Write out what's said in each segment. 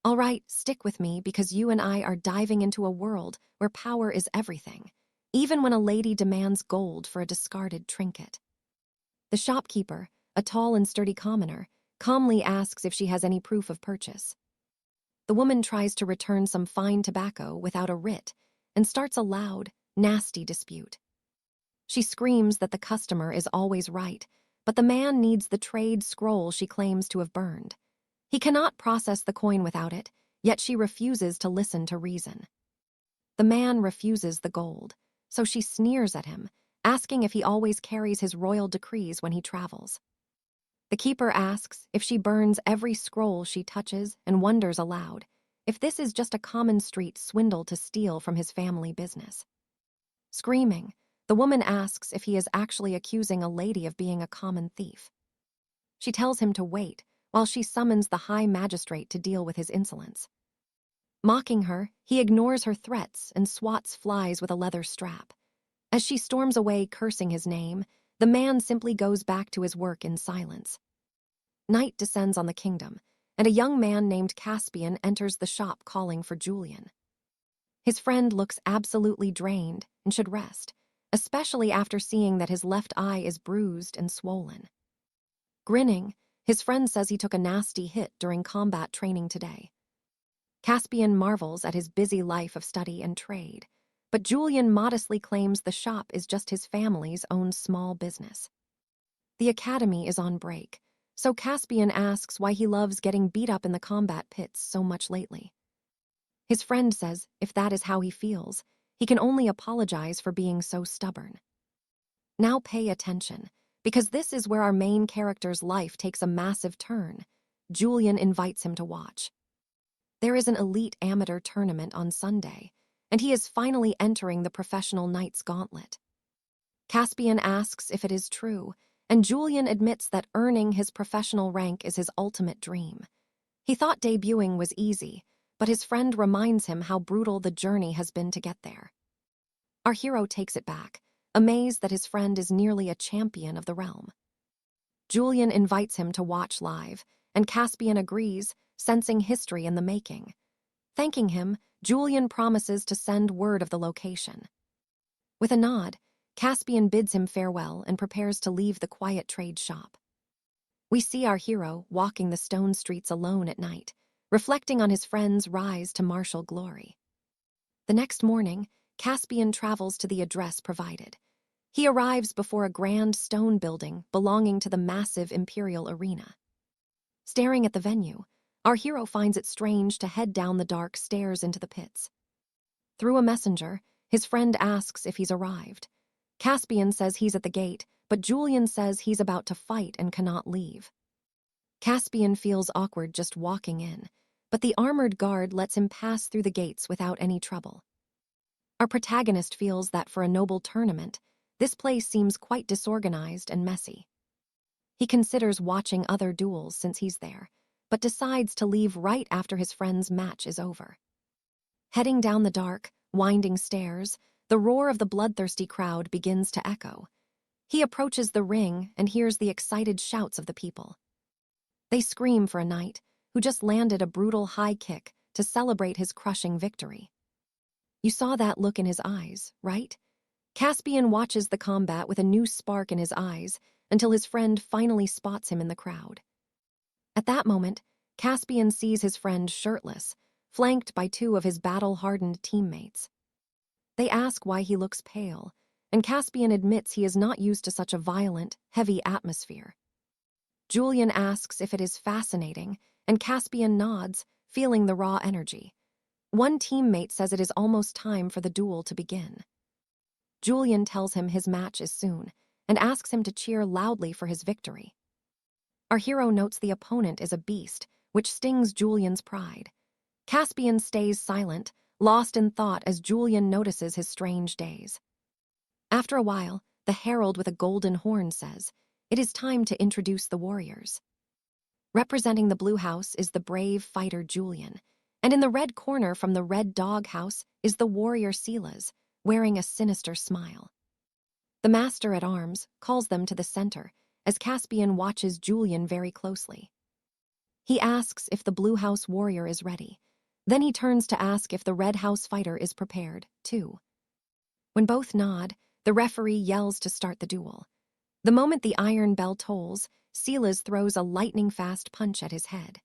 All right, stick with me because you and I are diving into a world where power is everything, even when a lady demands gold for a discarded trinket. The shopkeeper, a tall and sturdy commoner, calmly asks if she has any proof of purchase. The woman tries to return some fine tobacco without a writ and starts a loud, nasty dispute. She screams that the customer is always right, but the man needs the trade scroll she claims to have burned. He cannot process the coin without it, yet she refuses to listen to reason. The man refuses the gold, so she sneers at him, asking if he always carries his royal decrees when he travels. The keeper asks if she burns every scroll she touches and wonders aloud if this is just a common street swindle to steal from his family business. Screaming, the woman asks if he is actually accusing a lady of being a common thief. She tells him to wait while she summons the high magistrate to deal with his insolence. Mocking her, he ignores her threats and swats flies with a leather strap. As she storms away cursing his name, the man simply goes back to his work in silence. Night descends on the kingdom, and a young man named Caspian enters the shop calling for Julian. His friend looks absolutely drained and should rest, especially after seeing that his left eye is bruised and swollen. Grinning, his friend says he took a nasty hit during combat training today. Caspian marvels at his busy life of study and trade, but Julian modestly claims the shop is just his family's own small business. The academy is on break, so Caspian asks why he loves getting beat up in the combat pits so much lately. His friend says if that is how he feels, he can only apologize for being so stubborn. Now pay attention, because this is where our main character's life takes a massive turn. Julian invites him to watch. There is an elite amateur tournament on Sunday, and he is finally entering the professional knight's gauntlet. Caspian asks if it is true, and Julian admits that earning his professional rank is his ultimate dream. He thought debuting was easy, but his friend reminds him how brutal the journey has been to get there. Our hero takes it back, amazed that his friend is nearly a champion of the realm. Julian invites him to watch live, and Caspian agrees, sensing history in the making. Thanking him, Julian promises to send word of the location. With a nod, Caspian bids him farewell and prepares to leave the quiet trade shop. We see our hero walking the stone streets alone at night, reflecting on his friend's rise to martial glory. The next morning, Caspian travels to the address provided. He arrives before a grand stone building belonging to the massive imperial arena. Staring at the venue, our hero finds it strange to head down the dark stairs into the pits. Through a messenger, his friend asks if he's arrived. Caspian says he's at the gate, but Julian says he's about to fight and cannot leave. Caspian feels awkward just walking in, but the armored guard lets him pass through the gates without any trouble. Our protagonist feels that for a noble tournament, this place seems quite disorganized and messy. He considers watching other duels since he's there, but decides to leave right after his friend's match is over. Heading down the dark, winding stairs, the roar of the bloodthirsty crowd begins to echo. He approaches the ring and hears the excited shouts of the people. They scream for a knight who just landed a brutal high kick to celebrate his crushing victory. You saw that look in his eyes, right? Caspian watches the combat with a new spark in his eyes until his friend finally spots him in the crowd. At that moment, Caspian sees his friend shirtless, flanked by two of his battle-hardened teammates. They ask why he looks pale, and Caspian admits he is not used to such a violent, heavy atmosphere. Julian asks if it is fascinating, and Caspian nods, feeling the raw energy. One teammate says it is almost time for the duel to begin. Julian tells him his match is soon, and asks him to cheer loudly for his victory. Our hero notes the opponent is a beast, which stings Julian's pride. Caspian stays silent, lost in thought as Julian notices his strange days. After a while, the herald with a golden horn says, "It is time to introduce the warriors." Representing the blue house is the brave fighter Julian, and in the red corner from the red dog house is the warrior 𝑯𝒖𝒊𝒂𝒕𝒆𝒔, wearing a sinister smile. The master-at-arms calls them to the center as Caspian watches Julian very closely. He asks if the Blue House warrior is ready. Then he turns to ask if the Red House fighter is prepared, too. When both nod, the referee yells to start the duel. The moment the iron bell tolls, 𝒖𝒊𝒂𝒕𝒆𝒔 throws a lightning-fast punch at his head.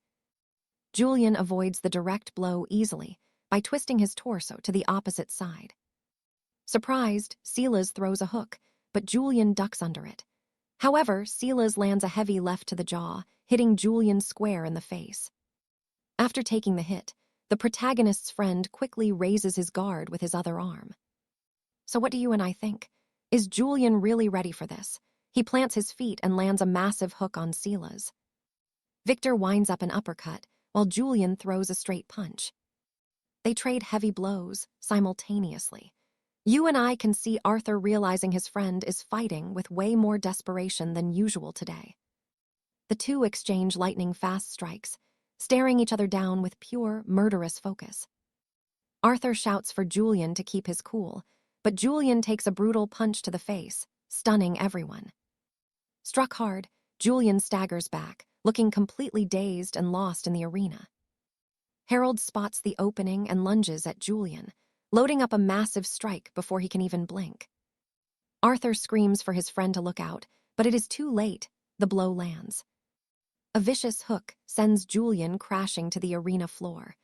Julian avoids the direct blow easily by twisting his torso to the opposite side. Surprised, 𝒖𝒊𝒂𝒕𝒆𝒔 throws a hook, but Julian ducks under it. However, 𝒖𝒊𝒂𝒕𝒆𝒔 lands a heavy left to the jaw, hitting Julian square in the face. After taking the hit, the protagonist's friend quickly raises his guard with his other arm. So what do you and I think? Is Julian really ready for this? He plants his feet and lands a massive hook on 𝒖𝒊𝒂𝒕𝒆𝒔. Victor winds up an uppercut, while Julian throws a straight punch. They trade heavy blows simultaneously. You and I can see Arthur realizing his friend is fighting with way more desperation than usual today. The two exchange lightning-fast strikes, staring each other down with pure, murderous focus. Arthur shouts for Julian to keep his cool, but Julian takes a brutal punch to the face, stunning everyone. Struck hard, Julian staggers back, looking completely dazed and lost in the arena. Harold spots the opening and lunges at Julian, loading up a massive strike before he can even blink. Arthur screams for his friend to look out, but it is too late. The blow lands. A vicious hook sends Julian crashing to the arena floor.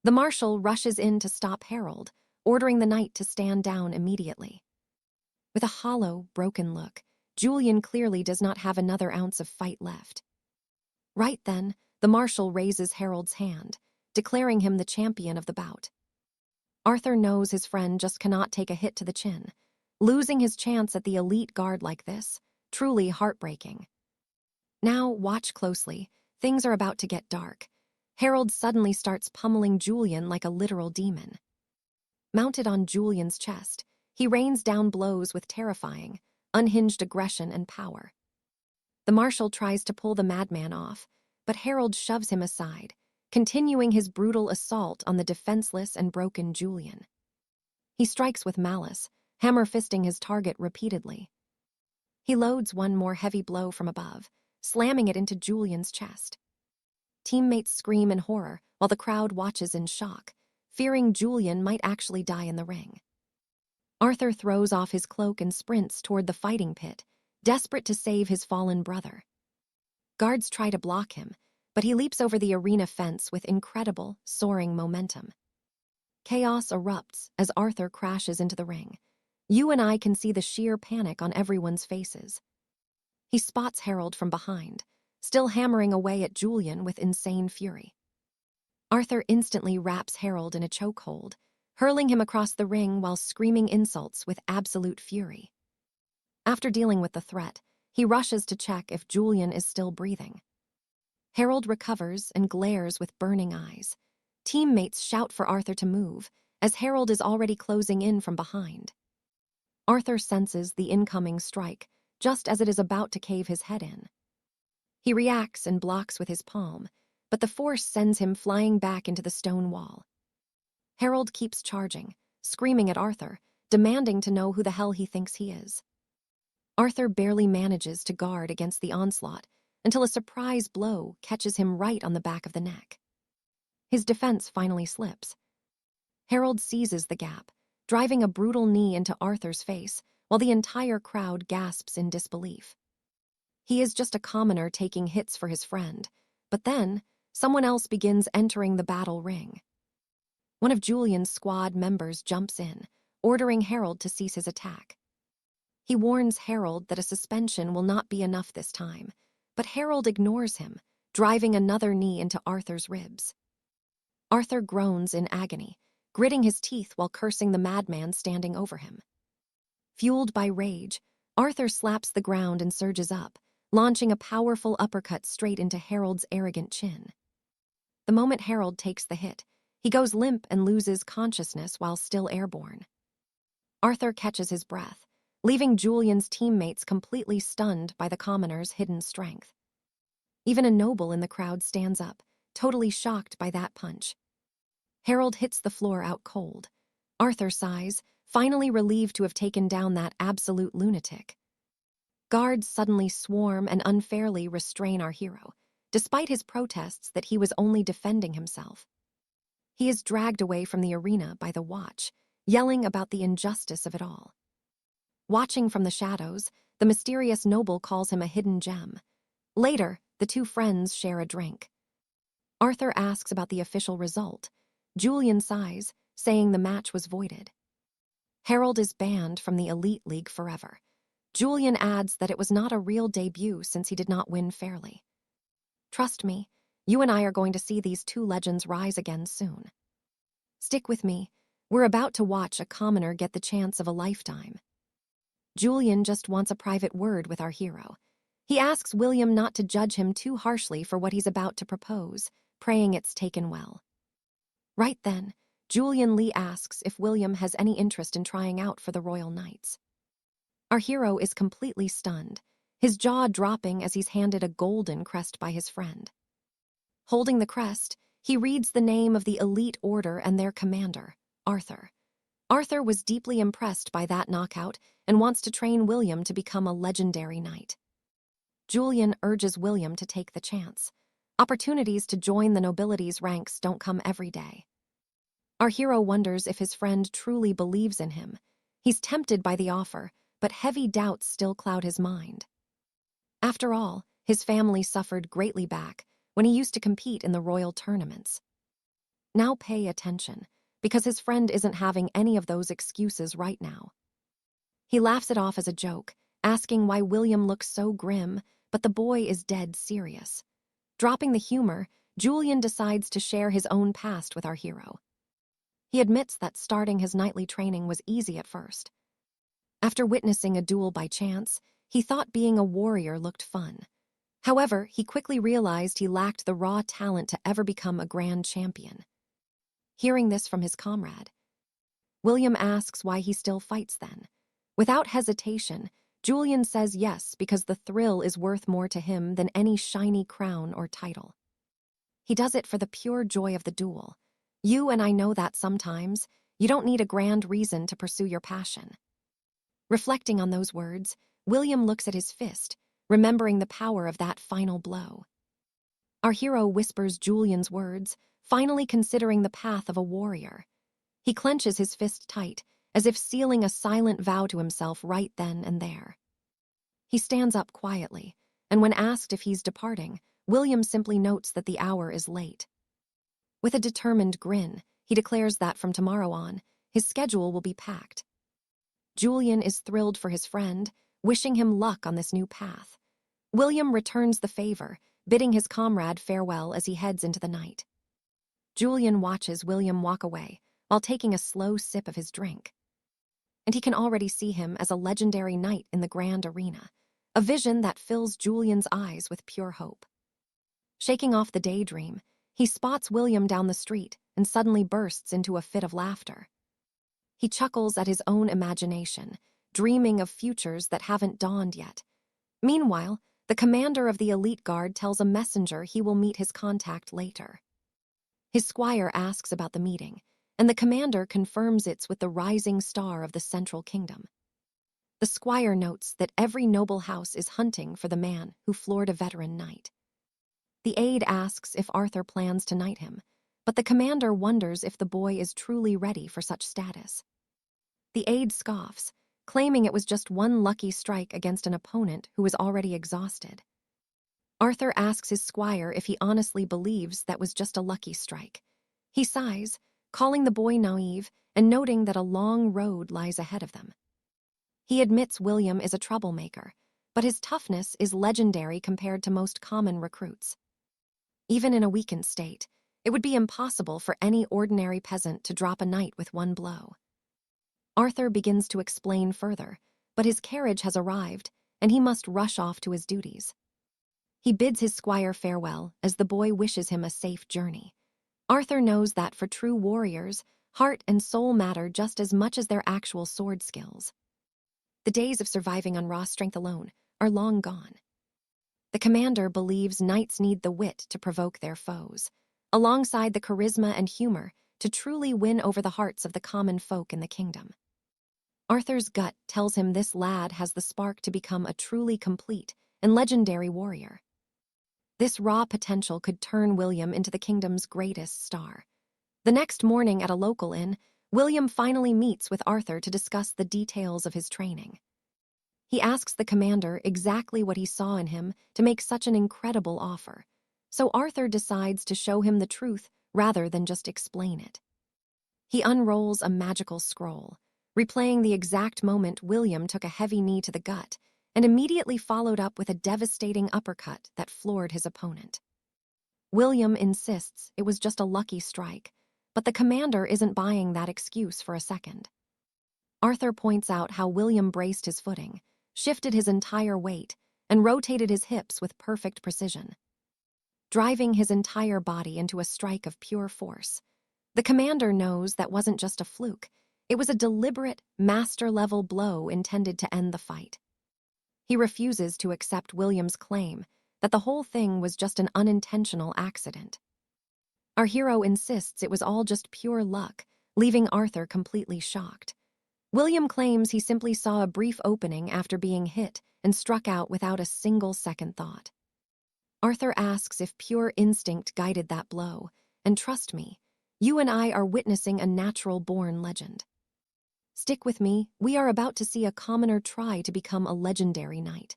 The marshal rushes in to stop Harold, ordering the knight to stand down immediately. With a hollow, broken look, Julian clearly does not have another ounce of fight left. Right then, the marshal raises Harold's hand, declaring him the champion of the bout. Arthur knows his friend just cannot take a hit to the chin. Losing his chance at the elite guard like this, truly heartbreaking. Now, watch closely. Things are about to get dark. Harold suddenly starts pummeling Julian like a literal demon. Mounted on Julian's chest, he rains down blows with terrifying, unhinged aggression and power. The marshal tries to pull the madman off, but Harold shoves him aside, continuing his brutal assault on the defenseless and broken Julian. He strikes with malice, hammer-fisting his target repeatedly. He loads one more heavy blow from above, slamming it into Julian's chest. Teammates scream in horror while the crowd watches in shock, fearing Julian might actually die in the ring. Arthur throws off his cloak and sprints toward the fighting pit, desperate to save his fallen brother. Guards try to block him, but he leaps over the arena fence with incredible, soaring momentum. Chaos erupts as Arthur crashes into the ring. You and I can see the sheer panic on everyone's faces. He spots Harold from behind, still hammering away at Julian with insane fury. Arthur instantly wraps Harold in a chokehold, hurling him across the ring while screaming insults with absolute fury. After dealing with the threat, he rushes to check if Julian is still breathing. Harold recovers and glares with burning eyes. Teammates shout for Arthur to move, as Harold is already closing in from behind. Arthur senses the incoming strike, just as it is about to cave his head in. He reacts and blocks with his palm, but the force sends him flying back into the stone wall. Harold keeps charging, screaming at Arthur, demanding to know who the hell he thinks he is. Arthur barely manages to guard against the onslaught until a surprise blow catches him right on the back of the neck. His defense finally slips. Harold seizes the gap, driving a brutal knee into Arthur's face while the entire crowd gasps in disbelief. He is just a commoner taking hits for his friend, but then someone else begins entering the battle ring. One of Julian's squad members jumps in, ordering Harold to cease his attack. He warns Harold that a suspension will not be enough this time, but Harold ignores him, driving another knee into Arthur's ribs. Arthur groans in agony, gritting his teeth while cursing the madman standing over him. Fueled by rage, Arthur slaps the ground and surges up, launching a powerful uppercut straight into Harold's arrogant chin. The moment Harold takes the hit, he goes limp and loses consciousness while still airborne. Arthur catches his breath, leaving Julian's teammates completely stunned by the commoner's hidden strength. Even a noble in the crowd stands up, totally shocked by that punch. Harold hits the floor out cold. Arthur sighs, finally relieved to have taken down that absolute lunatic. Guards suddenly swarm and unfairly restrain our hero, despite his protests that he was only defending himself. He is dragged away from the arena by the watch, yelling about the injustice of it all. Watching from the shadows, the mysterious noble calls him a hidden gem. Later, the two friends share a drink. Arthur asks about the official result. Julian sighs, saying the match was voided. Harold is banned from the Elite League forever. Julian adds that it was not a real debut since he did not win fairly. Trust me, you and I are going to see these two legends rise again soon. Stick with me. We're about to watch a commoner get the chance of a lifetime. Julian just wants a private word with our hero. He asks William not to judge him too harshly for what he's about to propose, praying it's taken well. Right then, Julian Lee asks if William has any interest in trying out for the Royal Knights. Our hero is completely stunned, his jaw dropping as he's handed a golden crest by his friend. Holding the crest, he reads the name of the elite order and their commander, Arthur. Arthur was deeply impressed by that knockout and wants to train William to become a legendary knight. Julian urges William to take the chance. Opportunities to join the nobility's ranks don't come every day. Our hero wonders if his friend truly believes in him. He's tempted by the offer, but heavy doubts still cloud his mind. After all, his family suffered greatly back when he used to compete in the royal tournaments. Now pay attention, because his friend isn't having any of those excuses right now. He laughs it off as a joke, asking why William looks so grim, but the boy is dead serious. Dropping the humor, Julian decides to share his own past with our hero. He admits that starting his knightly training was easy at first. After witnessing a duel by chance, he thought being a warrior looked fun. However, he quickly realized he lacked the raw talent to ever become a grand champion. Hearing this from his comrade, William asks why he still fights then. Without hesitation, Julian says yes because the thrill is worth more to him than any shiny crown or title. He does it for the pure joy of the duel. You and I know that sometimes, you don't need a grand reason to pursue your passion. Reflecting on those words, William looks at his fist, remembering the power of that final blow. Our hero whispers Julian's words, finally considering the path of a warrior. He clenches his fist tight, as if sealing a silent vow to himself right then and there. He stands up quietly, and when asked if he's departing, William simply notes that the hour is late. With a determined grin, he declares that from tomorrow on, his schedule will be packed. Julian is thrilled for his friend, wishing him luck on this new path. William returns the favor, bidding his comrade farewell as he heads into the night. Julian watches William walk away while taking a slow sip of his drink. And he can already see him as a legendary knight in the grand arena, a vision that fills Julian's eyes with pure hope. Shaking off the daydream, he spots William down the street and suddenly bursts into a fit of laughter. He chuckles at his own imagination, dreaming of futures that haven't dawned yet. Meanwhile, the commander of the elite guard tells a messenger he will meet his contact later. His squire asks about the meeting, and the commander confirms it's with the rising star of the Central Kingdom. The squire notes that every noble house is hunting for the man who floored a veteran knight. The aide asks if Arthur plans to knight him, but the commander wonders if the boy is truly ready for such status. The aide scoffs, claiming it was just one lucky strike against an opponent who was already exhausted. Arthur asks his squire if he honestly believes that was just a lucky strike. He sighs, calling the boy naive and noting that a long road lies ahead of them. He admits William is a troublemaker, but his toughness is legendary compared to most common recruits. Even in a weakened state, it would be impossible for any ordinary peasant to drop a knight with one blow. Arthur begins to explain further, but his carriage has arrived, and he must rush off to his duties. He bids his squire farewell as the boy wishes him a safe journey. Arthur knows that for true warriors, heart and soul matter just as much as their actual sword skills. The days of surviving on raw strength alone are long gone. The commander believes knights need the wit to provoke their foes, alongside the charisma and humor to truly win over the hearts of the common folk in the kingdom. Arthur's gut tells him this lad has the spark to become a truly complete and legendary warrior. This raw potential could turn William into the kingdom's greatest star. The next morning at a local inn, William finally meets with Arthur to discuss the details of his training. He asks the commander exactly what he saw in him to make such an incredible offer. So Arthur decides to show him the truth rather than just explain it. He unrolls a magical scroll, replaying the exact moment William took a heavy knee to the gut and immediately followed up with a devastating uppercut that floored his opponent. William insists it was just a lucky strike, but the commander isn't buying that excuse for a second. Arthur points out how William braced his footing, shifted his entire weight, and rotated his hips with perfect precision, driving his entire body into a strike of pure force. The commander knows that wasn't just a fluke. It was a deliberate, master-level blow intended to end the fight. He refuses to accept William's claim that the whole thing was just an unintentional accident. Our hero insists it was all just pure luck, leaving Arthur completely shocked. William claims he simply saw a brief opening after being hit and struck out without a single second thought. Arthur asks if pure instinct guided that blow, and trust me, you and I are witnessing a natural-born legend. Stick with me, we are about to see a commoner try to become a legendary knight.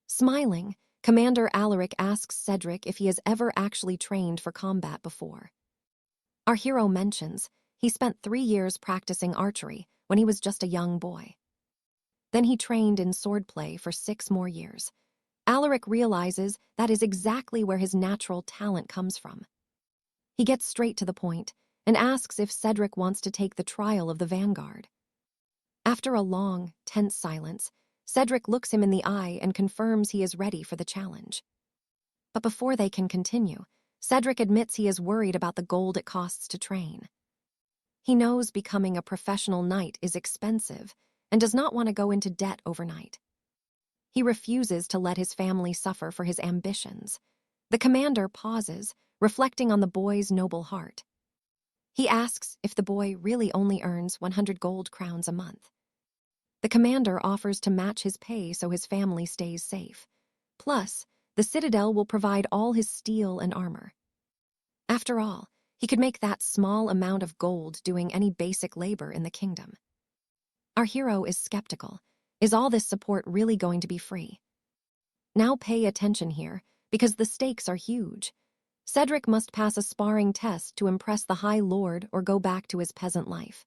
Smiling, Commander Alaric asks Cedric if he has ever actually trained for combat before. Our hero mentions he spent 3 years practicing archery when he was just a young boy. Then he trained in swordplay for 6 more years. Alaric realizes that is exactly where his natural talent comes from. He gets straight to the point and asks if Cedric wants to take the trial of the vanguard. After a long, tense silence, Cedric looks him in the eye and confirms he is ready for the challenge. But before they can continue, Cedric admits he is worried about the gold it costs to train. He knows becoming a professional knight is expensive and does not want to go into debt overnight. He refuses to let his family suffer for his ambitions. The commander pauses, reflecting on the boy's noble heart. He asks if the boy really only earns 100 gold crowns a month. The commander offers to match his pay so his family stays safe. Plus, the citadel will provide all his steel and armor. After all, he could make that small amount of gold doing any basic labor in the kingdom. Our hero is skeptical. Is all this support really going to be free? Now pay attention here, because the stakes are huge. Cedric must pass a sparring test to impress the High Lord or go back to his peasant life.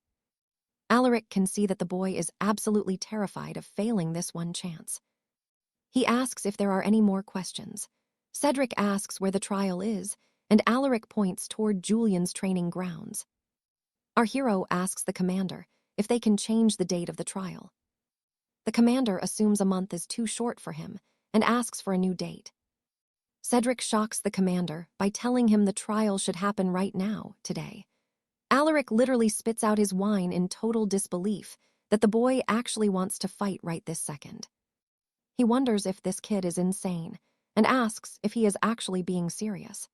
Alaric can see that the boy is absolutely terrified of failing this one chance. He asks if there are any more questions. Cedric asks where the trial is, and Alaric points toward Julian's training grounds. Our hero asks the commander if they can change the date of the trial. The commander assumes a month is too short for him and asks for a new date. Cedric shocks the commander by telling him the trial should happen right now, today. Alaric literally spits out his wine in total disbelief that the boy actually wants to fight right this second. He wonders if this kid is insane and asks if he is actually being serious.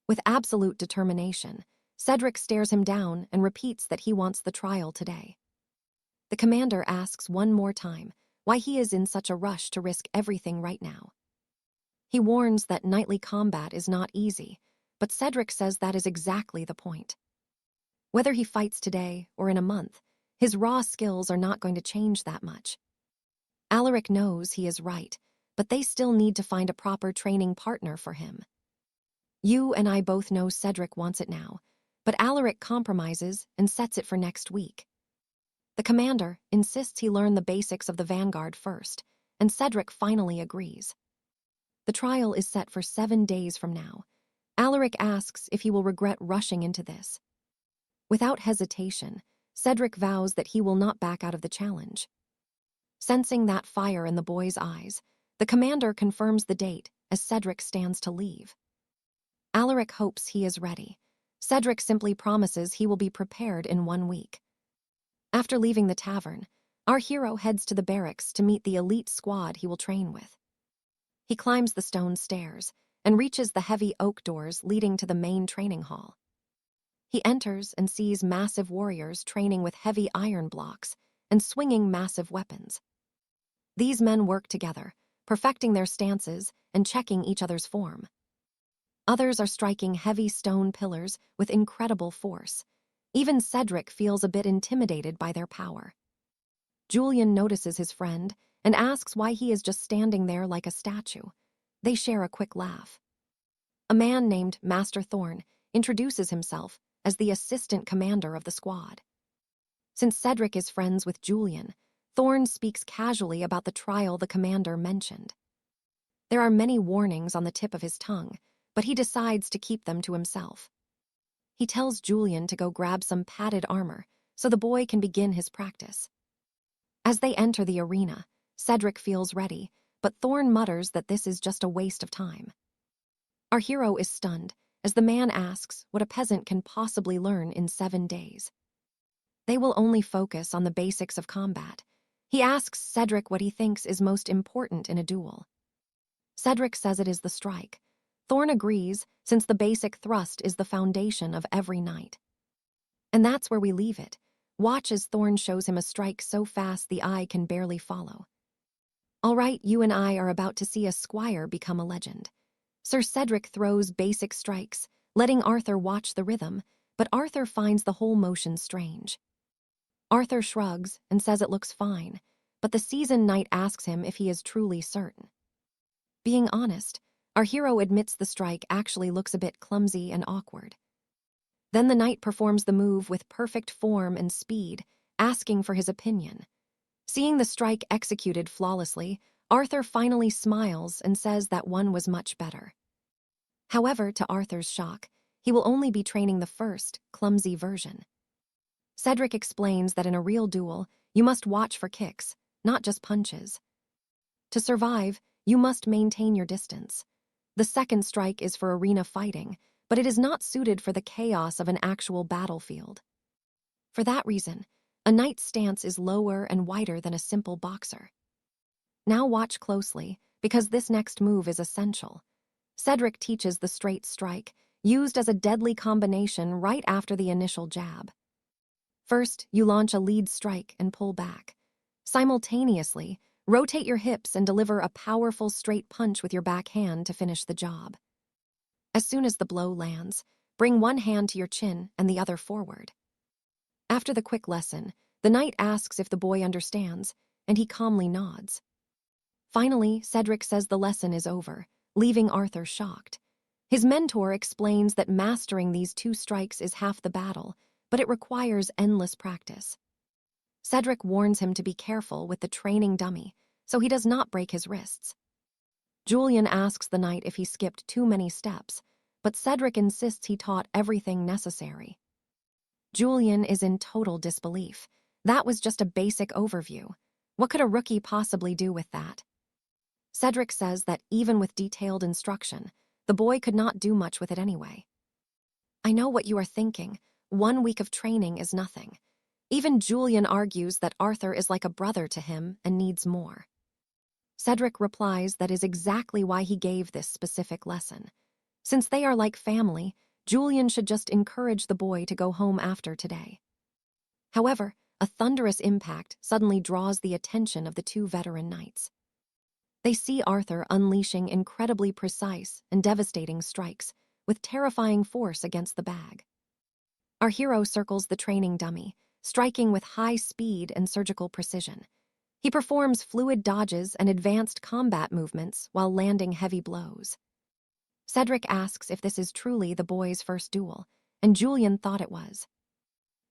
With absolute determination, Cedric stares him down and repeats that he wants the trial today. The commander asks one more time why he is in such a rush to risk everything right now. He warns that knightly combat is not easy, but Cedric says that is exactly the point. Whether he fights today or in a month, his raw skills are not going to change that much. Alaric knows he is right, but they still need to find a proper training partner for him. You and I both know Cedric wants it now, but Alaric compromises and sets it for next week. The commander insists he learn the basics of the vanguard first, and Cedric finally agrees. The trial is set for 7 days from now. Alaric asks if he will regret rushing into this. Without hesitation, Cedric vows that he will not back out of the challenge. Sensing that fire in the boy's eyes, the commander confirms the date as Cedric stands to leave. Alaric hopes he is ready. Cedric simply promises he will be prepared in 1 week. After leaving the tavern, our hero heads to the barracks to meet the elite squad he will train with. He climbs the stone stairs and reaches the heavy oak doors leading to the main training hall. He enters and sees massive warriors training with heavy iron blocks and swinging massive weapons. These men work together, perfecting their stances and checking each other's form. Others are striking heavy stone pillars with incredible force. Even Cedric feels a bit intimidated by their power. Julian notices his friend and asks why he is just standing there like a statue. They share a quick laugh. A man named Master Thorn introduces himself as the assistant commander of the squad. Since Cedric is friends with Julian, Thorn speaks casually about the trial the commander mentioned. There are many warnings on the tip of his tongue, but he decides to keep them to himself. He tells Julian to go grab some padded armor so the boy can begin his practice. As they enter the arena, Cedric feels ready, but Thorn mutters that this is just a waste of time. Our hero is stunned as the man asks what a peasant can possibly learn in 7 days. They will only focus on the basics of combat. He asks Cedric what he thinks is most important in a duel. Cedric says it is the strike. Thorn agrees, since the basic thrust is the foundation of every knight. And that's where we leave it. Watch as Thorn shows him a strike so fast the eye can barely follow. All right, you and I are about to see a squire become a legend. Sir Cedric throws basic strikes, letting Arthur watch the rhythm, but Arthur finds the whole motion strange. Arthur shrugs and says it looks fine, but the seasoned knight asks him if he is truly certain. Being honest, our hero admits the strike actually looks a bit clumsy and awkward. Then the knight performs the move with perfect form and speed, asking for his opinion. Seeing the strike executed flawlessly, Arthur finally smiles and says that one was much better. However, to Arthur's shock, he will only be training the first, clumsy version. Cedric explains that in a real duel, you must watch for kicks, not just punches. To survive, you must maintain your distance. The second strike is for arena fighting, but it is not suited for the chaos of an actual battlefield. For that reason, a knight's stance is lower and wider than a simple boxer. Now watch closely, because this next move is essential. Cedric teaches the straight strike, used as a deadly combination right after the initial jab. First, you launch a lead strike and pull back. Simultaneously, rotate your hips and deliver a powerful straight punch with your back hand to finish the job. As soon as the blow lands, bring one hand to your chin and the other forward. After the quick lesson, the knight asks if the boy understands, and he calmly nods. Finally, Cedric says the lesson is over, leaving Arthur shocked. His mentor explains that mastering these 2 strikes is half the battle, but it requires endless practice. Cedric warns him to be careful with the training dummy, so he does not break his wrists. Julian asks the knight if he skipped too many steps, but Cedric insists he taught everything necessary. Julian is in total disbelief. That was just a basic overview. What could a rookie possibly do with that? Cedric says that even with detailed instruction, the boy could not do much with it anyway. I know what you are thinking. 1 week of training is nothing. Even Julian argues that Arthur is like a brother to him and needs more. Cedric replies that is exactly why he gave this specific lesson. Since they are like family, Julian should just encourage the boy to go home after today. However, a thunderous impact suddenly draws the attention of the 2 veteran knights. They see Arthur unleashing incredibly precise and devastating strikes with terrifying force against the bag. Our hero circles the training dummy, striking with high speed and surgical precision. He performs fluid dodges and advanced combat movements while landing heavy blows. Cedric asks if this is truly the boy's first duel, and Julian thought it was.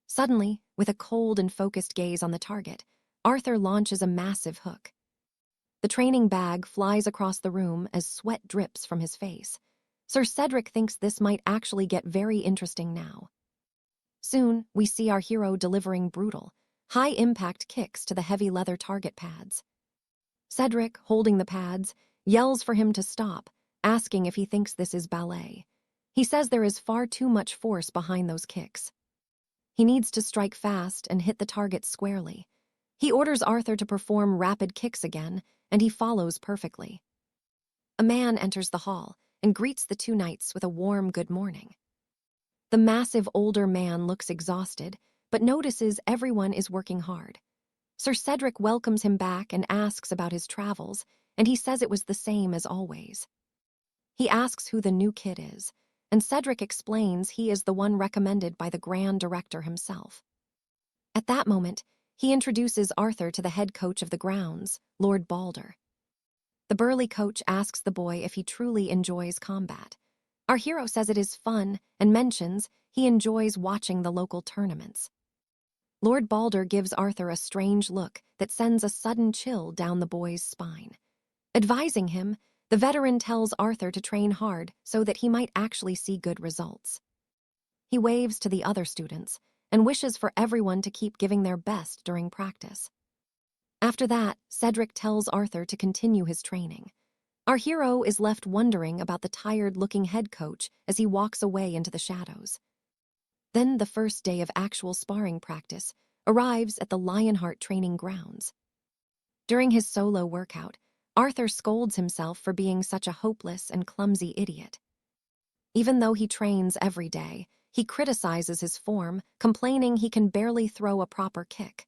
Suddenly, with a cold and focused gaze on the target, Arthur launches a massive hook. The training bag flies across the room as sweat drips from his face. Sir Cedric thinks this might actually get very interesting now. Soon, we see our hero delivering brutal, high-impact kicks to the heavy leather target pads. Cedric, holding the pads, yells for him to stop, asking if he thinks this is ballet. He says there is far too much force behind those kicks. He needs to strike fast and hit the target squarely. He orders Arthur to perform rapid kicks again, and he follows perfectly. A man enters the hall and greets the 2 knights with a warm good morning. The massive older man looks exhausted, but notices everyone is working hard. Sir Cedric welcomes him back and asks about his travels, and he says it was the same as always. He asks who the new kid is, and Cedric explains he is the one recommended by the Grand Director himself. At that moment, he introduces Arthur to the head coach of the grounds, Lord Balder. The burly coach asks the boy if he truly enjoys combat. Our hero says it is fun and mentions he enjoys watching the local tournaments. Lord Balder gives Arthur a strange look that sends a sudden chill down the boy's spine. Advising him, the veteran tells Arthur to train hard so that he might actually see good results. He waves to the other students and wishes for everyone to keep giving their best during practice. After that, Cedric tells Arthur to continue his training. Our hero is left wondering about the tired-looking head coach as he walks away into the shadows. Then the first day of actual sparring practice arrives at the Lionheart training grounds. During his solo workout, Arthur scolds himself for being such a hopeless and clumsy idiot. Even though he trains every day, he criticizes his form, complaining he can barely throw a proper kick.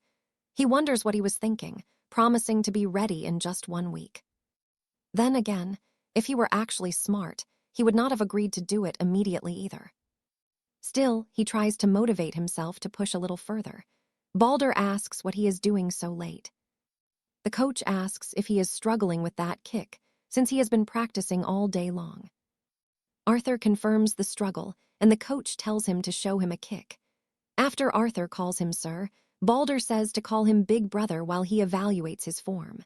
He wonders what he was thinking, promising to be ready in just 1 week. Then again, if he were actually smart, he would not have agreed to do it immediately either. Still, he tries to motivate himself to push a little further. Balder asks what he is doing so late. The coach asks if he is struggling with that kick, since he has been practicing all day long. Arthur confirms the struggle, and the coach tells him to show him a kick. After Arthur calls him sir, Balder says to call him Big Brother while he evaluates his form.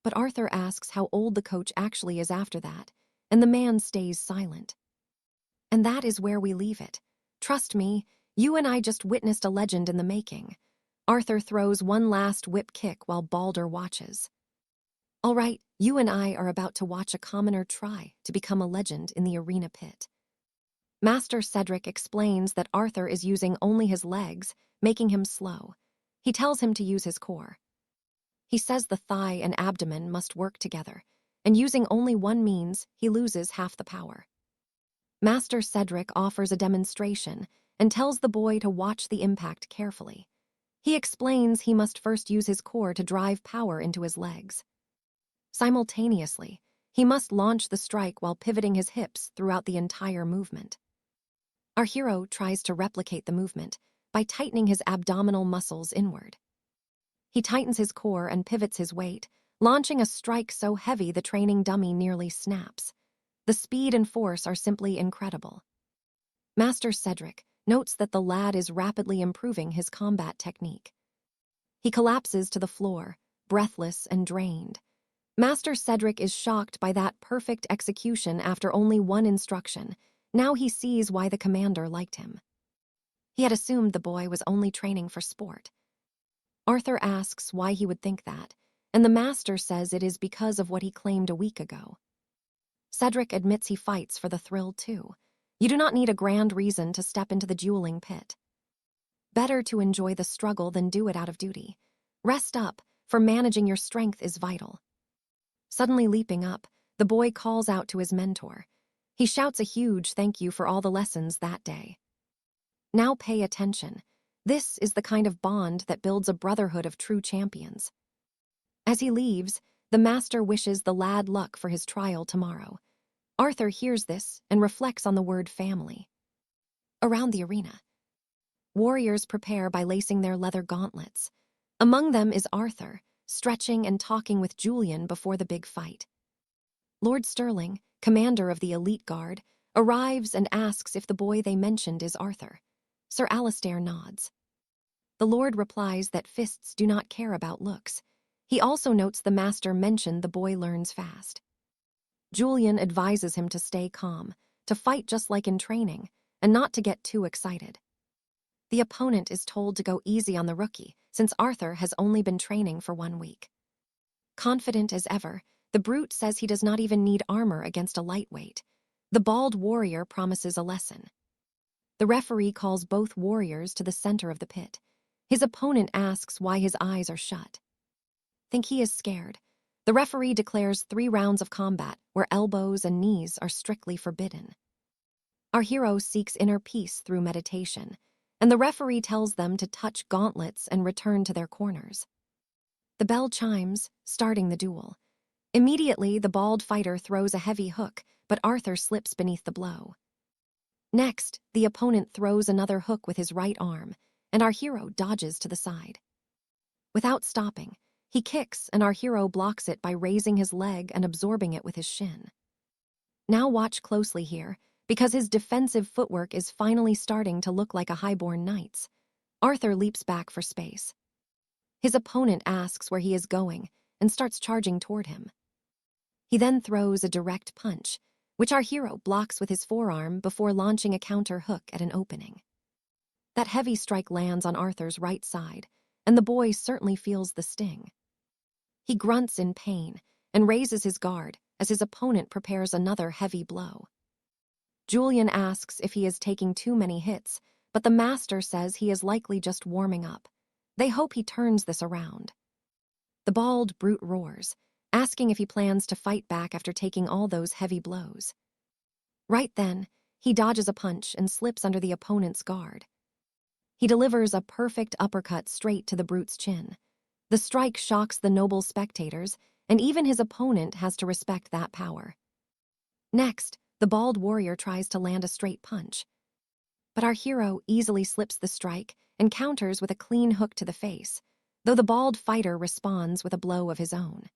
But Arthur asks how old the coach actually is after that, and the man stays silent. And that is where we leave it. Trust me, you and I just witnessed a legend in the making. Arthur throws one last whip kick while Balder watches. All right, you and I are about to watch a commoner try to become a legend in the arena pit. Master Cedric explains that Arthur is using only his legs, making him slow. He tells him to use his core. He says the thigh and abdomen must work together, and using only one means he loses half the power. Master Cedric offers a demonstration and tells the boy to watch the impact carefully. He explains he must first use his core to drive power into his legs. Simultaneously, he must launch the strike while pivoting his hips throughout the entire movement. Our hero tries to replicate the movement by tightening his abdominal muscles inward. He tightens his core and pivots his weight, launching a strike so heavy the training dummy nearly snaps. The speed and force are simply incredible. Master Cedric notes that the lad is rapidly improving his combat technique. He collapses to the floor, breathless and drained. Master Cedric is shocked by that perfect execution after only one instruction. Now he sees why the commander liked him. He had assumed the boy was only training for sport. Arthur asks why he would think that, and the master says it is because of what he claimed a week ago. Cedric admits he fights for the thrill too. You do not need a grand reason to step into the dueling pit. Better to enjoy the struggle than do it out of duty. Rest up, for managing your strength is vital. Suddenly leaping up, the boy calls out to his mentor. He shouts a huge thank you for all the lessons that day. Now pay attention. This is the kind of bond that builds a brotherhood of true champions. As he leaves, the master wishes the lad luck for his trial tomorrow. Arthur hears this and reflects on the word family. Around the arena, warriors prepare by lacing their leather gauntlets. Among them is Arthur, stretching and talking with Julian before the big fight. Lord Sterling, commander of the elite guard, arrives and asks if the boy they mentioned is Arthur. Sir Alistair nods. The Lord replies that fists do not care about looks. He also notes the master mentioned the boy learns fast. Julian advises him to stay calm, to fight just like in training, and not to get too excited. The opponent is told to go easy on the rookie, since Arthur has only been training for 1 week. Confident as ever, the brute says he does not even need armor against a lightweight. The bald warrior promises a lesson. The referee calls both warriors to the center of the pit. His opponent asks why his eyes are shut. Think he is scared. The referee declares 3 rounds of combat where elbows and knees are strictly forbidden. Our hero seeks inner peace through meditation, and the referee tells them to touch gauntlets and return to their corners. The bell chimes, starting the duel. Immediately, the bald fighter throws a heavy hook, but Arthur slips beneath the blow. Next, the opponent throws another hook with his right arm, and our hero dodges to the side. Without stopping, he kicks, and our hero blocks it by raising his leg and absorbing it with his shin. Now watch closely here, because his defensive footwork is finally starting to look like a highborn knight's. Arthur leaps back for space. His opponent asks where he is going and starts charging toward him. He then throws a direct punch, which our hero blocks with his forearm before launching a counter hook at an opening. That heavy strike lands on Arthur's right side, and the boy certainly feels the sting. He grunts in pain and raises his guard as his opponent prepares another heavy blow. Julian asks if he is taking too many hits, but the master says he is likely just warming up. They hope he turns this around. The bald brute roars, asking if he plans to fight back after taking all those heavy blows. Right then, he dodges a punch and slips under the opponent's guard. He delivers a perfect uppercut straight to the brute's chin. The strike shocks the noble spectators, and even his opponent has to respect that power. Next, the bald warrior tries to land a straight punch. But our hero easily slips the strike and counters with a clean hook to the face, though the bald fighter responds with a blow of his own.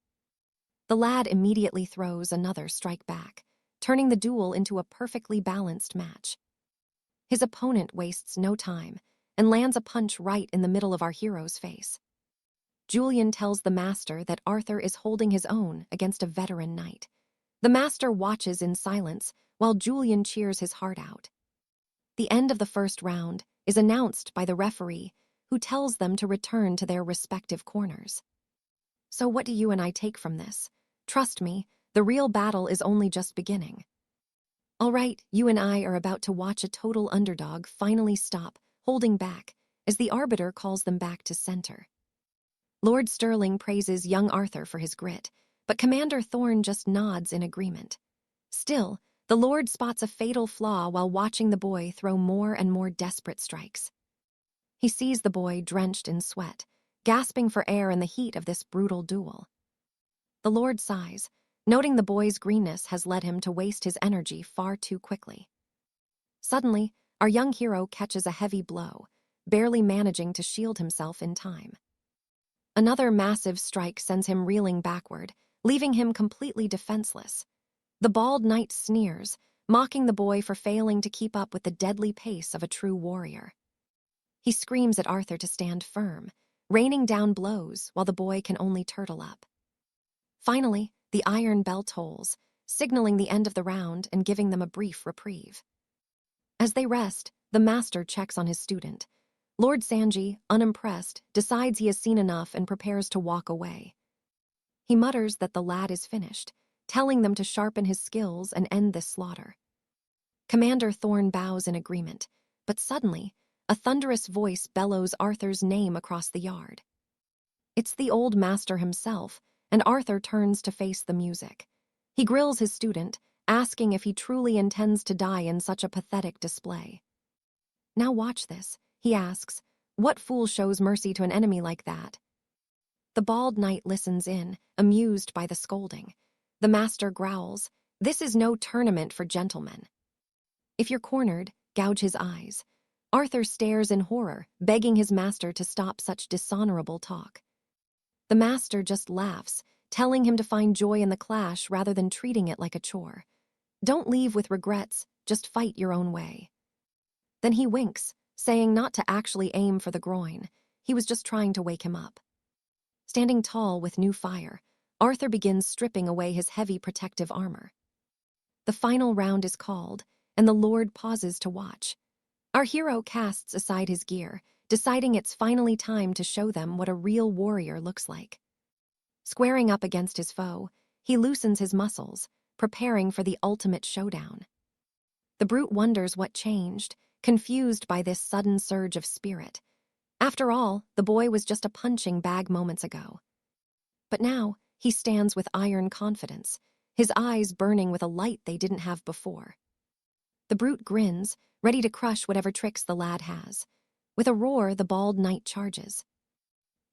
The lad immediately throws another strike back, turning the duel into a perfectly balanced match. His opponent wastes no time and lands a punch right in the middle of our hero's face. Julian tells the master that Arthur is holding his own against a veteran knight. The master watches in silence while Julian cheers his heart out. The end of the first round is announced by the referee, who tells them to return to their respective corners. So what do you and I take from this? Trust me, the real battle is only just beginning. All right, you and I are about to watch a total underdog finally stop, holding back, as the arbiter calls them back to center. Lord Sterling praises young Arthur for his grit, but Commander Thorne just nods in agreement. Still, the Lord spots a fatal flaw while watching the boy throw more and more desperate strikes. He sees the boy drenched in sweat, gasping for air in the heat of this brutal duel. The Lord sighs, noting the boy's greenness has led him to waste his energy far too quickly. Suddenly, our young hero catches a heavy blow, barely managing to shield himself in time. Another massive strike sends him reeling backward, leaving him completely defenseless. The bald knight sneers, mocking the boy for failing to keep up with the deadly pace of a true warrior. He screams at Arthur to stand firm, raining down blows while the boy can only turtle up. Finally, the iron bell tolls, signaling the end of the round and giving them a brief reprieve. As they rest, the master checks on his student. Lord 𝒔, unimpressed, decides he has seen enough and prepares to walk away. He mutters that the lad is finished, telling them to sharpen his skills and end this slaughter. Commander Thorne bows in agreement, but suddenly, a thunderous voice bellows Arthur's name across the yard. It's the old master himself, and Arthur turns to face the music. He grills his student, asking if he truly intends to die in such a pathetic display. Now watch this, he asks. What fool shows mercy to an enemy like that? The bald knight listens in, amused by the scolding. The master growls, "This is no tournament for gentlemen." If you're cornered, gouge his eyes. Arthur stares in horror, begging his master to stop such dishonorable talk. The master just laughs, telling him to find joy in the clash rather than treating it like a chore. Don't leave with regrets, just fight your own way. Then he winks, saying not to actually aim for the groin. He was just trying to wake him up. Standing tall with new fire, Arthur begins stripping away his heavy protective armor. The final round is called, and the Lord pauses to watch. Our hero casts aside his gear, deciding it's finally time to show them what a real warrior looks like. Squaring up against his foe, he loosens his muscles, preparing for the ultimate showdown. The brute wonders what changed, confused by this sudden surge of spirit. After all, the boy was just a punching bag moments ago. But now, he stands with iron confidence, his eyes burning with a light they didn't have before. The brute grins, ready to crush whatever tricks the lad has. With a roar, the bald knight charges.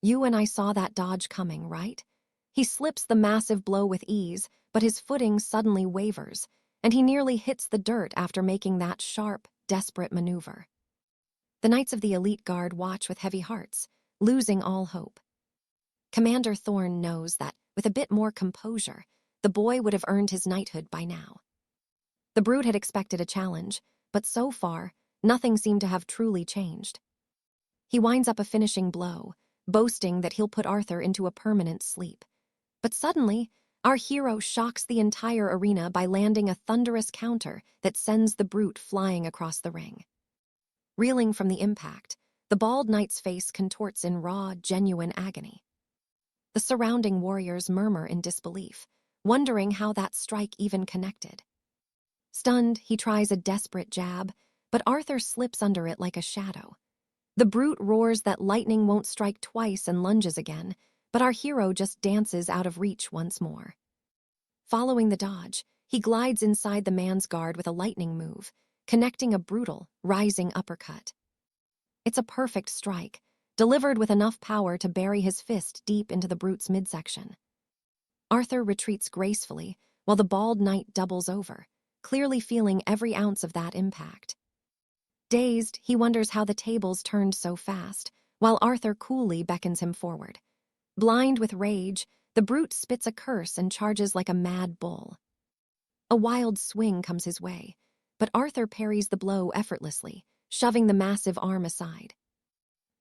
You and I saw that dodge coming, right? He slips the massive blow with ease, but his footing suddenly wavers, and he nearly hits the dirt after making that sharp, desperate maneuver. The Knights of the Elite Guard watch with heavy hearts, losing all hope. Commander Thorne knows that, with a bit more composure, the boy would have earned his knighthood by now. The Brute had expected a challenge, but so far, nothing seemed to have truly changed. He winds up a finishing blow, boasting that he'll put Arthur into a permanent sleep. But suddenly, our hero shocks the entire arena by landing a thunderous counter that sends the Brute flying across the ring. Reeling from the impact, the bald knight's face contorts in raw, genuine agony. The surrounding warriors murmur in disbelief, wondering how that strike even connected. Stunned, he tries a desperate jab, but Arthur slips under it like a shadow. The Brute roars that lightning won't strike twice and lunges again, but our hero just dances out of reach once more. Following the dodge, he glides inside the man's guard with a lightning move, connecting a brutal, rising uppercut. It's a perfect strike, delivered with enough power to bury his fist deep into the Brute's midsection. Arthur retreats gracefully, while the bald knight doubles over, clearly feeling every ounce of that impact. Dazed, he wonders how the tables turned so fast, while Arthur coolly beckons him forward. Blind with rage, the Brute spits a curse and charges like a mad bull. A wild swing comes his way, but Arthur parries the blow effortlessly, shoving the massive arm aside.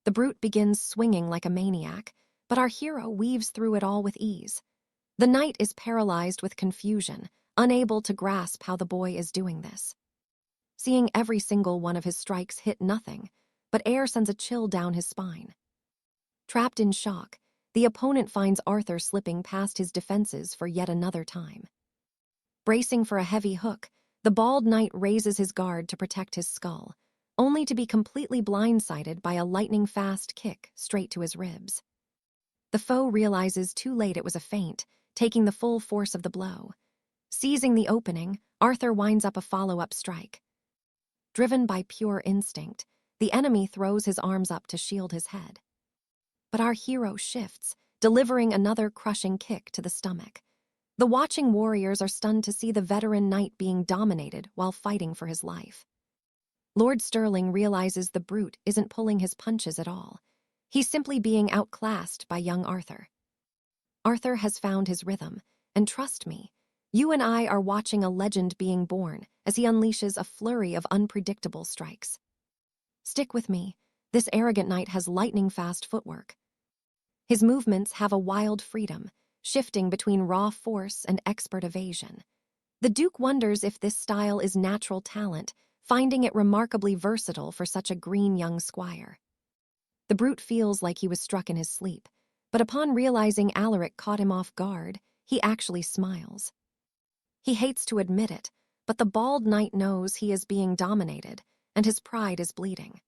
The Brute begins swinging like a maniac, but our hero weaves through it all with ease. The knight is paralyzed with confusion, unable to grasp how the boy is doing this. Seeing every single one of his strikes hit nothing, but air sends a chill down his spine. Trapped in shock, the opponent finds Arthur slipping past his defenses for yet another time. Bracing for a heavy hook, the bald knight raises his guard to protect his skull, only to be completely blindsided by a lightning-fast kick straight to his ribs. The foe realizes too late it was a feint, taking the full force of the blow. Seizing the opening, Arthur winds up a follow-up strike. Driven by pure instinct, the enemy throws his arms up to shield his head. But our hero shifts, delivering another crushing kick to the stomach. The watching warriors are stunned to see the veteran knight being dominated while fighting for his life. Lord Sterling realizes the Brute isn't pulling his punches at all. He's simply being outclassed by young Arthur. Arthur has found his rhythm, and trust me, you and I are watching a legend being born as he unleashes a flurry of unpredictable strikes. Stick with me, this arrogant knight has lightning-fast footwork. His movements have a wild freedom, shifting between raw force and expert evasion. The Duke wonders if this style is natural talent, finding it remarkably versatile for such a green young squire. The Brute feels like he was struck in his sleep, but upon realizing Alaric caught him off guard, he actually smiles. He hates to admit it, but the bald knight knows he is being dominated, and his pride is bleeding.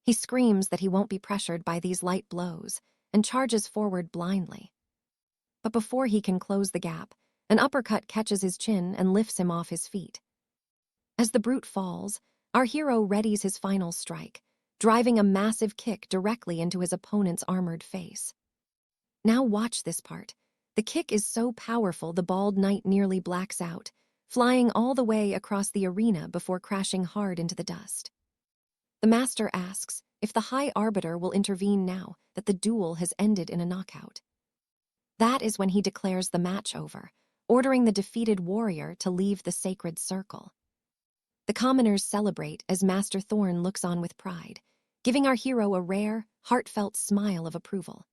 He screams that he won't be pressured by these light blows, and charges forward blindly. But before he can close the gap, an uppercut catches his chin and lifts him off his feet. As the Brute falls, our hero readies his final strike, driving a massive kick directly into his opponent's armored face. Now watch this part. The kick is so powerful the bald knight nearly blacks out, flying all the way across the arena before crashing hard into the dust. The master asks if the High Arbiter will intervene now that the duel has ended in a knockout. That is when he declares the match over, ordering the defeated warrior to leave the sacred circle. The commoners celebrate as Master Thorne looks on with pride, giving our hero a rare, heartfelt smile of approval.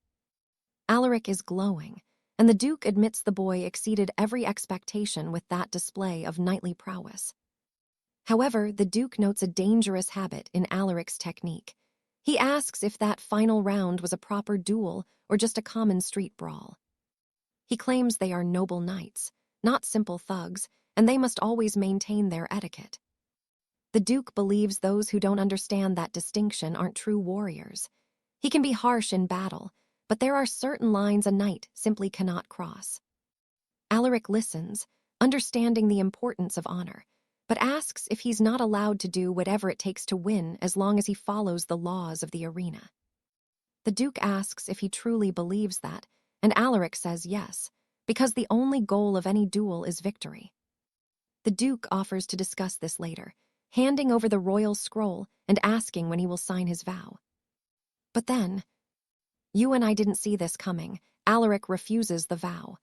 Alaric is glowing, and the Duke admits the boy exceeded every expectation with that display of knightly prowess. However, the Duke notes a dangerous habit in Alaric's technique. He asks if that final round was a proper duel or just a common street brawl. He claims they are noble knights, not simple thugs, and they must always maintain their etiquette. The Duke believes those who don't understand that distinction aren't true warriors. He can be harsh in battle, but there are certain lines a knight simply cannot cross. Alaric listens, understanding the importance of honor, but asks if he's not allowed to do whatever it takes to win as long as he follows the laws of the arena. The Duke asks if he truly believes that, and Alaric says yes, because the only goal of any duel is victory. The Duke offers to discuss this later, handing over the royal scroll and asking when he will sign his vow. But then, you and I didn't see this coming. Alaric refuses the vow.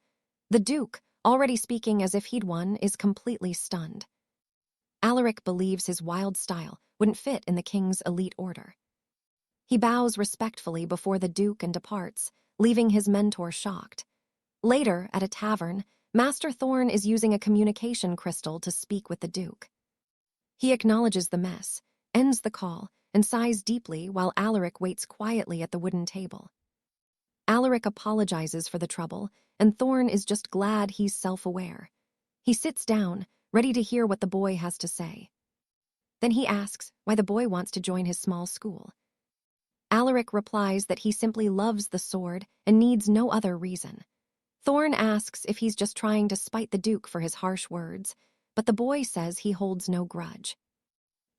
The Duke, already speaking as if he'd won, is completely stunned. Alaric believes his wild style wouldn't fit in the king's elite order. He bows respectfully before the Duke and departs, leaving his mentor shocked. Later, at a tavern, Master Thorn is using a communication crystal to speak with the Duke. He acknowledges the mess, ends the call, and sighs deeply while Alaric waits quietly at the wooden table. Alaric apologizes for the trouble, and Thorn is just glad he's self-aware. He sits down, ready to hear what the boy has to say. Then he asks why the boy wants to join his small school. Alaric replies that he simply loves the sword and needs no other reason. Thorn asks if he's just trying to spite the Duke for his harsh words, but the boy says he holds no grudge.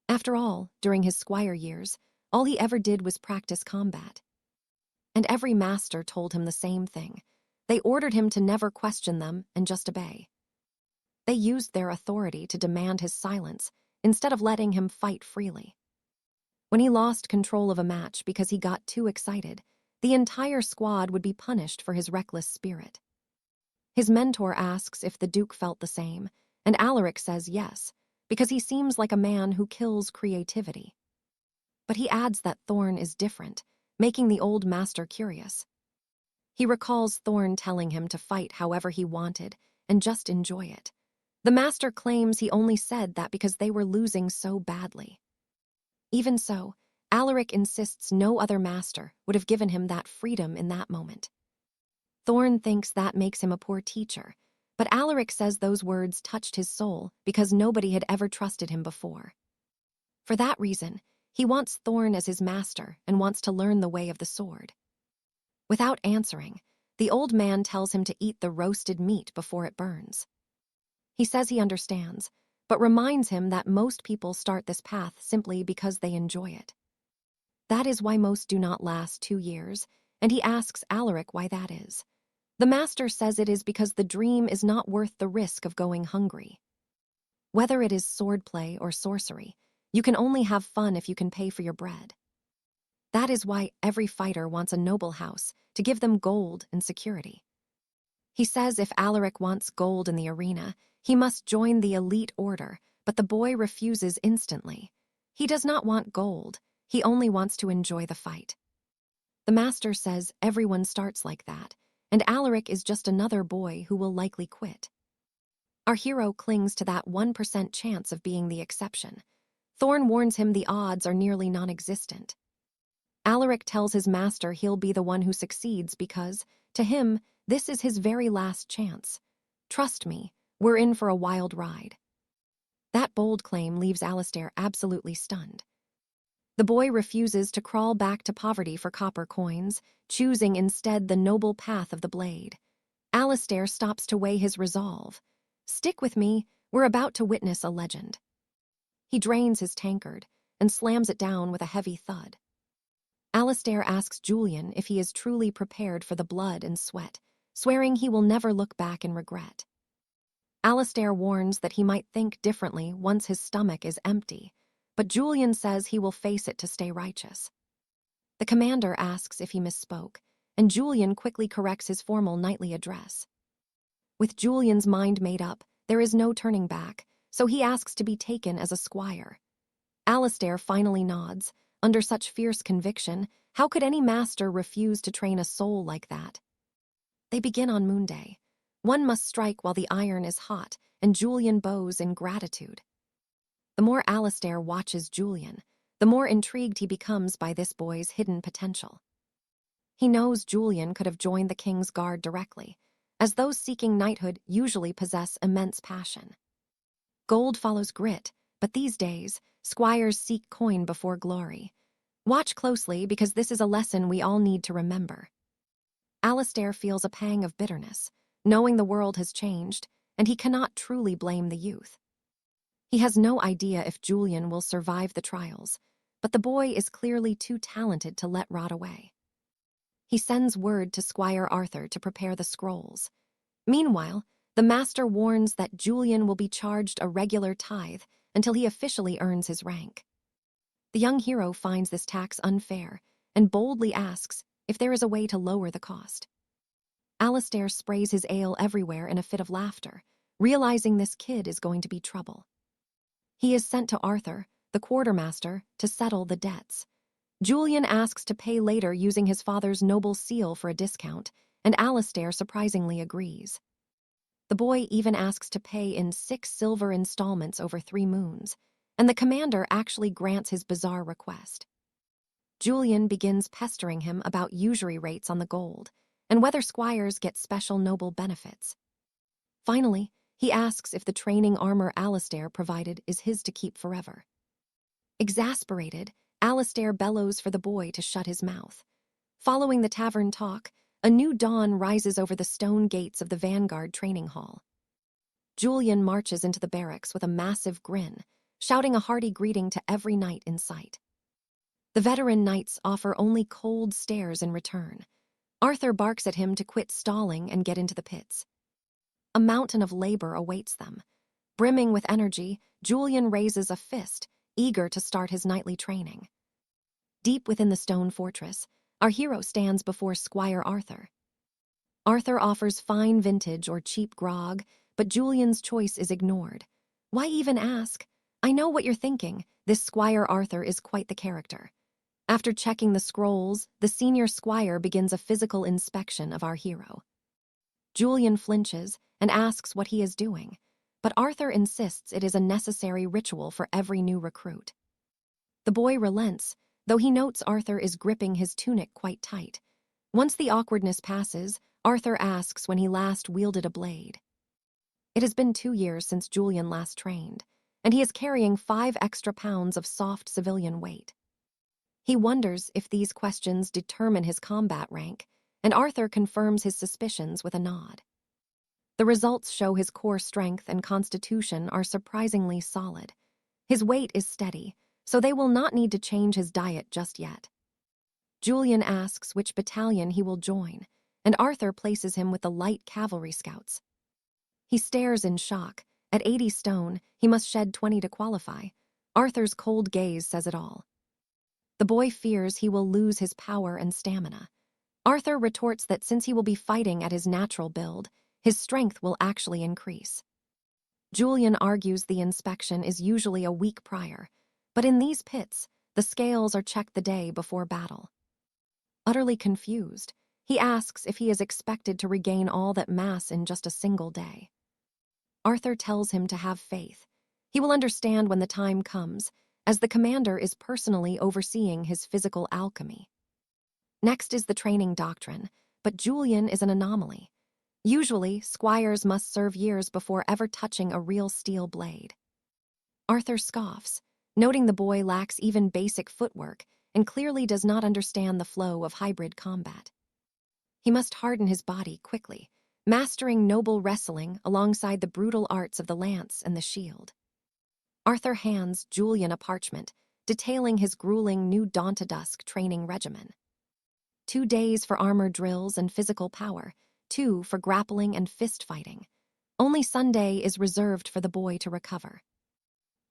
After all, during his squire years, all he ever did was practice combat. And every master told him the same thing. They ordered him to never question them and just obey. They used their authority to demand his silence instead of letting him fight freely. When he lost control of a match because he got too excited, the entire squad would be punished for his reckless spirit. His mentor asks if the Duke felt the same, and Alaric says yes, because he seems like a man who kills creativity. But he adds that Thorn is different, making the old master curious. He recalls Thorn telling him to fight however he wanted and just enjoy it. The master claims he only said that because they were losing so badly. Even so, Alaric insists no other master would have given him that freedom in that moment. Thorn thinks that makes him a poor teacher, but Alaric says those words touched his soul because nobody had ever trusted him before. For that reason, he wants Thorn as his master and wants to learn the way of the sword. Without answering, the old man tells him to eat the roasted meat before it burns. He says he understands, but reminds him that most people start this path simply because they enjoy it. That is why most do not last 2 years, and he asks Alaric why that is. The master says it is because the dream is not worth the risk of going hungry. Whether it is swordplay or sorcery, you can only have fun if you can pay for your bread. That is why every fighter wants a noble house to give them gold and security. He says if Alaric wants gold in the arena, he must join the elite order, but the boy refuses instantly. He does not want gold, he only wants to enjoy the fight. The master says everyone starts like that, and Alaric is just another boy who will likely quit. Our hero clings to that 1% chance of being the exception. Thorn warns him the odds are nearly non-existent. Alaric tells his master he'll be the one who succeeds because, to him, this is his very last chance. Trust me, we're in for a wild ride. That bold claim leaves Alistair absolutely stunned. The boy refuses to crawl back to poverty for copper coins, choosing instead the noble path of the blade. Alistair stops to weigh his resolve. Stick with me, we're about to witness a legend. He drains his tankard and slams it down with a heavy thud. Alistair asks Julian if he is truly prepared for the blood and sweat, swearing he will never look back in regret. Alistair warns that he might think differently once his stomach is empty, but Julian says he will face it to stay righteous. The commander asks if he misspoke, and Julian quickly corrects his formal knightly address. With Julian's mind made up, there is no turning back, so he asks to be taken as a squire. Alistair finally nods. Under such fierce conviction, how could any master refuse to train a soul like that? They begin on Moon Day. One must strike while the iron is hot, and Julian bows in gratitude. The more Alistair watches Julian, the more intrigued he becomes by this boy's hidden potential. He knows Julian could have joined the King's Guard directly, as those seeking knighthood usually possess immense passion. Gold follows grit, but these days, squires seek coin before glory. Watch closely because this is a lesson we all need to remember. Alistair feels a pang of bitterness, knowing the world has changed, and he cannot truly blame the youth. He has no idea if Julian will survive the trials, but the boy is clearly too talented to let rot away. He sends word to Squire Arthur to prepare the scrolls. Meanwhile, The master warns that Julian will be charged a regular tithe until he officially earns his rank. The young hero finds this tax unfair and boldly asks if there is a way to lower the cost. Alastair sprays his ale everywhere in a fit of laughter, realizing this kid is going to be trouble. He is sent to Arthur, the quartermaster, to settle the debts. Julian asks to pay later using his father's noble seal for a discount, and Alastair surprisingly agrees. The boy even asks to pay in 6 silver installments over 3 moons, and the commander actually grants his bizarre request. Julian begins pestering him about usury rates on the gold, and whether squires get special noble benefits. Finally, he asks if the training armor Alastair provided is his to keep forever. Exasperated, Alastair bellows for the boy to shut his mouth. Following the tavern talk, a new dawn rises over the stone gates of the Vanguard training hall. Julian marches into the barracks with a massive grin, shouting a hearty greeting to every knight in sight. The veteran knights offer only cold stares in return. Arthur barks at him to quit stalling and get into the pits. A mountain of labor awaits them. Brimming with energy, Julian raises a fist, eager to start his nightly training. Deep within the stone fortress, our hero stands before Squire Arthur. Arthur offers fine vintage or cheap grog, but Julian's choice is ignored. Why even ask? I know what you're thinking. This Squire Arthur is quite the character. After checking the scrolls, the senior squire begins a physical inspection of our hero. Julian flinches and asks what he is doing, but Arthur insists it is a necessary ritual for every new recruit. The boy relents, though he notes Arthur is gripping his tunic quite tight. Once the awkwardness passes, Arthur asks when he last wielded a blade. It has been 2 years since Julian last trained, and he is carrying 5 extra pounds of soft civilian weight. He wonders if these questions determine his combat rank, and Arthur confirms his suspicions with a nod. The results show his core strength and constitution are surprisingly solid. His weight is steady, so they will not need to change his diet just yet. Julian asks which battalion he will join, and Arthur places him with the light cavalry scouts. He stares in shock. At 80 stone, he must shed 20 to qualify. Arthur's cold gaze says it all. The boy fears he will lose his power and stamina. Arthur retorts that since he will be fighting at his natural build, his strength will actually increase. Julian argues the inspection is usually a week prior, but in these pits, the scales are checked the day before battle. Utterly confused, he asks if he is expected to regain all that mass in just a single day. Arthur tells him to have faith. He will understand when the time comes, as the commander is personally overseeing his physical alchemy. Next is the training doctrine, but Julian is an anomaly. Usually, squires must serve years before ever touching a real steel blade. Arthur scoffs, noting the boy lacks even basic footwork and clearly does not understand the flow of hybrid combat. He must harden his body quickly, mastering noble wrestling alongside the brutal arts of the lance and the shield. Arthur hands Julian a parchment, detailing his grueling new dawn to dusk training regimen. 2 days for armor drills and physical power, 2 for grappling and fist fighting. Only Sunday is reserved for the boy to recover.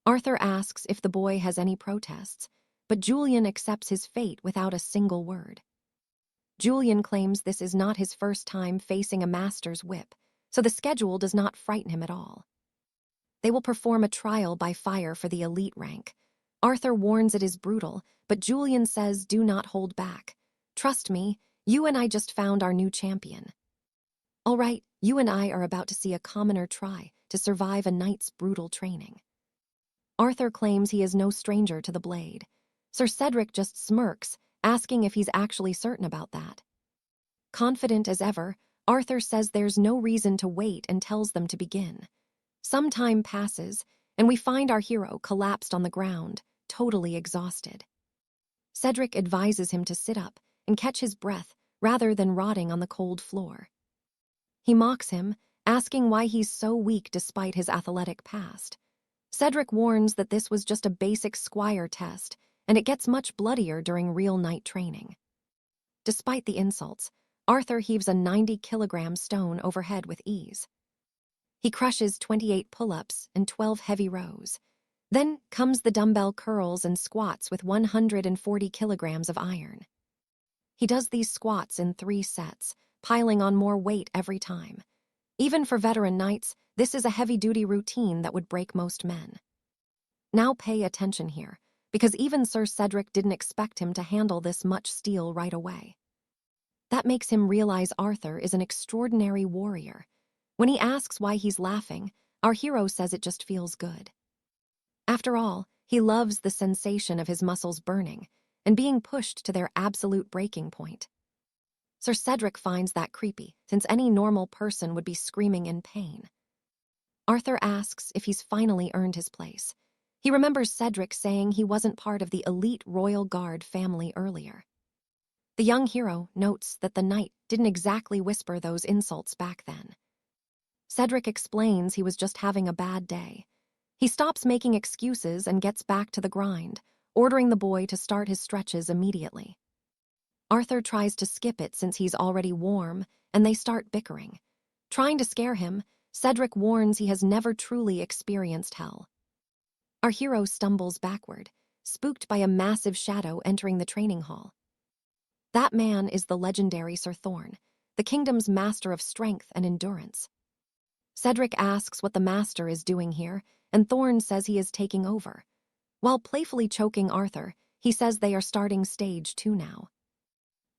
Arthur asks if the boy has any protests, but Julian accepts his fate without a single word. Julian claims this is not his first time facing a master's whip, so the schedule does not frighten him at all. They will perform a trial by fire for the elite rank. Arthur warns it is brutal, but Julian says do not hold back. Trust me, you and I just found our new champion. All right, you and I are about to see a commoner try to survive a night's brutal training. Arthur claims he is no stranger to the blade. Sir Cedric just smirks, asking if he's actually certain about that. Confident as ever, Arthur says there's no reason to wait and tells them to begin. Some time passes, and we find our hero collapsed on the ground, totally exhausted. Cedric advises him to sit up and catch his breath rather than rotting on the cold floor. He mocks him, asking why he's so weak despite his athletic past. Cedric warns that this was just a basic squire test, and it gets much bloodier during real night training. Despite the insults, Arthur heaves a 90-kilogram stone overhead with ease. He crushes 28 pull-ups and 12 heavy rows. Then comes the dumbbell curls and squats with 140 kilograms of iron. He does these squats in 3 sets, piling on more weight every time. Even for veteran knights, this is a heavy-duty routine that would break most men. Now pay attention here, because even Sir Cedric didn't expect him to handle this much steel right away. That makes him realize Arthur is an extraordinary warrior. When he asks why he's laughing, our hero says it just feels good. After all, he loves the sensation of his muscles burning and being pushed to their absolute breaking point. Sir Cedric finds that creepy, since any normal person would be screaming in pain. Arthur asks if he's finally earned his place. He remembers Cedric saying he wasn't part of the elite royal guard family earlier. The young hero notes that the knight didn't exactly whisper those insults back then. Cedric explains he was just having a bad day. He stops making excuses and gets back to the grind, ordering the boy to start his stretches immediately. Arthur tries to skip it since he's already warm, and they start bickering. Trying to scare him, Cedric warns he has never truly experienced hell. Our hero stumbles backward, spooked by a massive shadow entering the training hall. That man is the legendary Sir Thorn, the kingdom's master of strength and endurance. Cedric asks what the master is doing here, and Thorn says he is taking over. While playfully choking Arthur, he says they are starting stage 2 now.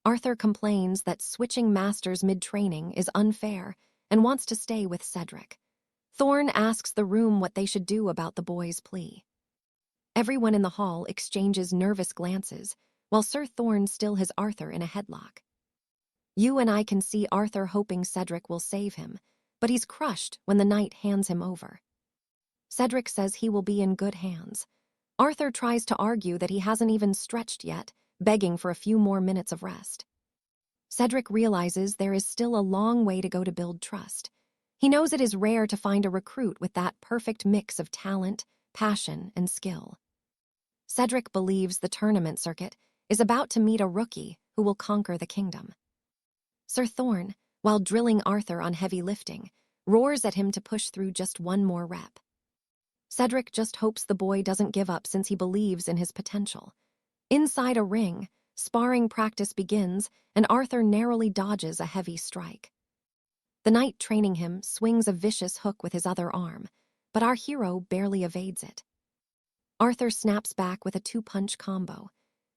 Arthur complains that switching masters mid-training is unfair and wants to stay with Cedric. Thorn asks the room what they should do about the boy's plea. Everyone in the hall exchanges nervous glances, while Sir Thorn still has Arthur in a headlock. You and I can see Arthur hoping Cedric will save him, but he's crushed when the knight hands him over. Cedric says he will be in good hands. Arthur tries to argue that he hasn't even stretched yet, begging for a few more minutes of rest. Cedric realizes there is still a long way to go to build trust. He knows it is rare to find a recruit with that perfect mix of talent, passion, and skill. Cedric believes the tournament circuit is about to meet a rookie who will conquer the kingdom. Sir Thorn, while drilling Arthur on heavy lifting, roars at him to push through just one more rep. Cedric just hopes the boy doesn't give up since he believes in his potential. Inside a ring, sparring practice begins, and Arthur narrowly dodges a heavy strike. The knight training him swings a vicious hook with his other arm, but our hero barely evades it. Arthur snaps back with a 2-punch combo.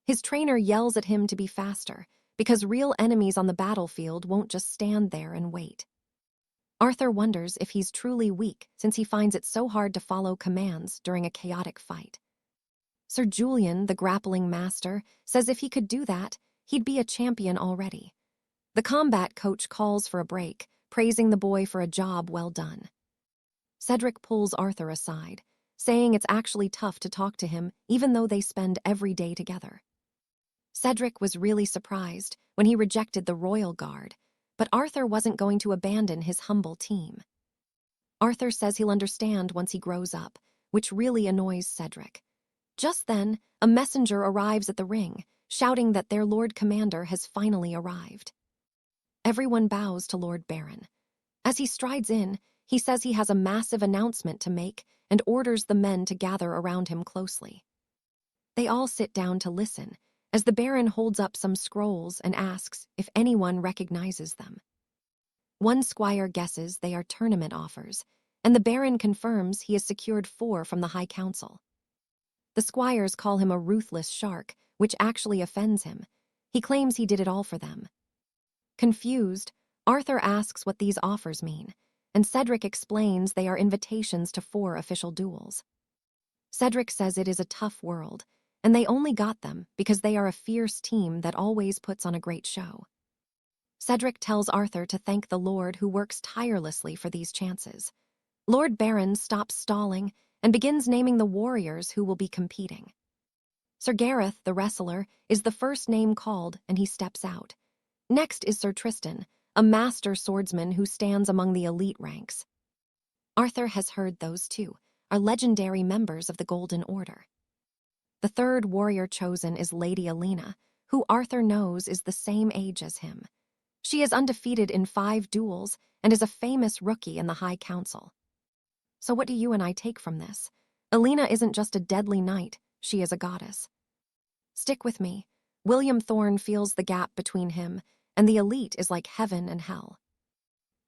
His trainer yells at him to be faster, because real enemies on the battlefield won't just stand there and wait. Arthur wonders if he's truly weak since he finds it so hard to follow commands during a chaotic fight. Sir Julian, the grappling master, says if he could do that, he'd be a champion already. The combat coach calls for a break, praising the boy for a job well done. Cedric pulls Arthur aside, saying it's actually tough to talk to him even though they spend every day together. Cedric was really surprised when he rejected the royal guard, but Arthur wasn't going to abandon his humble team. Arthur says he'll understand once he grows up, which really annoys Cedric. Just then, a messenger arrives at the ring, shouting that their Lord Commander has finally arrived. Everyone bows to Lord Baron. As he strides in, he says he has a massive announcement to make and orders the men to gather around him closely. They all sit down to listen, as the Baron holds up some scrolls and asks if anyone recognizes them. One squire guesses they are tournament offers, and the Baron confirms he has secured 4 from the High Council. The squires call him a ruthless shark, which actually offends him. He claims he did it all for them. Confused, Arthur asks what these offers mean, and Cedric explains they are invitations to 4 official duels. Cedric says it is a tough world, and they only got them because they are a fierce team that always puts on a great show. Cedric tells Arthur to thank the Lord who works tirelessly for these chances. Lord Baron stops stalling and begins naming the warriors who will be competing. Sir Gareth, the wrestler, is the first name called, and he steps out. Next is Sir Tristan, a master swordsman who stands among the elite ranks. Arthur has heard those two are legendary members of the Golden Order. The third warrior chosen is Lady Alina, who Arthur knows is the same age as him. She is undefeated in 5 duels and is a famous rookie in the High Council. So what do you and I take from this? Alina isn't just a deadly knight, she is a goddess. Stick with me. William Thorne feels the gap between him, and the elite is like heaven and hell.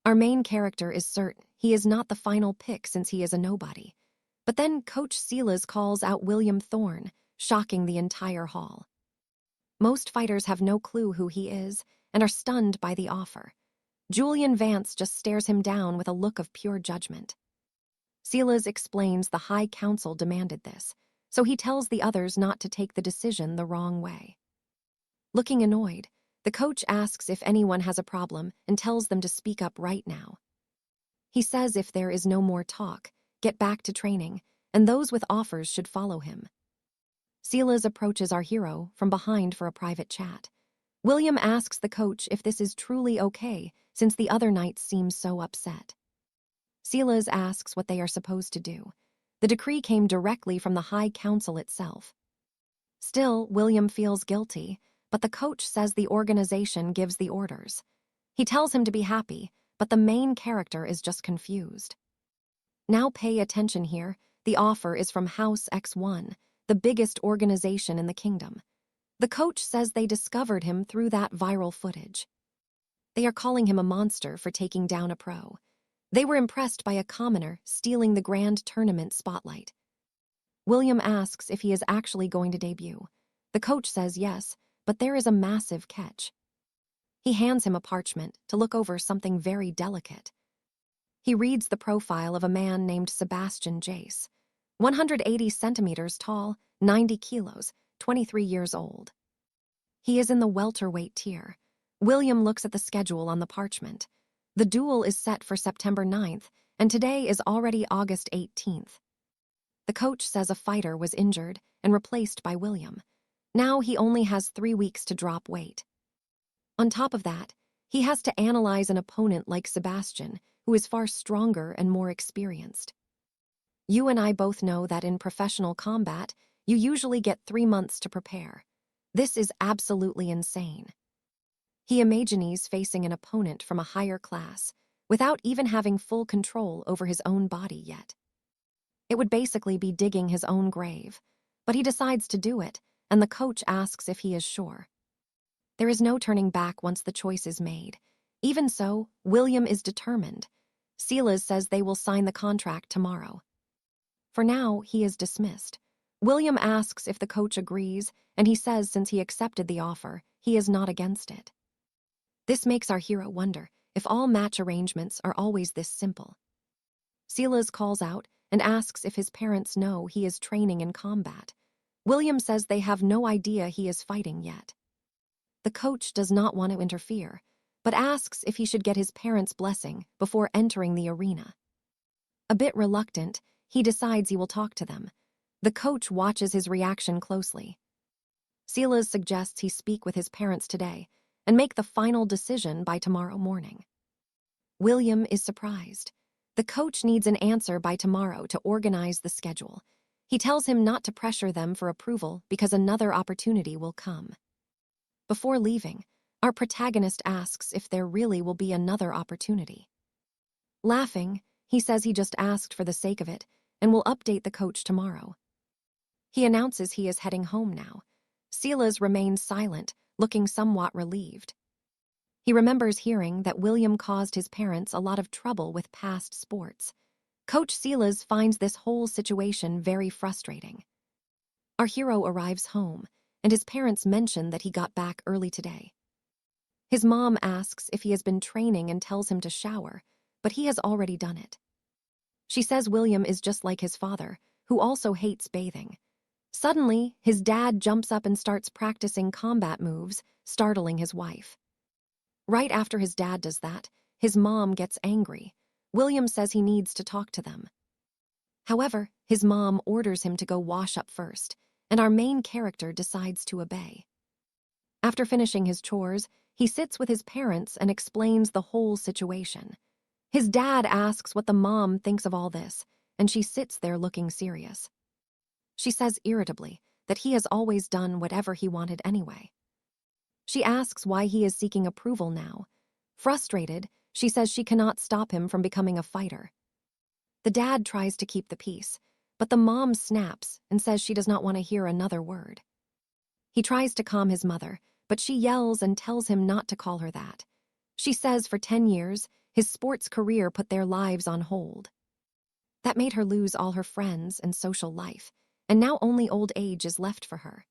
Our main character is certain he is not the final pick since he is a nobody. But then Coach 𝑯𝒖𝒂𝒂𝒕𝒆𝒔 calls out William Thorne, shocking the entire hall. Most fighters have no clue who he is and are stunned by the offer. Julian Vance just stares him down with a look of pure judgment. 𝒖𝒂𝒂𝒕𝒆𝒔 explains the High Council demanded this, so he tells the others not to take the decision the wrong way. Looking annoyed, the coach asks if anyone has a problem and tells them to speak up right now. He says if there is no more talk, get back to training, and those with offers should follow him. 𝒖𝒂𝒂𝒕𝒆𝒔 approaches our hero from behind for a private chat. William asks the coach if this is truly okay, since the other knights seem so upset. 𝒖𝒂𝒂𝒕𝒆𝒔 asks what they are supposed to do. The decree came directly from the High Council itself. Still, William feels guilty, but the coach says the organization gives the orders. He tells him to be happy, but the main character is just confused. Now pay attention here, the offer is from House X1, the biggest organization in the kingdom. The coach says they discovered him through that viral footage. They are calling him a monster for taking down a pro. They were impressed by a commoner stealing the grand tournament spotlight. William asks if he is actually going to debut. The coach says yes, but there is a massive catch. He hands him a parchment to look over something very delicate. He reads the profile of a man named Sebastian Jace, 180 centimeters tall, 90 kilos, 23 years old. He is in the welterweight tier. William looks at the schedule on the parchment. The duel is set for September 9th, and today is already August 18th. The coach says a fighter was injured and replaced by William. Now he only has 3 weeks to drop weight. On top of that, he has to analyze an opponent like Sebastian, who is far stronger and more experienced. You and I both know that in professional combat, you usually get 3 months to prepare. This is absolutely insane. He imagines facing an opponent from a higher class, without even having full control over his own body yet. It would basically be digging his own grave, but he decides to do it, and the coach asks if he is sure. There is no turning back once the choice is made. Even so, William is determined. 𝒖𝒂𝒂𝒕𝒆𝒔 says they will sign the contract tomorrow. For now, he is dismissed. William asks if the coach agrees, and he says since he accepted the offer, he is not against it. This makes our hero wonder if all match arrangements are always this simple. 𝒖𝒂𝒂𝒕𝒆𝒔 calls out and asks if his parents know he is training in combat. William says they have no idea he is fighting yet. The coach does not want to interfere, but asks if he should get his parents' blessing before entering the arena. A bit reluctant, he decides he will talk to them. The coach watches his reaction closely. 𝒖𝒂𝒂𝒕𝒆𝒔 suggests he speak with his parents today and make the final decision by tomorrow morning. William is surprised. The coach needs an answer by tomorrow to organize the schedule. He tells him not to pressure them for approval because another opportunity will come. Before leaving, our protagonist asks if there really will be another opportunity. Laughing, he says he just asked for the sake of it and will update the coach tomorrow. He announces he is heading home now. 𝒖𝒂𝒂𝒕𝒆𝒔 remains silent, looking somewhat relieved. He remembers hearing that William caused his parents a lot of trouble with past sports. Coach 𝒖𝒂𝒂𝒕𝒆𝒔 finds this whole situation very frustrating. Our hero arrives home, and his parents mention that he got back early today. His mom asks if he has been training and tells him to shower, but he has already done it. She says William is just like his father, who also hates bathing. Suddenly, his dad jumps up and starts practicing combat moves, startling his wife. Right after his dad does that, his mom gets angry. William says he needs to talk to them. However, his mom orders him to go wash up first, and our main character decides to obey. After finishing his chores, he sits with his parents and explains the whole situation. His dad asks what the mom thinks of all this, and she sits there looking serious. She says irritably that he has always done whatever he wanted anyway. She asks why he is seeking approval now. Frustrated, she says she cannot stop him from becoming a fighter. The dad tries to keep the peace, but the mom snaps and says she does not want to hear another word. He tries to calm his mother, but she yells and tells him not to call her that. She says for 10 years, his sports career put their lives on hold. That made her lose all her friends and social life, and now only old age is left for her.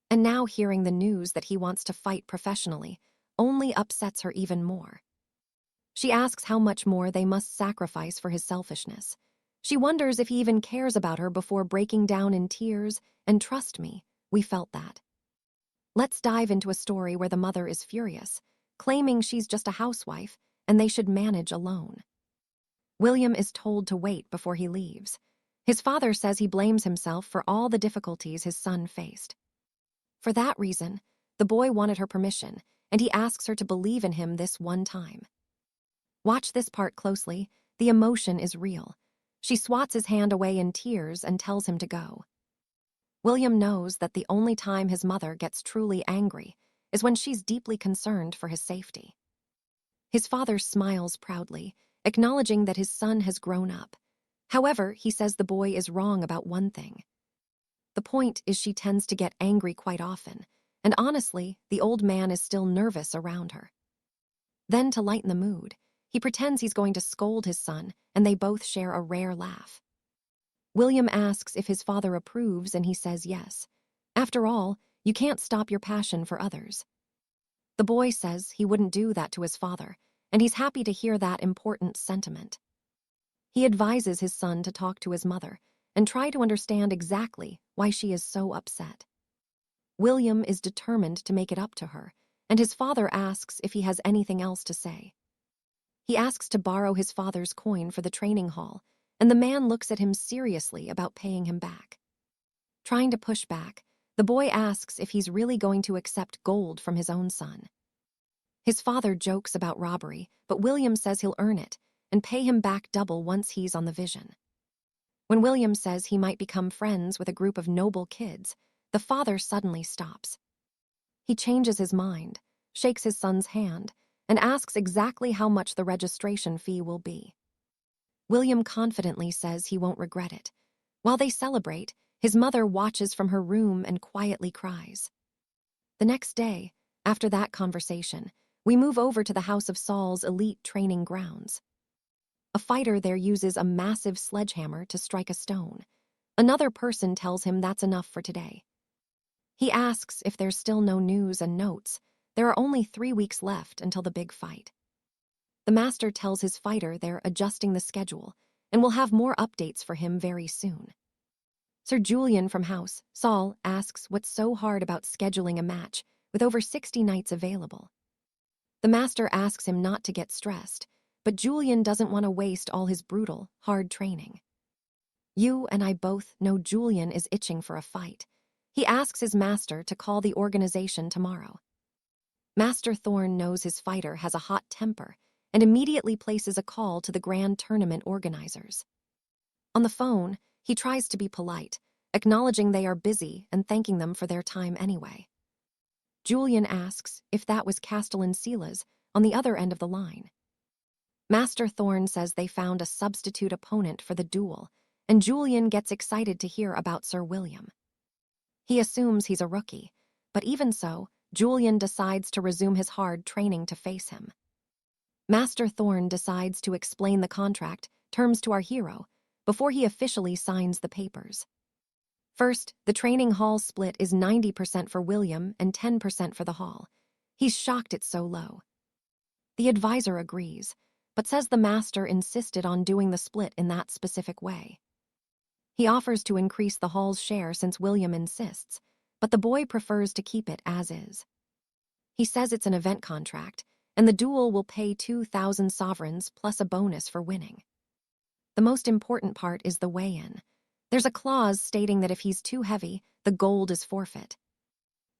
And now hearing the news that he wants to fight professionally only upsets her even more. She asks how much more they must sacrifice for his selfishness. She wonders if he even cares about her before breaking down in tears, and trust me, we felt that. Let's dive into a story where the mother is furious, claiming she's just a housewife and they should manage alone. William is told to wait before he leaves. His father says he blames himself for all the difficulties his son faced. For that reason, the boy wanted her permission, and he asks her to believe in him this one time. Watch this part closely. The emotion is real. She swats his hand away in tears and tells him to go. William knows that the only time his mother gets truly angry is when she's deeply concerned for his safety. His father smiles proudly, acknowledging that his son has grown up. However, he says the boy is wrong about one thing. The point is she tends to get angry quite often, and honestly, the old man is still nervous around her. Then, to lighten the mood, he pretends he's going to scold his son, and they both share a rare laugh. William asks if his father approves, and he says yes. After all, you can't stop your passion for others. The boy says he wouldn't do that to his father, and he's happy to hear that important sentiment. He advises his son to talk to his mother and try to understand exactly why she is so upset. William is determined to make it up to her, and his father asks if he has anything else to say. He asks to borrow his father's coin for the training hall, and the man looks at him seriously about paying him back. Trying to push back, the boy asks if he's really going to accept gold from his own son. His father jokes about robbery, but William says he'll earn it and pay him back double once he's on the vision. When William says he might become friends with a group of noble kids, the father suddenly stops. He changes his mind, shakes his son's hand, and asks exactly how much the registration fee will be. William confidently says he won't regret it. While they celebrate, his mother watches from her room and quietly cries. The next day, after that conversation, we move over to the House of Saul's elite training grounds. A fighter there uses a massive sledgehammer to strike a stone. Another person tells him that's enough for today. He asks if there's still no news and notes. There are only 3 weeks left until the big fight. The master tells his fighter they're adjusting the schedule and will have more updates for him very soon. Sir Julian from House Saul asks what's so hard about scheduling a match with over 60 knights available. The master asks him not to get stressed, but Julian doesn't want to waste all his brutal, hard training. You and I both know Julian is itching for a fight. He asks his master to call the organization tomorrow. Master Thorn knows his fighter has a hot temper and immediately places a call to the grand tournament organizers. On the phone, he tries to be polite, acknowledging they are busy and thanking them for their time anyway. Julian asks if that was 𝑯𝒖𝒊𝒂𝒕𝒆𝒔 on the other end of the line. Master Thorn says they found a substitute opponent for the duel, and Julian gets excited to hear about Sir William. He assumes he's a rookie, but even so, Julian decides to resume his hard training to face him. Master Thorn decides to explain the contract terms to our hero before he officially signs the papers. First, the training hall split is 90% for William and 10% for the hall. He's shocked it's so low. The advisor agrees, but says the master insisted on doing the split in that specific way. He offers to increase the hall's share since William insists, but the boy prefers to keep it as is. He says it's an event contract, and the duel will pay 2,000 sovereigns plus a bonus for winning. The most important part is the weigh-in. There's a clause stating that if he's too heavy, the gold is forfeit.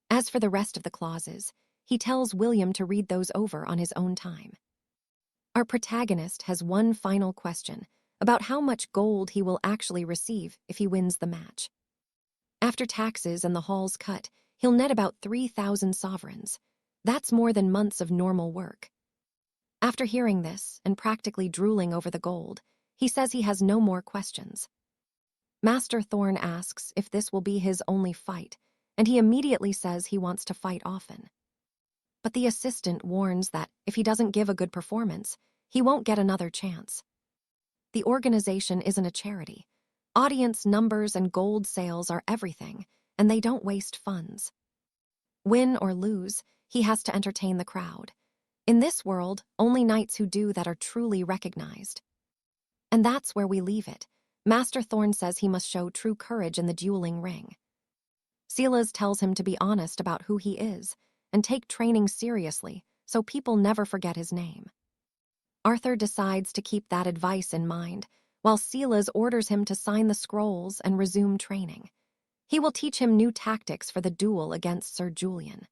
As for the rest of the clauses, he tells William to read those over on his own time. Our protagonist has one final question about how much gold he will actually receive if he wins the match. After taxes and the hall's cut, he'll net about 3,000 sovereigns. That's more than months of normal work. After hearing this and practically drooling over the gold, He says he has no more questions. Master Thorn asks if this will be his only fight, and he immediately says he wants to fight often. But the assistant warns that if he doesn't give a good performance, he won't get another chance. The organization isn't a charity. Audience numbers and gold sales are everything, and they don't waste funds. Win or lose, he has to entertain the crowd. In this world, only knights who do that are truly recognized. And that's where we leave it. Master Thorn says he must show true courage in the dueling ring. 𝒖𝒊𝒂𝒕𝒆𝒔 tells him to be honest about who he is and take training seriously so people never forget his name. Arthur decides to keep that advice in mind, while 𝒖𝒊𝒂𝒕𝒆𝒔 orders him to sign the scrolls and resume training. He will teach him new tactics for the duel against Sir Julian.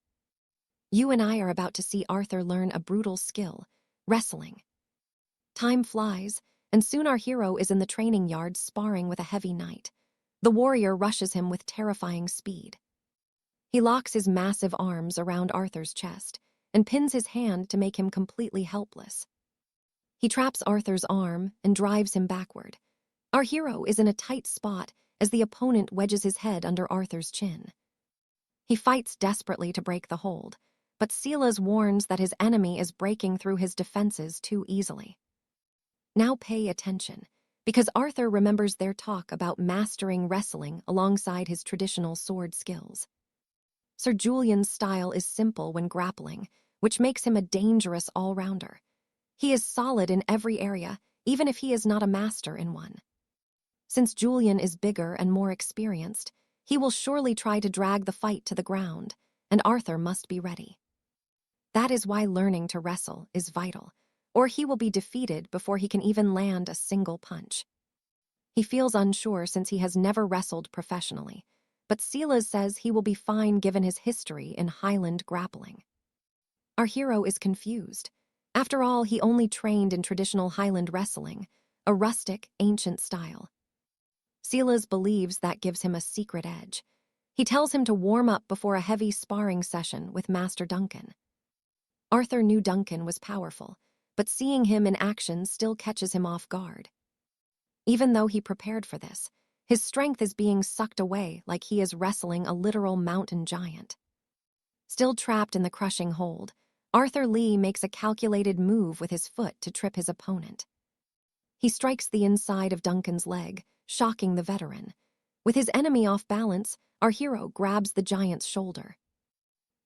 You and I are about to see Arthur learn a brutal skill, wrestling. Time flies, and soon our hero is in the training yard sparring with a heavy knight. The warrior rushes him with terrifying speed. He locks his massive arms around Arthur's chest and pins his hand to make him completely helpless. He traps Arthur's arm and drives him backward. Our hero is in a tight spot as the opponent wedges his head under Arthur's chin. He fights desperately to break the hold, but 𝒖𝒊𝒂𝒕𝒆𝒔 warns that his enemy is breaking through his defenses too easily. Now pay attention, because Arthur remembers their talk about mastering wrestling alongside his traditional sword skills. Sir Julian's style is simple when grappling, which makes him a dangerous all-rounder. He is solid in every area, even if he is not a master in one. Since Julian is bigger and more experienced, he will surely try to drag the fight to the ground, and Arthur must be ready. That is why learning to wrestle is vital, or he will be defeated before he can even land a single punch. He feels unsure since he has never wrestled professionally, but 𝒖𝒊𝒂𝒕𝒆𝒔 says he will be fine given his history in Highland grappling. Our hero is confused. After all, he only trained in traditional Highland wrestling, a rustic, ancient style. 𝒖𝒊𝒂𝒕𝒆𝒔 believes that gives him a secret edge. He tells him to warm up before a heavy sparring session with Master Duncan. Arthur knew Duncan was powerful, but seeing him in action still catches him off guard. Even though he prepared for this, his strength is being sucked away like he is wrestling a literal mountain giant. Still trapped in the crushing hold, Arthur Lee makes a calculated move with his foot to trip his opponent. He strikes the inside of Duncan's leg, shocking the veteran. With his enemy off balance, our hero grabs the giant's shoulder.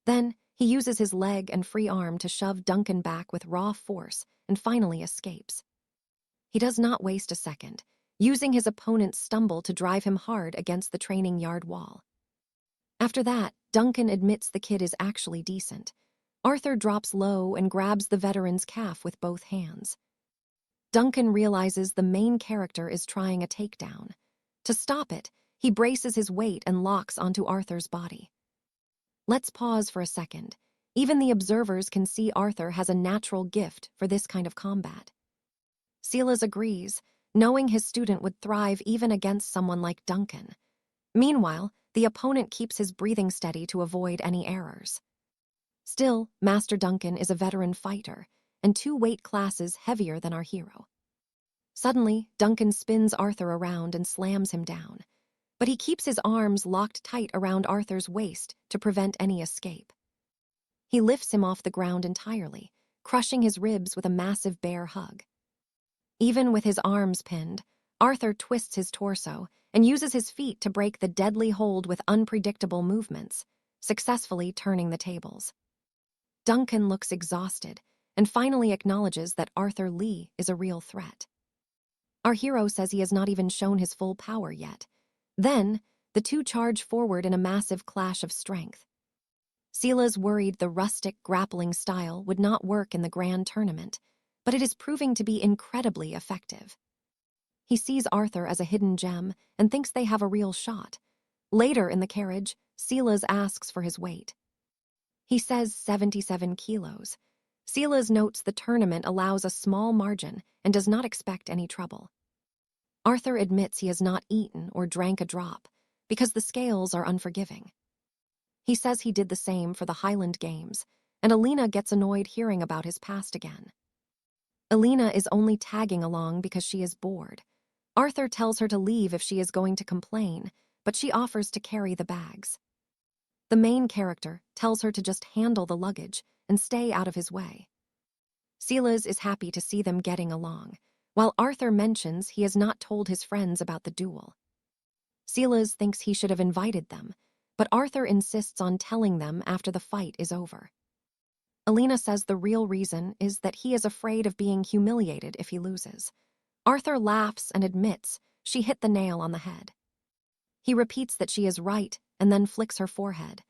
Then, he uses his leg and free arm to shove Duncan back with raw force and finally escapes. He does not waste a second, using his opponent's stumble to drive him hard against the training yard wall. After that, Duncan admits the kid is actually decent. Arthur drops low and grabs the veteran's calf with both hands. Duncan realizes the main character is trying a takedown. To stop it, he braces his weight and locks onto Arthur's body. Let's pause for a second. Even the observers can see Arthur has a natural gift for this kind of combat. 𝒖𝒊𝒂𝒕𝒆𝒔 agrees, knowing his student would thrive even against someone like Duncan. Meanwhile, the opponent keeps his breathing steady to avoid any errors. Still, Master Duncan is a veteran fighter, and 2 weight classes heavier than our hero. Suddenly, Duncan spins Arthur around and slams him down, but he keeps his arms locked tight around Arthur's waist to prevent any escape. He lifts him off the ground entirely, crushing his ribs with a massive bear hug. Even with his arms pinned, Arthur twists his torso and uses his feet to break the deadly hold with unpredictable movements, successfully turning the tables. Duncan looks exhausted and finally acknowledges that Arthur Lee is a real threat. Our hero says he has not even shown his full power yet. Then, the 2 charge forward in a massive clash of strength. 𝒖𝒊𝒂𝒕𝒆𝒔 worried the rustic grappling style would not work in the grand tournament, but it is proving to be incredibly effective. He sees Arthur as a hidden gem and thinks they have a real shot. Later in the carriage, 𝒖𝒊𝒂𝒕𝒆𝒔 asks for his weight. He says 77 kilos. 𝒖𝒊𝒂𝒕𝒆𝒔 notes the tournament allows a small margin and does not expect any trouble. Arthur admits he has not eaten or drank a drop because the scales are unforgiving. He says he did the same for the Highland Games, and Alina gets annoyed hearing about his past again. Alina is only tagging along because she is bored. Arthur tells her to leave if she is going to complain, but she offers to carry the bags. The main character tells her to just handle the luggage and stay out of his way. 𝒖𝒊𝒂𝒕𝒆� is happy to see them getting along, while Arthur mentions he has not told his friends about the duel. 𝒖𝒊𝒂𝒕𝒆� thinks he should have invited them, but Arthur insists on telling them after the fight is over. Alina says the real reason is that he is afraid of being humiliated if he loses. Arthur laughs and admits she hit the nail on the head. He repeats that she is right and then flicks her forehead.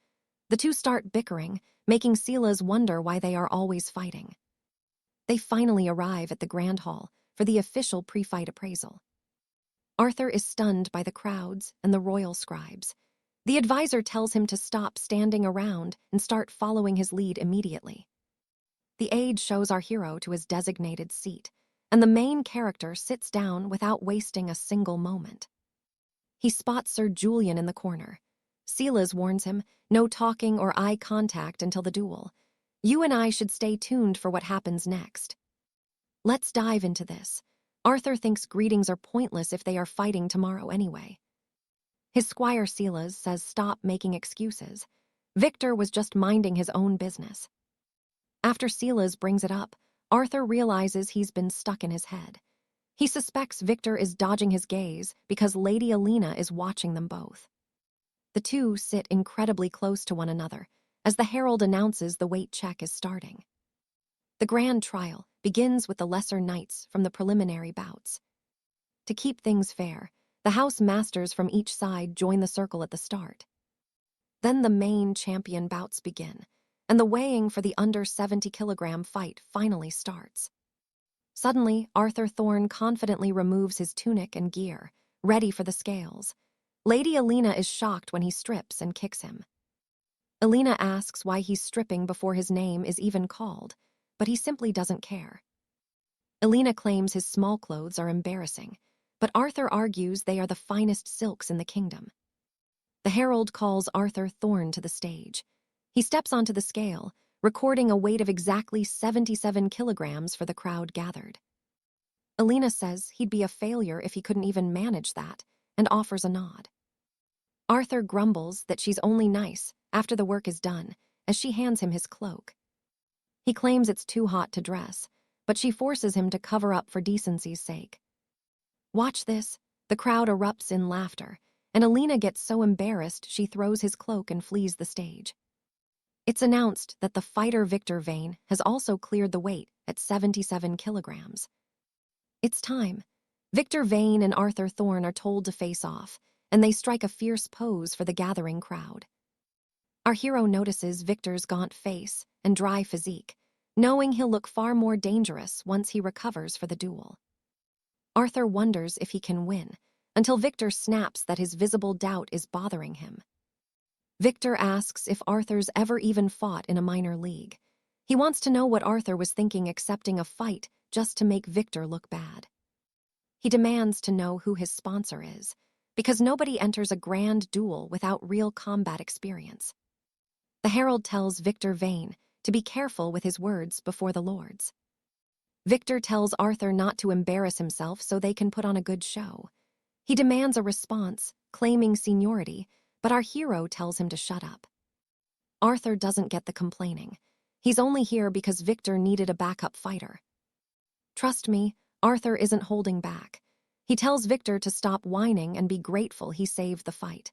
The two start bickering, making 𝒖𝒊𝒂𝒕𝒆� wonder why they are always fighting. They finally arrive at the Grand Hall for the official pre-fight appraisal. Arthur is stunned by the crowds and the royal scribes. The advisor tells him to stop standing around and start following his lead immediately. The aide shows our hero to his designated seat, and the main character sits down without wasting a single moment. He spots Sir Julian in the corner. 𝒖𝒊𝒂𝒕𝒆� warns him, no talking or eye contact until the duel. You and I should stay tuned for what happens next. Let's dive into this. Arthur thinks greetings are pointless if they are fighting tomorrow anyway. His squire 𝒖𝒊𝒂𝒕𝒆� says stop making excuses. Victor was just minding his own business. After 𝒖𝒊𝒂𝒕𝒆� brings it up, Arthur realizes he's been stuck in his head. He suspects Victor is dodging his gaze because Lady Alina is watching them both. The two sit incredibly close to one another as the herald announces the weight check is starting. The grand trial begins with the lesser knights from the preliminary bouts. To keep things fair, the house masters from each side join the circle at the start. Then the main champion bouts begin, and the weighing for the under 70-kilogram fight finally starts. Suddenly, Arthur Thorne confidently removes his tunic and gear, ready for the scales. Lady Alina is shocked when he strips and kicks him. Alina asks why he's stripping before his name is even called, but he simply doesn't care. Alina claims his small clothes are embarrassing, but Arthur argues they are the finest silks in the kingdom. The herald calls Arthur Thorne to the stage. He steps onto the scale, recording a weight of exactly 77 kilograms for the crowd gathered. Alina says he'd be a failure if he couldn't even manage that, and offers a nod. Arthur grumbles that she's only nice after the work is done, as she hands him his cloak. He claims it's too hot to dress, but she forces him to cover up for decency's sake. Watch this, the crowd erupts in laughter, and Alina gets so embarrassed she throws his cloak and flees the stage. It's announced that the fighter 𝒉𝒂𝒕𝒆� has also cleared the weight at 77 kilograms. It's time. 𝒉𝒂𝒕𝒆� and Arthur Thorne are told to face off, and they strike a fierce pose for the gathering crowd. Our hero notices Victor's gaunt face and dry physique, knowing he'll look far more dangerous once he recovers for the duel. Arthur wonders if he can win, until Victor snaps that his visible doubt is bothering him. Victor asks if Arthur's ever even fought in a minor league. He wants to know what Arthur was thinking accepting a fight just to make Victor look bad. He demands to know who his sponsor is, because nobody enters a grand duel without real combat experience. The herald tells 𝒉𝒂𝒕𝒆� to be careful with his words before the lords. Victor tells Arthur not to embarrass himself so they can put on a good show. He demands a response, claiming seniority, but our hero tells him to shut up. Arthur doesn't get the complaining. He's only here because Victor needed a backup fighter. Trust me, Arthur isn't holding back. He tells Victor to stop whining and be grateful he saved the fight.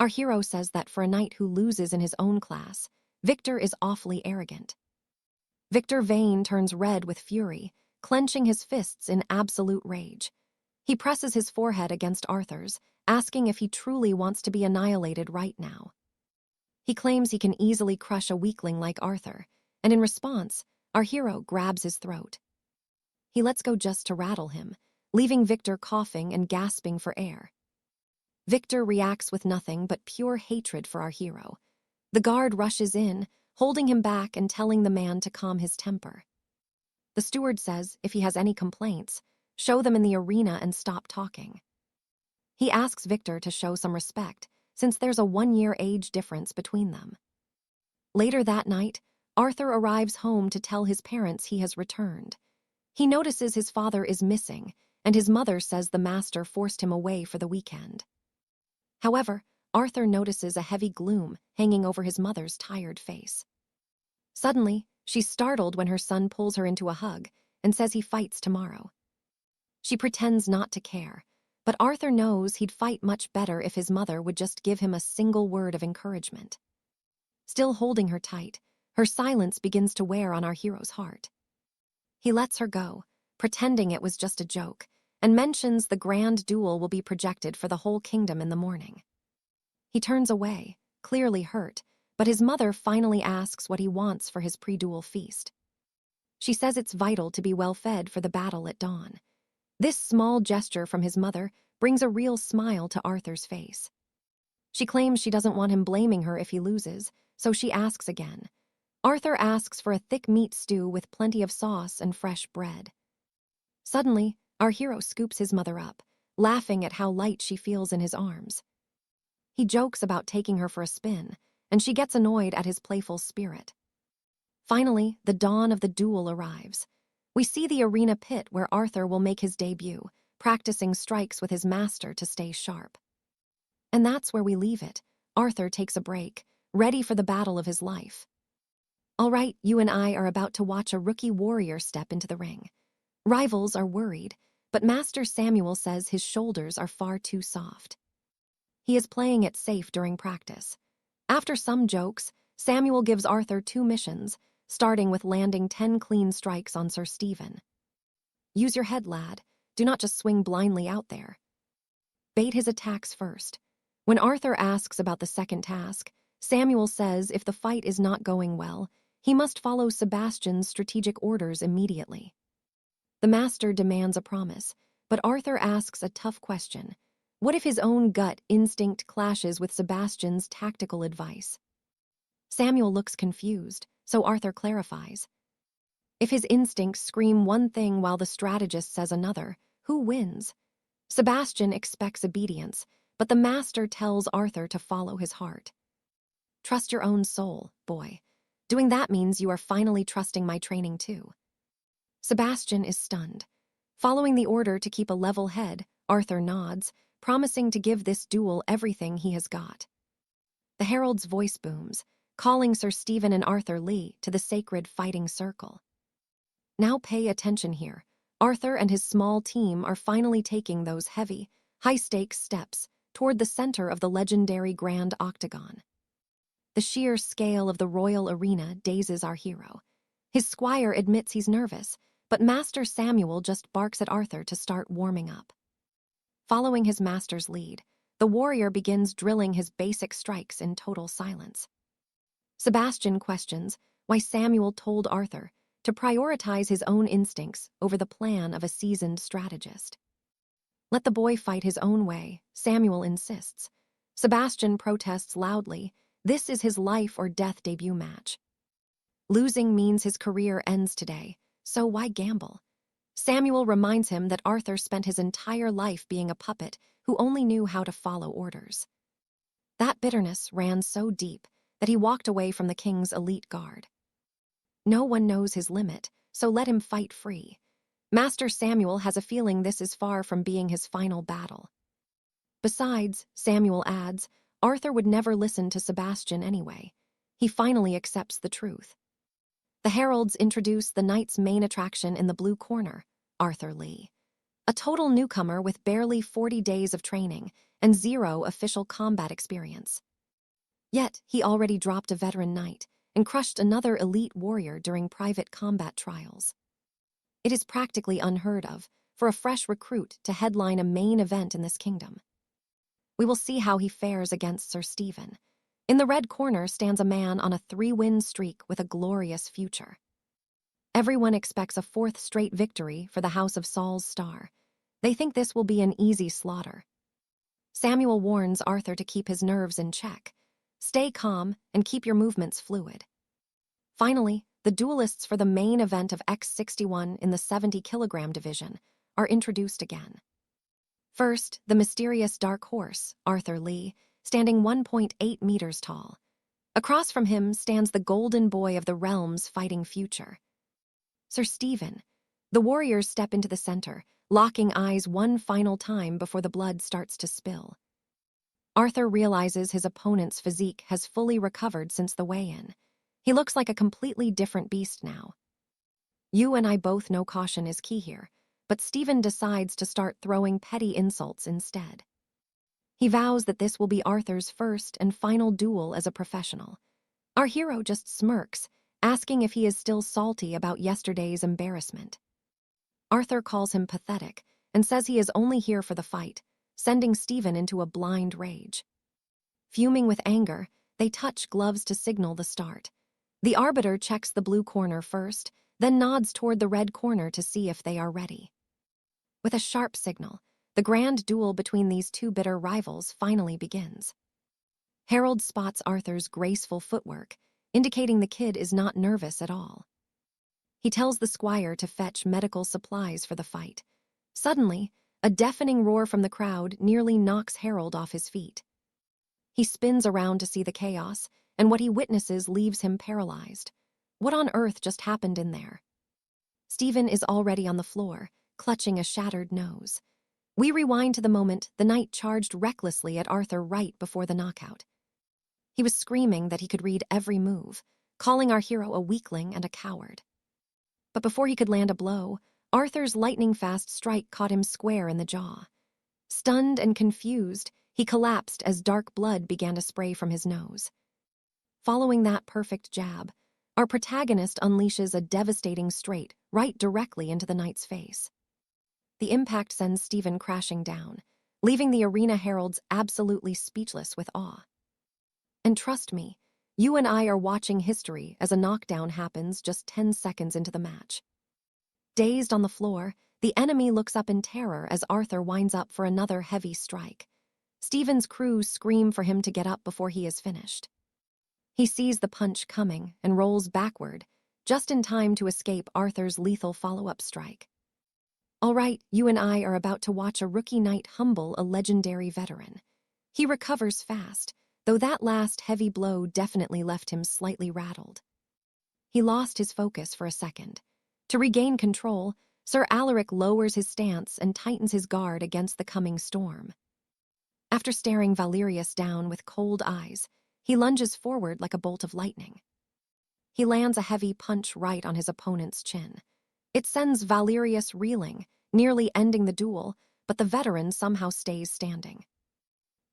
Our hero says that for a knight who loses in his own class, Victor is awfully arrogant. 𝒉𝒂𝒕𝒆� turns red with fury, clenching his fists in absolute rage. He presses his forehead against Arthur's, asking if he truly wants to be annihilated right now. He claims he can easily crush a weakling like Arthur, and in response, our hero grabs his throat. He lets go just to rattle him, leaving Victor coughing and gasping for air. Victor reacts with nothing but pure hatred for our hero. The guard rushes in, holding him back and telling the man to calm his temper. The steward says if he has any complaints, show them in the arena and stop talking. He asks Victor to show some respect, since there's a 1-year age difference between them. Later that night, Arthur arrives home to tell his parents he has returned. He notices his father is missing, and his mother says the master forced him away for the weekend. However, Arthur notices a heavy gloom hanging over his mother's tired face. Suddenly, she's startled when her son pulls her into a hug and says he fights tomorrow. She pretends not to care, but Arthur knows he'd fight much better if his mother would just give him a single word of encouragement. Still holding her tight, her silence begins to wear on our hero's heart. He lets her go, pretending it was just a joke, and mentions the grand duel will be projected for the whole kingdom in the morning. He turns away, clearly hurt, but his mother finally asks what he wants for his pre-duel feast. She says it's vital to be well fed for the battle at dawn. This small gesture from his mother brings a real smile to Arthur's face. She claims she doesn't want him blaming her if he loses, so she asks again. Arthur asks for a thick meat stew with plenty of sauce and fresh bread. Suddenly, our hero scoops his mother up, laughing at how light she feels in his arms. He jokes about taking her for a spin, and she gets annoyed at his playful spirit. Finally, the dawn of the duel arrives. We see the arena pit where Arthur will make his debut, practicing strikes with his master to stay sharp. And that's where we leave it. Arthur takes a break, ready for the battle of his life. All right, you and I are about to watch a rookie warrior step into the ring. Rivals are worried, but Master Samuel says his shoulders are far too soft. He is playing it safe during practice. After some jokes, Samuel gives Arthur 2 missions, starting with landing 10 clean strikes on Sir Stephen. Use your head, lad. Do not just swing blindly out there. Bait his attacks first. When Arthur asks about the second task, Samuel says if the fight is not going well, he must follow Sebastian's strategic orders immediately. The master demands a promise, but Arthur asks a tough question. What if his own gut instinct clashes with Sebastian's tactical advice? Samuel looks confused, so Arthur clarifies. If his instincts scream one thing while the strategist says another, who wins? Sebastian expects obedience, but the master tells Arthur to follow his heart. Trust your own soul, boy. Doing that means you are finally trusting my training too. Sebastian is stunned. Following the order to keep a level head, Arthur nods, promising to give this duel everything he has got. The herald's voice booms, calling Sir Stephen and Arthur Lee to the sacred fighting circle. Now pay attention here. Arthur and his small team are finally taking those heavy, high-stakes steps toward the center of the legendary Grand Octagon. The sheer scale of the royal arena dazes our hero. His squire admits he's nervous, but Master Samuel just barks at Arthur to start warming up. Following his master's lead, the warrior begins drilling his basic strikes in total silence. Sebastian questions why Samuel told Arthur to prioritize his own instincts over the plan of a seasoned strategist. Let the boy fight his own way, Samuel insists. Sebastian protests loudly. This is his life or death debut match. Losing means his career ends today, so why gamble? Samuel reminds him that Arthur spent his entire life being a puppet who only knew how to follow orders. That bitterness ran so deep that he walked away from the king's elite guard. No one knows his limit, so let him fight free. Master Samuel has a feeling this is far from being his final battle. Besides, Samuel adds, Arthur would never listen to Sebastian anyway. He finally accepts the truth. The heralds introduce the night's main attraction in the blue corner, Arthur Lee. A total newcomer with barely 40 days of training and 0 official combat experience. Yet, he already dropped a veteran knight and crushed another elite warrior during private combat trials. It is practically unheard of for a fresh recruit to headline a main event in this kingdom. We will see how he fares against Sir Stephen. In the red corner stands a man on a 3-win streak with a glorious future. Everyone expects a 4th straight victory for the House of Saul's star. They think this will be an easy slaughter. Samuel warns Arthur to keep his nerves in check. Stay calm and keep your movements fluid. Finally, the duelists for the main event of X61 in the 70-kilogram division are introduced again. First, the mysterious dark horse, Arthur Lee, standing 1.8 meters tall. Across from him stands the golden boy of the realm's fighting future. Sir Stephen, The warriors step into the center, locking eyes one final time before the blood starts to spill. Arthur realizes his opponent's physique has fully recovered since the weigh-in. He looks like a completely different beast now. You and I both know caution is key here, but Stephen decides to start throwing petty insults instead. He vows that this will be Arthur's first and final duel as a professional. Our hero just smirks, asking if he is still salty about yesterday's embarrassment. Arthur calls him pathetic and says he is only here for the fight, sending Stephen into a blind rage. Fuming with anger, they touch gloves to signal the start. The arbiter checks the blue corner first, then nods toward the red corner to see if they are ready. With a sharp signal, the grand duel between these two bitter rivals finally begins. Harold spots Arthur's graceful footwork, indicating the kid is not nervous at all. He tells the squire to fetch medical supplies for the fight. Suddenly, a deafening roar from the crowd nearly knocks Harold off his feet. He spins around to see the chaos, and what he witnesses leaves him paralyzed. What on earth just happened in there? Stephen is already on the floor, clutching a shattered nose. We rewind to the moment the knight charged recklessly at Arthur right before the knockout. He was screaming that he could read every move, calling our hero a weakling and a coward. But before he could land a blow, Arthur's lightning-fast strike caught him square in the jaw. Stunned and confused, he collapsed as dark blood began to spray from his nose. Following that perfect jab, our protagonist unleashes a devastating straight right directly into the knight's face. The impact sends Stephen crashing down, leaving the arena heralds absolutely speechless with awe. And trust me, you and I are watching history as a knockdown happens just 10 seconds into the match. Dazed on the floor, the enemy looks up in terror as Arthur winds up for another heavy strike. Stephen's crew scream for him to get up before he is finished. He sees the punch coming and rolls backward, just in time to escape Arthur's lethal follow-up strike. All right, you and I are about to watch a rookie knight humble a legendary veteran. He recovers fast, though that last heavy blow definitely left him slightly rattled. He lost his focus for a second. To regain control, Sir Alaric lowers his stance and tightens his guard against the coming storm. After staring Valerius down with cold eyes, he lunges forward like a bolt of lightning. He lands a heavy punch right on his opponent's chin. It sends Valerius reeling, nearly ending the duel, but the veteran somehow stays standing.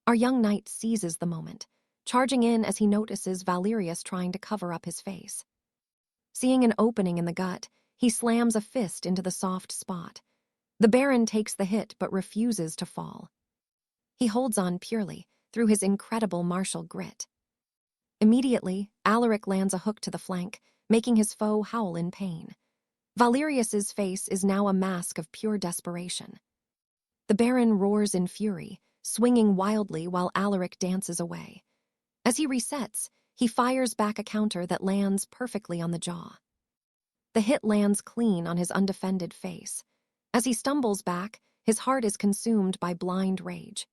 Our young knight seizes the moment, charging in as he notices Valerius trying to cover up his face. Seeing an opening in the gut, he slams a fist into the soft spot. The Baron takes the hit but refuses to fall. He holds on purely through his incredible martial grit. Immediately, Alaric lands a hook to the flank, making his foe howl in pain. Valerius's face is now a mask of pure desperation. The Baron roars in fury, swinging wildly while Alaric dances away. As he resets, he fires back a counter that lands perfectly on the jaw. The hit lands clean on his undefended face. As he stumbles back, his heart is consumed by blind rage.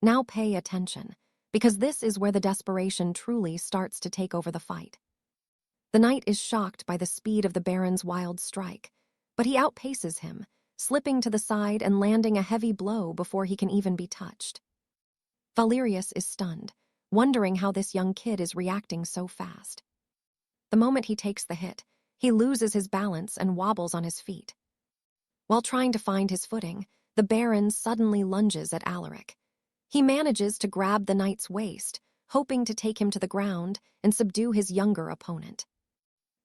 Now pay attention, because this is where the desperation truly starts to take over the fight. The knight is shocked by the speed of the Baron's wild strike, but he outpaces him, slipping to the side and landing a heavy blow before he can even be touched. Valerius is stunned, wondering how this young kid is reacting so fast. The moment he takes the hit, he loses his balance and wobbles on his feet. While trying to find his footing, the Baron suddenly lunges at Alaric. He manages to grab the knight's waist, hoping to take him to the ground and subdue his younger opponent.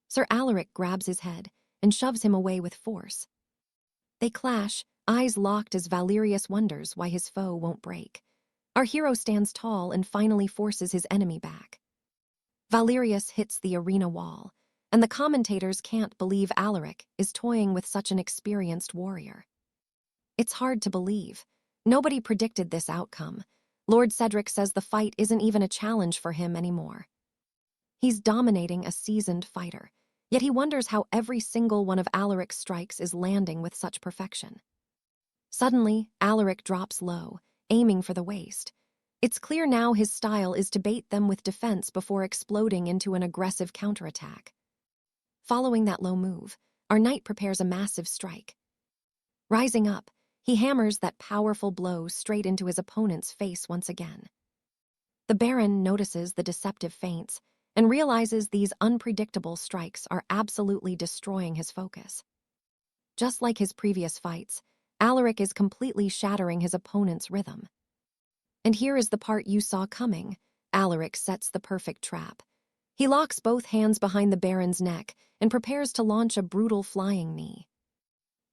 Sir Alaric grabs his head and shoves him away with force. They clash, eyes locked as Valerius wonders why his foe won't break. Our hero stands tall and finally forces his enemy back. Valerius hits the arena wall, and the commentators can't believe Alaric is toying with such an experienced warrior. It's hard to believe. Nobody predicted this outcome. Lord Cedric says the fight isn't even a challenge for him anymore. He's dominating a seasoned fighter, yet he wonders how every single one of Alaric's strikes is landing with such perfection. Suddenly, Alaric drops low, aiming for the waist. It's clear now his style is to bait them with defense before exploding into an aggressive counterattack. Following that low move, our knight prepares a massive strike. Rising up, he hammers that powerful blow straight into his opponent's face once again. The Baron notices the deceptive feints and realizes these unpredictable strikes are absolutely destroying his focus. Just like his previous fights, Alaric is completely shattering his opponent's rhythm. And here is the part you saw coming. Alaric sets the perfect trap. He locks both hands behind the Baron's neck and prepares to launch a brutal flying knee.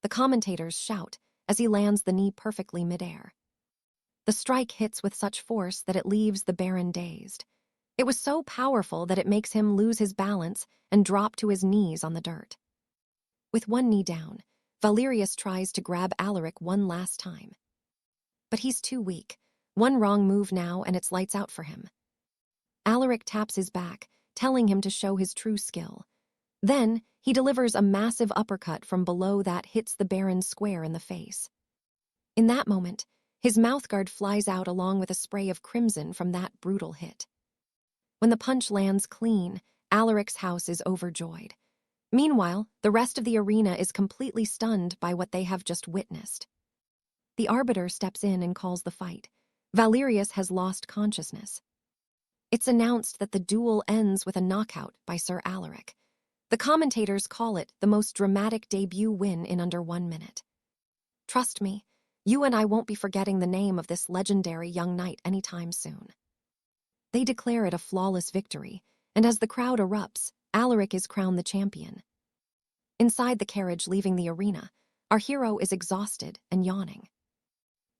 The commentators shout as he lands the knee perfectly midair. The strike hits with such force that it leaves the Baron dazed. It was so powerful that it makes him lose his balance and drop to his knees on the dirt. With one knee down, Valerius tries to grab Alaric one last time. But he's too weak. One wrong move now and it's lights out for him. Alaric taps his back, telling him to show his true skill. Then, he delivers a massive uppercut from below that hits the Baron square in the face. In that moment, his mouthguard flies out along with a spray of crimson from that brutal hit. When the punch lands clean, Alaric's house is overjoyed. Meanwhile, the rest of the arena is completely stunned by what they have just witnessed. The arbiter steps in and calls the fight. Valerius has lost consciousness. It's announced that the duel ends with a knockout by Sir Alaric. The commentators call it the most dramatic debut win in under 1 minute. Trust me, you and I won't be forgetting the name of this legendary young knight anytime soon. They declare it a flawless victory, and as the crowd erupts, Alaric is crowned the champion. Inside the carriage leaving the arena, our hero is exhausted and yawning.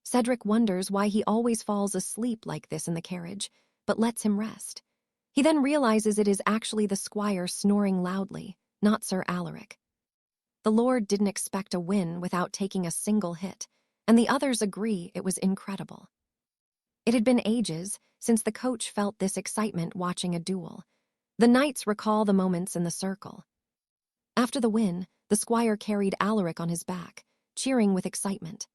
Cedric wonders why he always falls asleep like this in the carriage, but lets him rest. He then realizes it is actually the squire snoring loudly, not Sir Alaric. The Lord didn't expect a win without taking a single hit, and the others agree it was incredible. It had been ages since the coach felt this excitement watching a duel. The knights recall the moments in the circle. After the win, the squire carried Alaric on his back, cheering with excitement.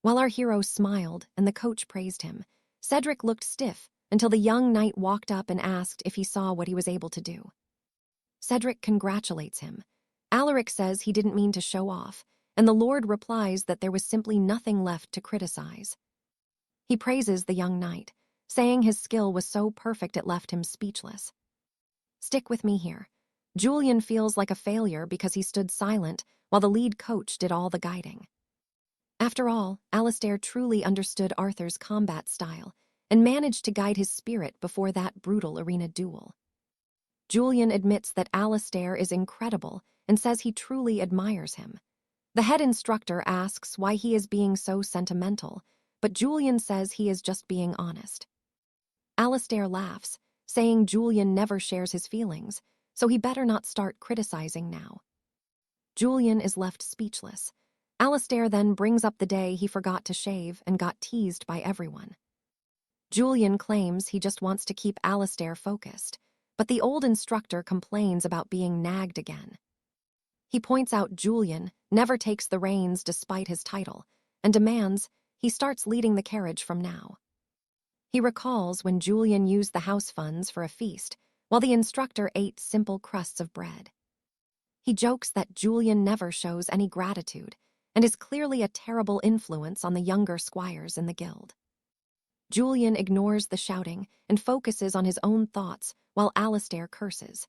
While our hero smiled and the coach praised him, Cedric looked stiff until the young knight walked up and asked if he saw what he was able to do. Cedric congratulates him. Alaric says he didn't mean to show off, and the Lord replies that there was simply nothing left to criticize. He praises the young knight, saying his skill was so perfect it left him speechless. Stick with me here. Julian feels like a failure because he stood silent while the lead coach did all the guiding. After all, Alastair truly understood Arthur's combat style and managed to guide his spirit before that brutal arena duel. Julian admits that Alastair is incredible and says he truly admires him. The head instructor asks why he is being so sentimental, but Julian says he is just being honest. Alastair laughs, saying Julian never shares his feelings, so he better not start criticizing now. Julian is left speechless. Alastair then brings up the day he forgot to shave and got teased by everyone. Julian claims he just wants to keep Alastair focused, but the old instructor complains about being nagged again. He points out Julian never takes the reins despite his title, and demands he starts leading the carriage from now. He recalls when Julian used the house funds for a feast, while the instructor ate simple crusts of bread. He jokes that Julian never shows any gratitude, and is clearly a terrible influence on the younger squires in the guild. Julian ignores the shouting and focuses on his own thoughts while Alastair curses.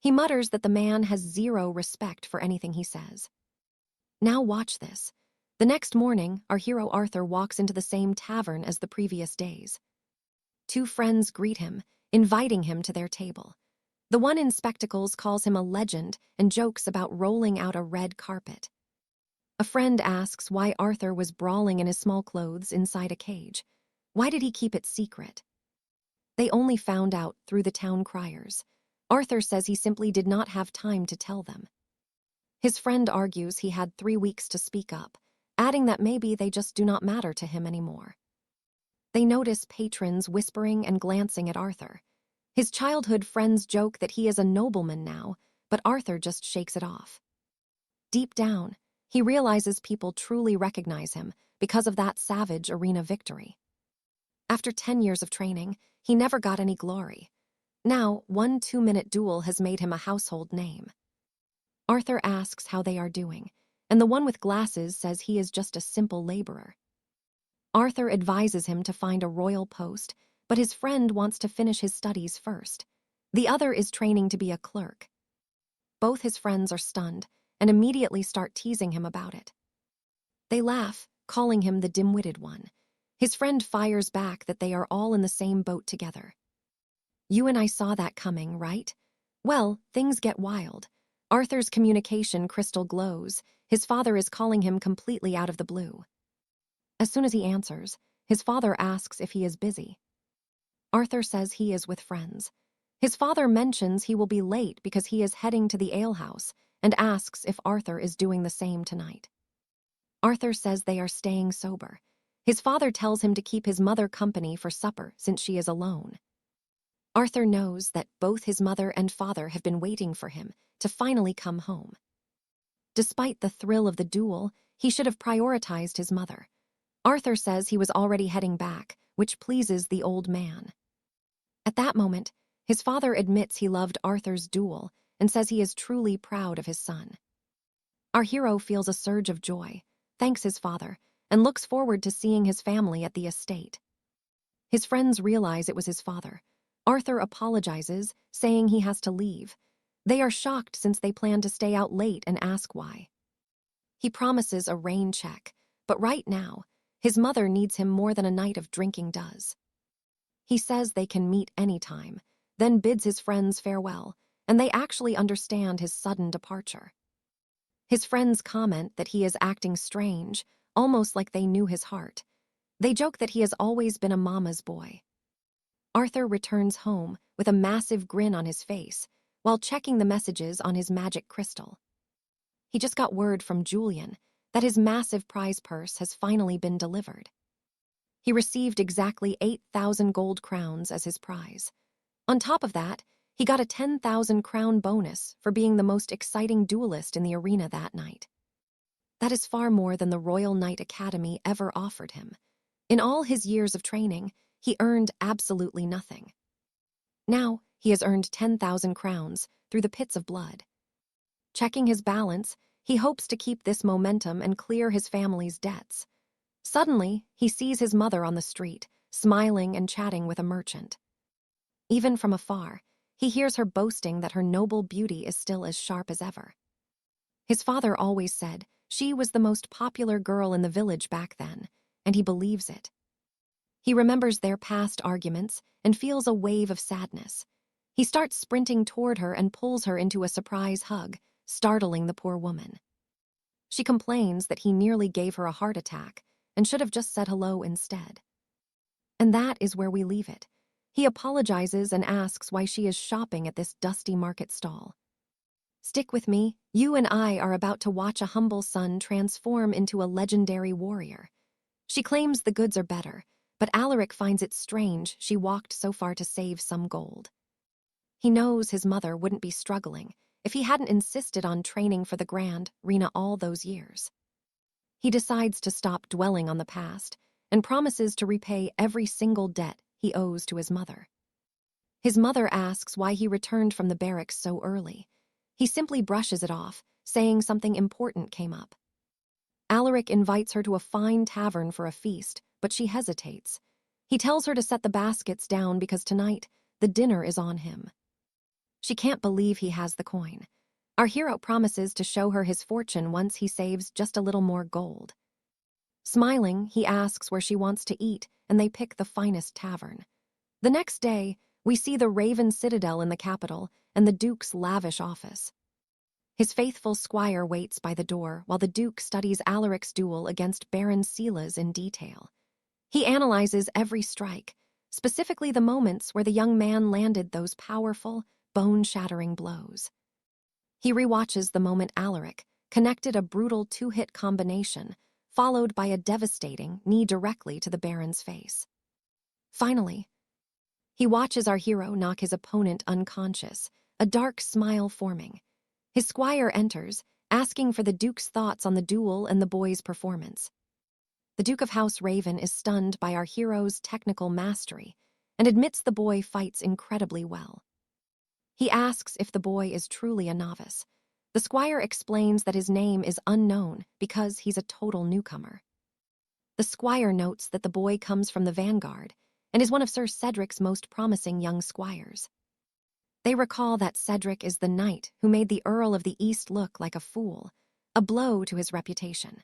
He mutters that the man has zero respect for anything he says. Now watch this. The next morning, our hero Arthur walks into the same tavern as the previous days. Two friends greet him, inviting him to their table. The one in spectacles calls him a legend and jokes about rolling out a red carpet. A friend asks why Arthur was brawling in his small clothes inside a cage. Why did he keep it secret? They only found out through the town criers. Arthur says he simply did not have time to tell them. His friend argues he had 3 weeks to speak up, adding that maybe they just do not matter to him anymore. They notice patrons whispering and glancing at Arthur. His childhood friends joke that he is a nobleman now, but Arthur just shakes it off. Deep down, he realizes people truly recognize him because of that savage arena victory. After 10 years of training, he never got any glory. Now, one 2-minute duel has made him a household name. Arthur asks how they are doing, and the one with glasses says he is just a simple laborer. Arthur advises him to find a royal post, but his friend wants to finish his studies first. The other is training to be a clerk. Both his friends are stunned and immediately start teasing him about it. They laugh, calling him the dim-witted one. His friend fires back that they are all in the same boat together. You and I saw that coming, right? Well, things get wild. Arthur's communication crystal glows. His father is calling him completely out of the blue. As soon as he answers, his father asks if he is busy. Arthur says he is with friends. His father mentions he will be late because he is heading to the alehouse and asks if Arthur is doing the same tonight. Arthur says they are staying sober. His father tells him to keep his mother company for supper since she is alone. Arthur knows that both his mother and father have been waiting for him to finally come home. Despite the thrill of the duel, he should have prioritized his mother. Arthur says he was already heading back, which pleases the old man. At that moment, his father admits he loved Arthur's duel and says he is truly proud of his son. Our hero feels a surge of joy, thanks his father, and looks forward to seeing his family at the estate. His friends realize it was his father. Arthur apologizes, saying he has to leave. They are shocked since they plan to stay out late and ask why. He promises a rain check, but right now, his mother needs him more than a night of drinking does. He says they can meet anytime, then bids his friends farewell, and they actually understand his sudden departure. His friends comment that he is acting strange, almost like they knew his heart. They joke that he has always been a mama's boy. Arthur returns home with a massive grin on his face while checking the messages on his magic crystal. He just got word from Julian that his massive prize purse has finally been delivered. He received exactly 8,000 gold crowns as his prize. On top of that, he got a 10,000 crown bonus for being the most exciting duelist in the arena that night. That is far more than the Royal Knight Academy ever offered him. In all his years of training, he earned absolutely nothing. Now, he has earned 10,000 crowns through the pits of blood. Checking his balance, he hopes to keep this momentum and clear his family's debts. Suddenly, he sees his mother on the street, smiling and chatting with a merchant. Even from afar, he hears her boasting that her noble beauty is still as sharp as ever. His father always said she was the most popular girl in the village back then, and he believes it. He remembers their past arguments and feels a wave of sadness. He starts sprinting toward her and pulls her into a surprise hug, startling the poor woman. She complains that he nearly gave her a heart attack and should have just said hello instead. And that is where we leave it. He apologizes and asks why she is shopping at this dusty market stall. Stick with me, you and I are about to watch a humble son transform into a legendary warrior. She claims the goods are better, but Alaric finds it strange she walked so far to save some gold. He knows his mother wouldn't be struggling if he hadn't insisted on training for the grand arena all those years. He decides to stop dwelling on the past and promises to repay every single debt he owes to his mother. His mother asks why he returned from the barracks so early. He simply brushes it off, saying something important came up. Alaric invites her to a fine tavern for a feast, but she hesitates. He tells her to set the baskets down because tonight, the dinner is on him. She can't believe he has the coin. Our hero promises to show her his fortune once he saves just a little more gold. Smiling, he asks where she wants to eat, and they pick the finest tavern. The next day, we see the Raven Citadel in the capital and the Duke's lavish office. His faithful squire waits by the door while the Duke studies Alaric's duel against Baron 𝑯𝒖𝒂𝒂𝒕𝒆𝒔 in detail. He analyzes every strike, specifically the moments where the young man landed those powerful, bone-shattering blows. He rewatches the moment Alaric connected a brutal two-hit combination, followed by a devastating knee directly to the Baron's face. Finally, he watches our hero knock his opponent unconscious, a dark smile forming. His squire enters, asking for the Duke's thoughts on the duel and the boy's performance. The Duke of House Raven is stunned by our hero's technical mastery and admits the boy fights incredibly well. He asks if the boy is truly a novice. The squire explains that his name is unknown because he's a total newcomer. The squire notes that the boy comes from the vanguard and is one of Sir Cedric's most promising young squires. They recall that Cedric is the knight who made the Earl of the East look like a fool, a blow to his reputation.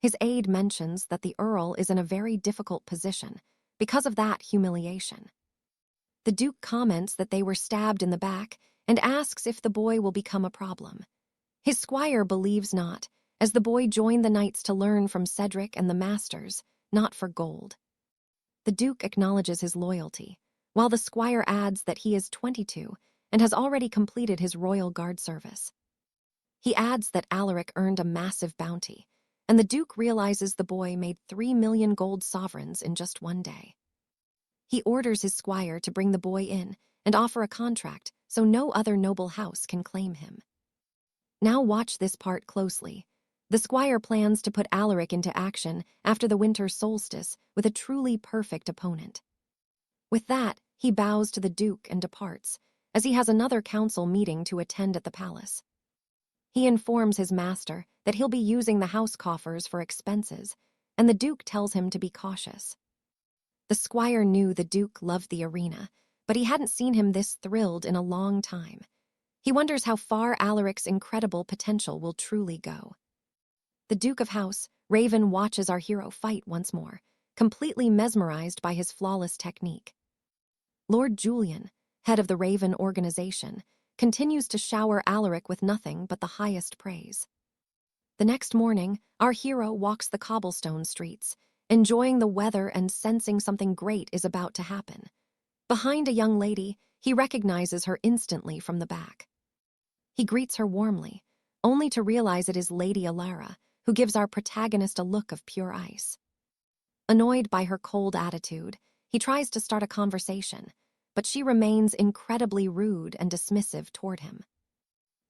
His aide mentions that the Earl is in a very difficult position because of that humiliation. The Duke comments that they were stabbed in the back and asks if the boy will become a problem. His squire believes not, as the boy joined the knights to learn from Cedric and the masters, not for gold. The Duke acknowledges his loyalty, while the squire adds that he is 22 and has already completed his royal guard service. He adds that Alaric earned a massive bounty, and the Duke realizes the boy made 3 million gold sovereigns in just one day. He orders his squire to bring the boy in and offer a contract so no other noble house can claim him. Now watch this part closely. The squire plans to put Alaric into action after the winter solstice with a truly perfect opponent. With that, he bows to the Duke and departs, as he has another council meeting to attend at the palace. He informs his master that he'll be using the house coffers for expenses, and the Duke tells him to be cautious. The squire knew the Duke loved the arena, but he hadn't seen him this thrilled in a long time. He wonders how far Alaric's incredible potential will truly go. The Duke of House, Raven, watches our hero fight once more, completely mesmerized by his flawless technique. Lord Julian, head of the Raven organization, continues to shower Alaric with nothing but the highest praise. The next morning, our hero walks the cobblestone streets, enjoying the weather and sensing something great is about to happen. Behind a young lady, he recognizes her instantly from the back. He greets her warmly, only to realize it is Lady Alara, who gives our protagonist a look of pure ice. Annoyed by her cold attitude, he tries to start a conversation, but she remains incredibly rude and dismissive toward him.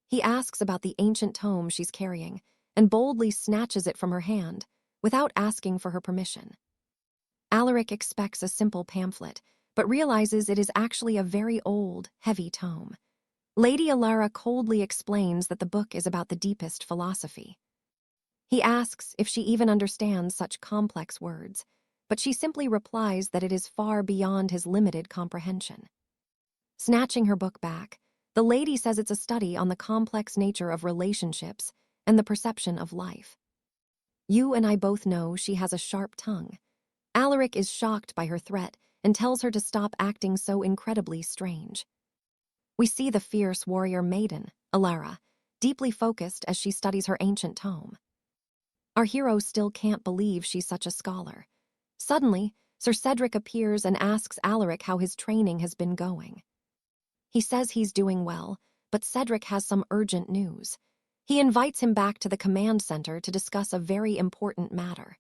He asks about the ancient tome she's carrying and boldly snatches it from her hand without asking for her permission. Alaric expects a simple pamphlet, but realizes it is actually a very old, heavy tome. Lady Alara coldly explains that the book is about the deepest philosophy. He asks if she even understands such complex words, but she simply replies that it is far beyond his limited comprehension. Snatching her book back, the lady says it's a study on the complex nature of relationships and the perception of life. You and I both know she has a sharp tongue. Alaric is shocked by her threat and tells her to stop acting so incredibly strange. We see the fierce warrior maiden, Alara, deeply focused as she studies her ancient tome. Our hero still can't believe she's such a scholar. Suddenly, Sir Cedric appears and asks Alaric how his training has been going. He says he's doing well, but Cedric has some urgent news. He invites him back to the command center to discuss a very important matter.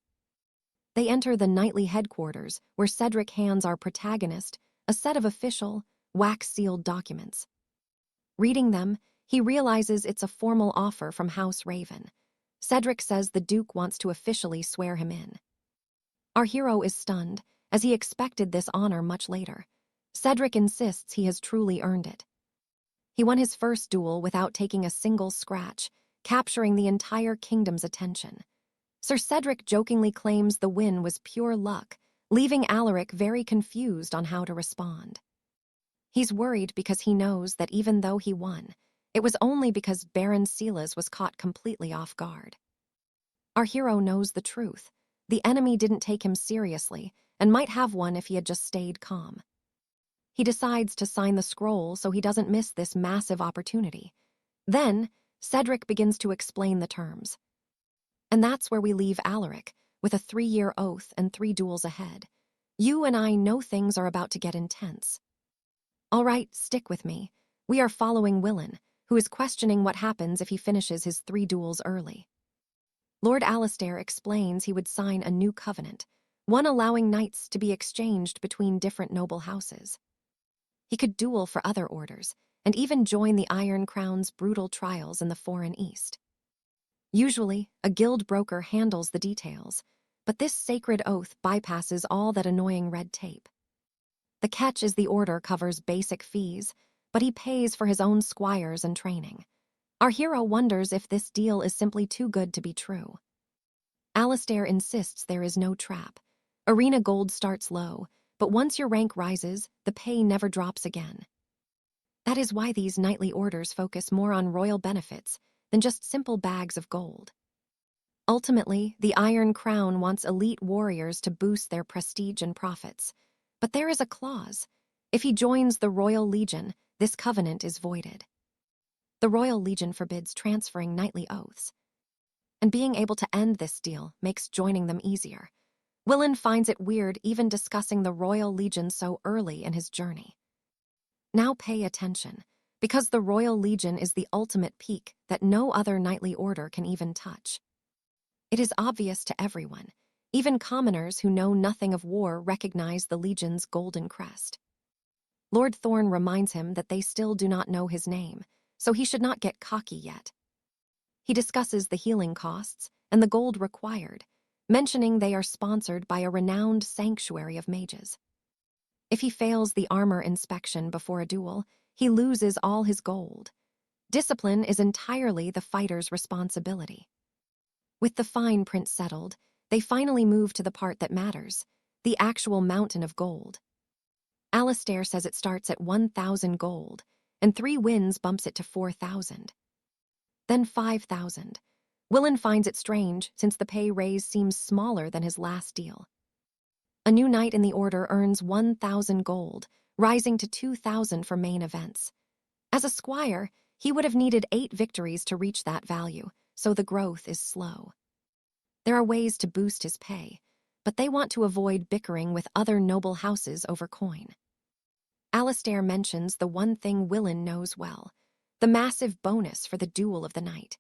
They enter the nightly headquarters, where Cedric hands our protagonist a set of official, wax-sealed documents. Reading them, he realizes it's a formal offer from House Raven. Cedric says the Duke wants to officially swear him in. Our hero is stunned, as he expected this honor much later. Cedric insists he has truly earned it. He won his first duel without taking a single scratch, capturing the entire kingdom's attention. Sir Cedric jokingly claims the win was pure luck, leaving Alaric very confused on how to respond. He's worried because he knows that even though he won, it was only because Baron Silas was caught completely off guard. Our hero knows the truth. The enemy didn't take him seriously and might have won if he had just stayed calm. He decides to sign the scroll so he doesn't miss this massive opportunity. Then, Cedric begins to explain the terms. And that's where we leave Alaric, with a 3-year oath and 3 duels ahead. You and I know things are about to get intense. All right, stick with me. We are following Willen, who is questioning what happens if he finishes his 3 duels early. Lord Alistair explains he would sign a new covenant, one allowing knights to be exchanged between different noble houses. He could duel for other orders, and even join the Iron Crown's brutal trials in the foreign East. Usually, a guild broker handles the details, but this sacred oath bypasses all that annoying red tape. The catch is the order covers basic fees, but he pays for his own squires and training. Our hero wonders if this deal is simply too good to be true. Alistair insists there is no trap. Arena gold starts low, but once your rank rises, the pay never drops again. That is why these knightly orders focus more on royal benefits than just simple bags of gold. Ultimately, the Iron Crown wants elite warriors to boost their prestige and profits. But there is a clause. If he joins the Royal Legion, this covenant is voided. The Royal Legion forbids transferring knightly oaths. And being able to end this deal makes joining them easier. Willen finds it weird even discussing the Royal Legion so early in his journey. Now pay attention, because the Royal Legion is the ultimate peak that no other knightly order can even touch. It is obvious to everyone. Even commoners who know nothing of war recognize the Legion's golden crest. Lord Thorn reminds him that they still do not know his name, so he should not get cocky yet. He discusses the healing costs and the gold required, mentioning they are sponsored by a renowned sanctuary of mages. If he fails the armor inspection before a duel, he loses all his gold. Discipline is entirely the fighter's responsibility. With the fine print settled, they finally move to the part that matters, the actual mountain of gold. Alistair says it starts at 1,000 gold, and 3 wins bumps it to 4,000. Then 5,000. Willen finds it strange since the pay raise seems smaller than his last deal. A new knight in the order earns 1,000 gold, rising to 2,000 for main events. As a squire, he would have needed 8 victories to reach that value, so the growth is slow. There are ways to boost his pay, but they want to avoid bickering with other noble houses over coin. Alistair mentions the one thing Willen knows well, the massive bonus for the duel of the night.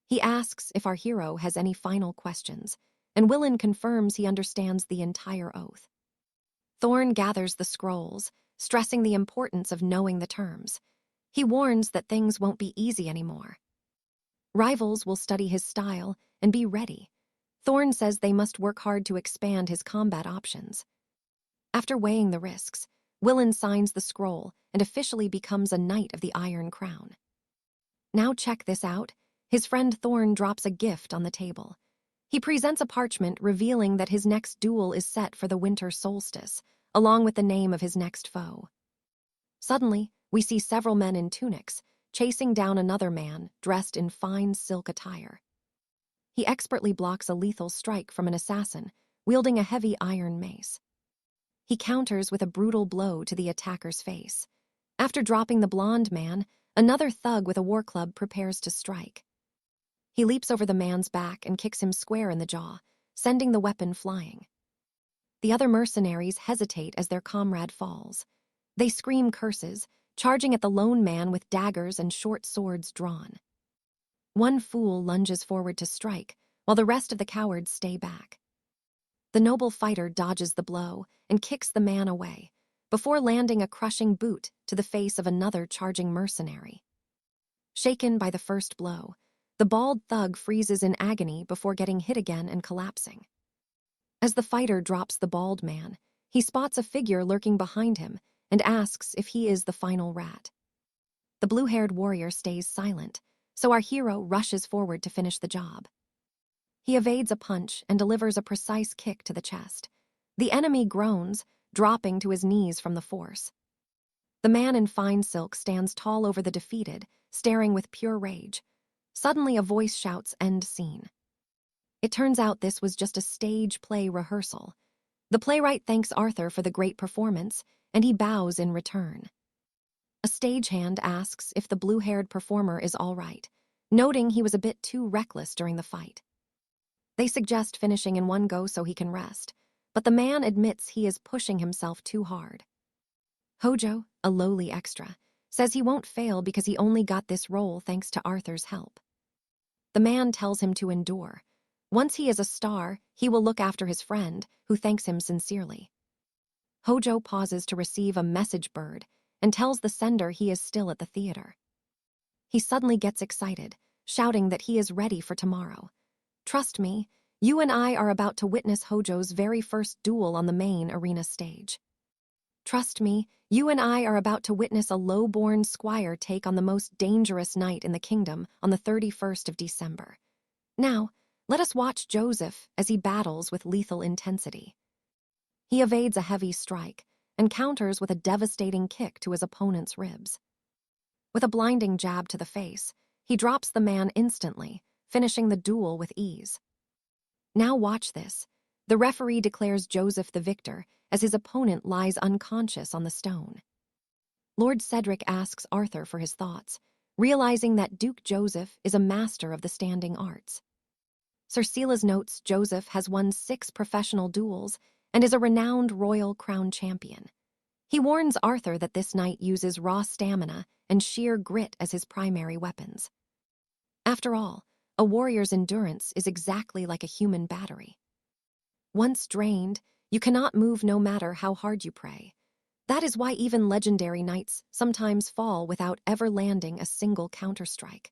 He asks if our hero has any final questions, and Willen confirms he understands the entire oath. Thorn gathers the scrolls, stressing the importance of knowing the terms. He warns that things won't be easy anymore. Rivals will study his style and be ready. Thorn says they must work hard to expand his combat options. After weighing the risks, Willen signs the scroll and officially becomes a Knight of the Iron Crown. Now check this out. His friend Thorn drops a gift on the table. He presents a parchment revealing that his next duel is set for the winter solstice, along with the name of his next foe. Suddenly, we see several men in tunics chasing down another man dressed in fine silk attire. He expertly blocks a lethal strike from an assassin, wielding a heavy iron mace. He counters with a brutal blow to the attacker's face. After dropping the blonde man, another thug with a war club prepares to strike. He leaps over the man's back and kicks him square in the jaw, sending the weapon flying. The other mercenaries hesitate as their comrade falls. They scream curses, charging at the lone man with daggers and short swords drawn. One fool lunges forward to strike, while the rest of the cowards stay back. The noble fighter dodges the blow and kicks the man away, before landing a crushing boot to the face of another charging mercenary. Shaken by the first blow, the bald thug freezes in agony before getting hit again and collapsing. As the fighter drops the bald man, he spots a figure lurking behind him and asks if he is the final rat. The blue-haired warrior stays silent, so our hero rushes forward to finish the job. He evades a punch and delivers a precise kick to the chest. The enemy groans, dropping to his knees from the force. The man in fine silk stands tall over the defeated, staring with pure rage. Suddenly a voice shouts, "End scene." It turns out this was just a stage play rehearsal. The playwright thanks Arthur for the great performance, and he bows in return. A stagehand asks if the blue-haired performer is all right, noting he was a bit too reckless during the fight. They suggest finishing in one go so he can rest, but the man admits he is pushing himself too hard. Hojo, a lowly extra, says he won't fail because he only got this role thanks to Arthur's help. The man tells him to endure. Once he is a star, he will look after his friend, who thanks him sincerely. Hojo pauses to receive a message bird and tells the sender he is still at the theater. He suddenly gets excited, shouting that he is ready for tomorrow. "Trust me, you and I are about to witness Hojo's very first duel on the main arena stage. Trust me, You and I are about to witness a low-born squire take on the most dangerous knight in the kingdom on the 31st of December. Now, let us watch Joseph as he battles with lethal intensity. He evades a heavy strike and counters with a devastating kick to his opponent's ribs. With a blinding jab to the face, he drops the man instantly, finishing the duel with ease. Now watch this. The referee declares Joseph the victor as his opponent lies unconscious on the stone. Lord Cedric asks Arthur for his thoughts, realizing that Duke Joseph is a master of the standing arts. 𝑯𝒖𝒊𝒂𝒕𝒆𝒔 notes Joseph has won 6 professional duels and is a renowned royal crown champion. He warns Arthur that this knight uses raw stamina and sheer grit as his primary weapons. After all, a warrior's endurance is exactly like a human battery. Once drained, you cannot move no matter how hard you pray. That is why even legendary knights sometimes fall without ever landing a single counterstrike.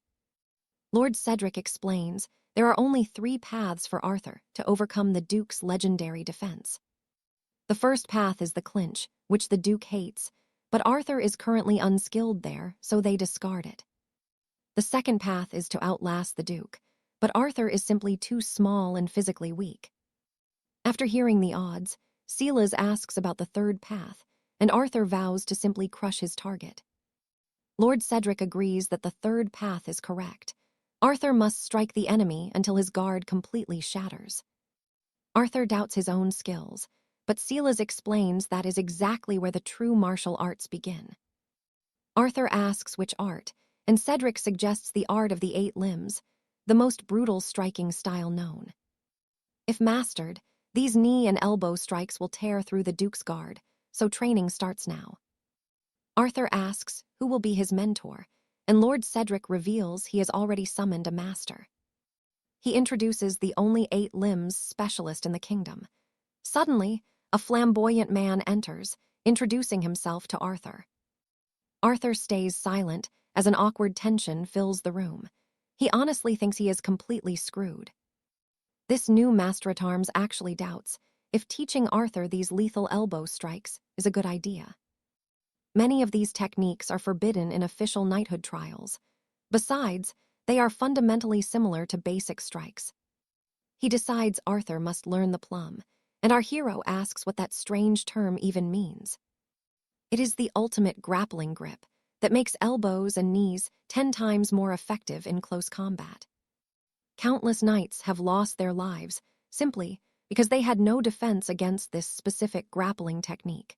Lord Cedric explains there are only 3 paths for Arthur to overcome the Duke's legendary defense. The first path is the clinch, which the Duke hates, but Arthur is currently unskilled there, so they discard it. The second path is to outlast the Duke, but Arthur is simply too small and physically weak. After hearing the odds, 𝒖𝒊𝒂𝒕𝒆𝒔 asks about the third path, and Arthur vows to simply crush his target. Lord Cedric agrees that the third path is correct. Arthur must strike the enemy until his guard completely shatters. Arthur doubts his own skills, but 𝒖𝒊𝒂𝒕𝒆𝒔 explains that is exactly where the true martial arts begin. Arthur asks which art, and Cedric suggests the art of the 8 limbs, the most brutal striking style known. If mastered, these knee and elbow strikes will tear through the Duke's guard, so training starts now. Arthur asks who will be his mentor, and Lord Cedric reveals he has already summoned a master. He introduces the only 8 limbs specialist in the kingdom. Suddenly, a flamboyant man enters, introducing himself to Arthur. Arthur stays silent as an awkward tension fills the room. He honestly thinks he is completely screwed. This new master at arms actually doubts if teaching Arthur these lethal elbow strikes is a good idea. Many of these techniques are forbidden in official knighthood trials. Besides, they are fundamentally similar to basic strikes. He decides Arthur must learn the plum, and our hero asks what that strange term even means. It is the ultimate grappling grip that makes elbows and knees 10 times more effective in close combat. Countless knights have lost their lives simply because they had no defense against this specific grappling technique.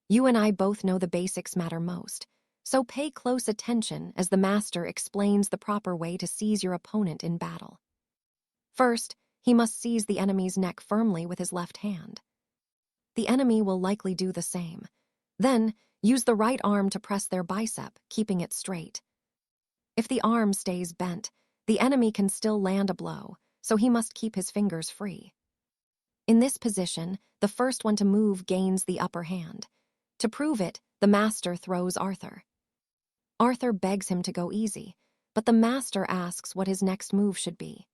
You and I both know the basics matter most, so pay close attention as the master explains the proper way to seize your opponent in battle. First, he must seize the enemy's neck firmly with his left hand. The enemy will likely do the same. Then, use the right arm to press their bicep, keeping it straight. If the arm stays bent, the enemy can still land a blow, so he must keep his fingers free. In this position, the first one to move gains the upper hand. To prove it, the master throws Arthur. Arthur begs him to go easy, but the master asks what his next move should be.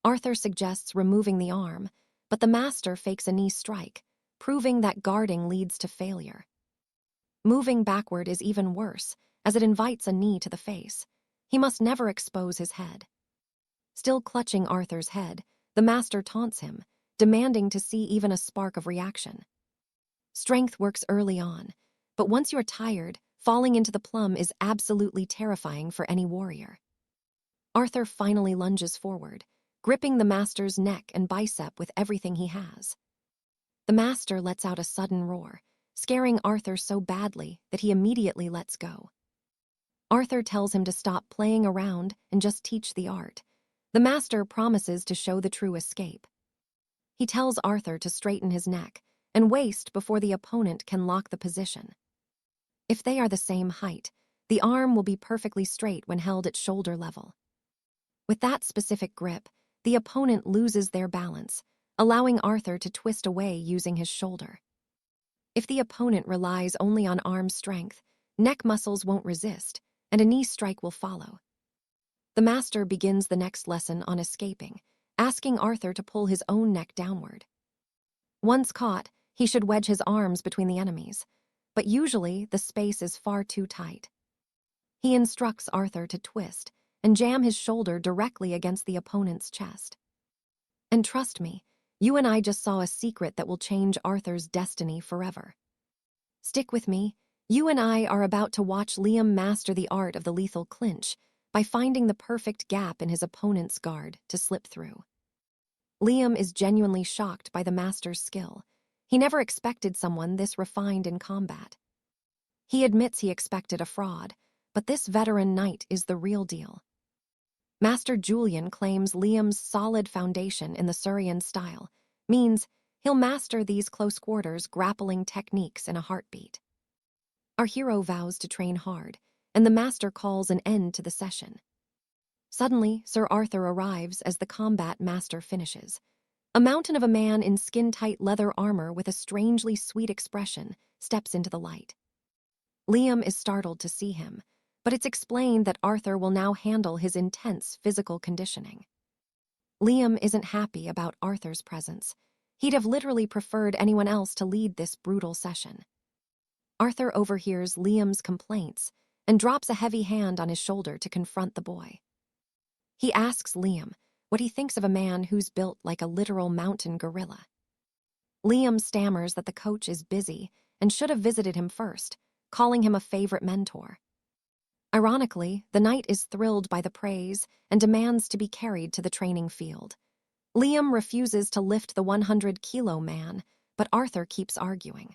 Arthur suggests removing the arm, but the master fakes a knee strike, proving that guarding leads to failure. Moving backward is even worse, as it invites a knee to the face. He must never expose his head. Still clutching Arthur's head, the master taunts him, demanding to see even a spark of reaction. Strength works early on, but once you're tired, falling into the plum is absolutely terrifying for any warrior. Arthur finally lunges forward, gripping the master's neck and bicep with everything he has. The master lets out a sudden roar, scaring Arthur so badly that he immediately lets go. Arthur tells him to stop playing around and just teach the art. The master promises to show the true escape. He tells Arthur to straighten his neck and waist before the opponent can lock the position. If they are the same height, the arm will be perfectly straight when held at shoulder level. With that specific grip, the opponent loses their balance, allowing Arthur to twist away using his shoulder. If the opponent relies only on arm strength, neck muscles won't resist, and a knee strike will follow. The master begins the next lesson on escaping, asking Arthur to pull his own neck downward. Once caught, he should wedge his arms between the enemies. but usually the space is far too tight. He instructs Arthur to twist and jam his shoulder directly against the opponent's chest. And trust me, you and I just saw a secret that will change Arthur's destiny forever. Stick with me. You and I are about to watch Liam master the art of the lethal clinch by finding the perfect gap in his opponent's guard to slip through. Liam is genuinely shocked by the master's skill. He never expected someone this refined in combat. He admits he expected a fraud, but this veteran knight is the real deal. Master Julian claims Liam's solid foundation in the Surian style means he'll master these close-quarters grappling techniques in a heartbeat. Our hero vows to train hard, and the master calls an end to the session. Suddenly, Sir Arthur arrives as the combat master finishes. A mountain of a man in skin-tight leather armor with a strangely sweet expression steps into the light. Liam is startled to see him, but it's explained that Arthur will now handle his intense physical conditioning. Liam isn't happy about Arthur's presence. He'd have literally preferred anyone else to lead this brutal session. Arthur overhears Liam's complaints and drops a heavy hand on his shoulder to confront the boy. He asks Liam what he thinks of a man who's built like a literal mountain gorilla. Liam stammers that the coach is busy and should have visited him first, calling him a favorite mentor. Ironically, the knight is thrilled by the praise and demands to be carried to the training field. Liam refuses to lift the 100-kilo man, but Arthur keeps arguing.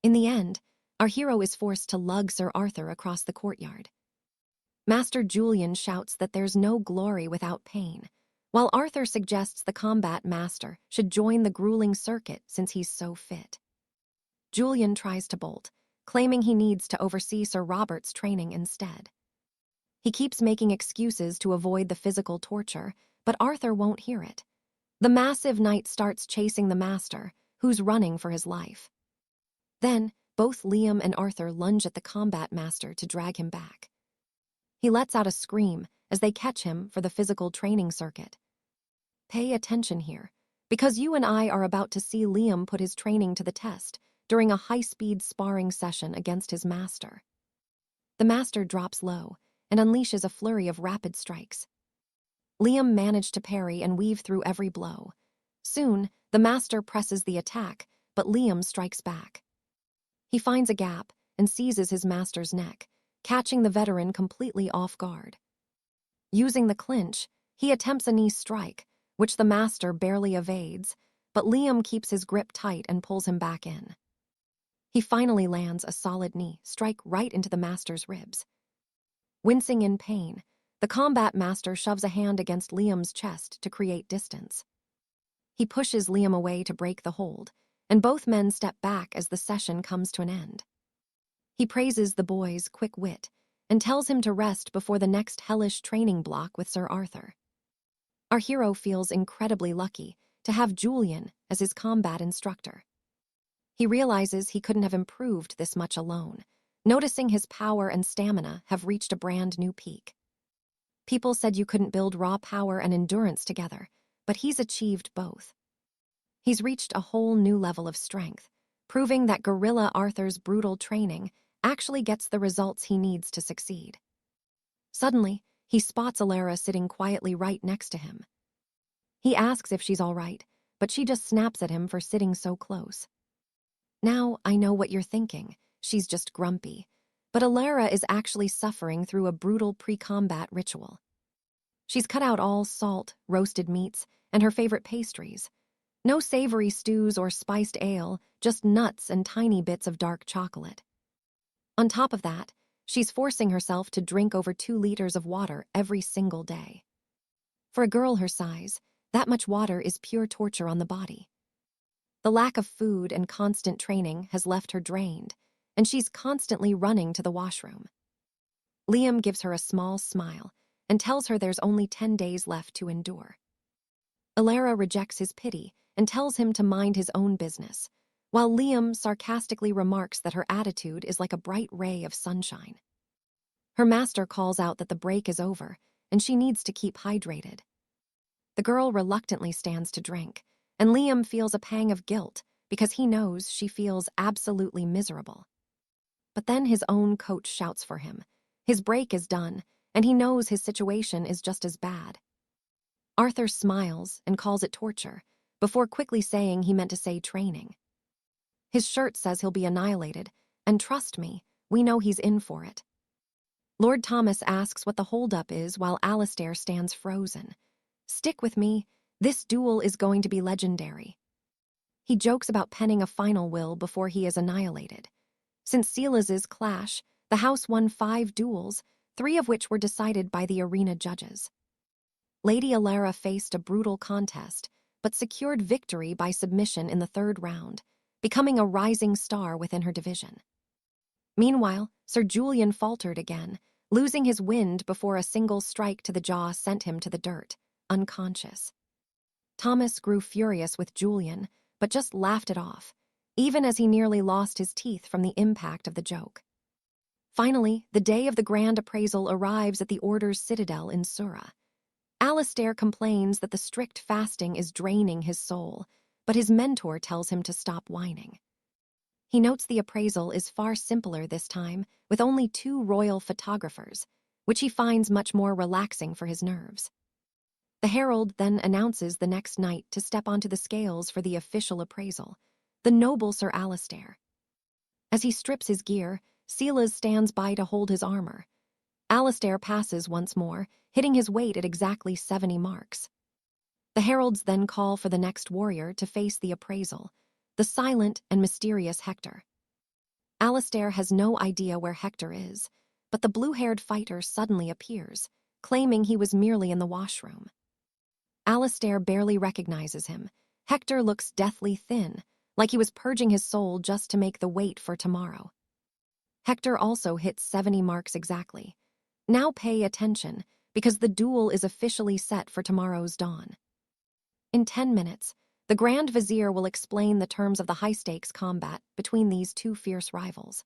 In the end, our hero is forced to lug Sir Arthur across the courtyard. Master Julian shouts that there's no glory without pain, while Arthur suggests the combat master should join the grueling circuit since he's so fit. Julian tries to bolt, claiming he needs to oversee Sir Robert's training instead. He keeps making excuses to avoid the physical torture, but Arthur won't hear it. The massive knight starts chasing the master, who's running for his life. Then, both Liam and Arthur lunge at the combat master to drag him back. He lets out a scream as they catch him for the physical training circuit. Pay attention here, because you and I are about to see Liam put his training to the test during a high-speed sparring session against his master. The master drops low and unleashes a flurry of rapid strikes. Liam managed to parry and weave through every blow. Soon, the master presses the attack, but Liam strikes back. He finds a gap and seizes his master's neck, catching the veteran completely off guard. Using the clinch, he attempts a knee strike, which the master barely evades, but Liam keeps his grip tight and pulls him back in. He finally lands a solid knee strike right into the master's ribs. Wincing in pain, the combat master shoves a hand against Liam's chest to create distance. He pushes Liam away to break the hold, and both men step back as the session comes to an end. He praises the boy's quick wit and tells him to rest before the next hellish training block with Sir Arthur. Our hero feels incredibly lucky to have Julian as his combat instructor. He realizes he couldn't have improved this much alone, noticing his power and stamina have reached a brand new peak. People said you couldn't build raw power and endurance together, but he's achieved both. He's reached a whole new level of strength, proving that Gorilla Arthur's brutal training actually gets the results he needs to succeed. Suddenly, he spots Alara sitting quietly right next to him. He asks if she's all right, but she just snaps at him for sitting so close. Now I know what you're thinking. She's just grumpy. But Alara is actually suffering through a brutal pre-combat ritual. She's cut out all salt, roasted meats, and her favorite pastries. No savory stews or spiced ale, just nuts and tiny bits of dark chocolate. On top of that, she's forcing herself to drink over 2 liters of water every single day. For a girl her size, that much water is pure torture on the body. The lack of food and constant training has left her drained, and she's constantly running to the washroom. Liam gives her a small smile and tells her there's only 10 days left to endure. Alara rejects his pity and tells him to mind his own business, while Liam sarcastically remarks that her attitude is like a bright ray of sunshine. Her master calls out that the break is over and she needs to keep hydrated. The girl reluctantly stands to drink, and Liam feels a pang of guilt because he knows she feels absolutely miserable. But then his own coach shouts for him. His break is done, and he knows his situation is just as bad. Arthur smiles and calls it torture, before quickly saying he meant to say training. His shirt says he'll be annihilated, and trust me, we know he's in for it. Lord Thomas asks what the holdup is while Alistair stands frozen. Stick with me, this duel is going to be legendary. He jokes about penning a final will before he is annihilated. Since 𝑯𝒖𝒂𝒂𝒕𝒆𝒔 clash, the house won 5 duels, 3 of which were decided by the arena judges. Lady Alara faced a brutal contest, but secured victory by submission in the 3rd round, becoming a rising star within her division. Meanwhile, Sir Julian faltered again, losing his wind before a single strike to the jaw sent him to the dirt, unconscious. Thomas grew furious with Julian, but just laughed it off, even as he nearly lost his teeth from the impact of the joke. Finally, the day of the grand appraisal arrives at the Order's citadel in Surah. Alistair complains that the strict fasting is draining his soul, but his mentor tells him to stop whining. He notes the appraisal is far simpler this time, with only 2 royal photographers, which he finds much more relaxing for his nerves. The herald then announces the next night to step onto the scales for the official appraisal, the noble Sir Alistair. As he strips his gear, 𝒖𝒂𝒂𝒕𝒆𝒔 stands by to hold his armor. Alistair passes once more, hitting his weight at exactly 70 marks. The heralds then call for the next warrior to face the appraisal, the silent and mysterious Hector. Alistair has no idea where Hector is, but the blue-haired fighter suddenly appears, claiming he was merely in the washroom. Alistair barely recognizes him. Hector looks deathly thin, like he was purging his soul just to make the weight for tomorrow. Hector also hits 70 marks exactly. Now pay attention, because the duel is officially set for tomorrow's dawn. In 10 minutes, the Grand Vizier will explain the terms of the high-stakes combat between these 2 fierce rivals.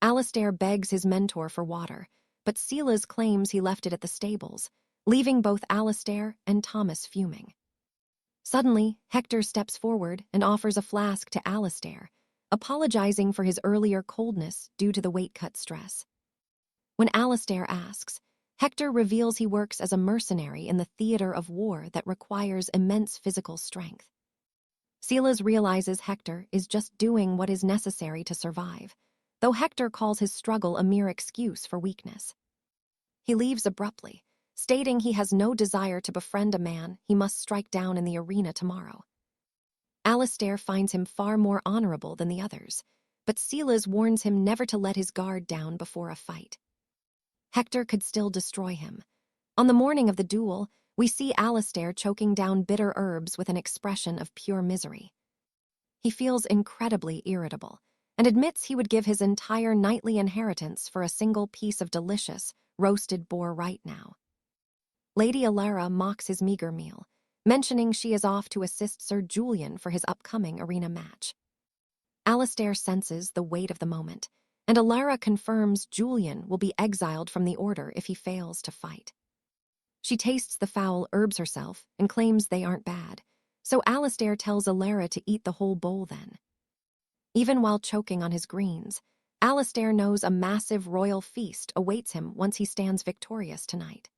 Alistair begs his mentor for water, but 𝒖𝒂𝒂𝒕𝒆𝒔 claims he left it at the stables, leaving both Alistair and Thomas fuming. Suddenly, Hector steps forward and offers a flask to Alistair, apologizing for his earlier coldness due to the weight-cut stress. When Alistair asks, Hector reveals he works as a mercenary in the theater of war that requires immense physical strength. 𝒖𝒂𝒂𝒕𝒆𝒔 realizes Hector is just doing what is necessary to survive, though Hector calls his struggle a mere excuse for weakness. He leaves abruptly, stating he has no desire to befriend a man he must strike down in the arena tomorrow. Alistair finds him far more honorable than the others, but 𝒖𝒂𝒂𝒕𝒆𝒔 warns him never to let his guard down before a fight. Hector could still destroy him. On the morning of the duel, we see Alistair choking down bitter herbs with an expression of pure misery. He feels incredibly irritable, and admits he would give his entire knightly inheritance for a single piece of delicious, roasted boar right now. Lady Alara mocks his meager meal, mentioning she is off to assist Sir Julian for his upcoming arena match. Alistair senses the weight of the moment, and Alara confirms Julian will be exiled from the Order if he fails to fight. She tastes the foul herbs herself and claims they aren't bad, so Alistair tells Alara to eat the whole bowl then. Even while choking on his greens, Alistair knows a massive royal feast awaits him once he stands victorious tonight.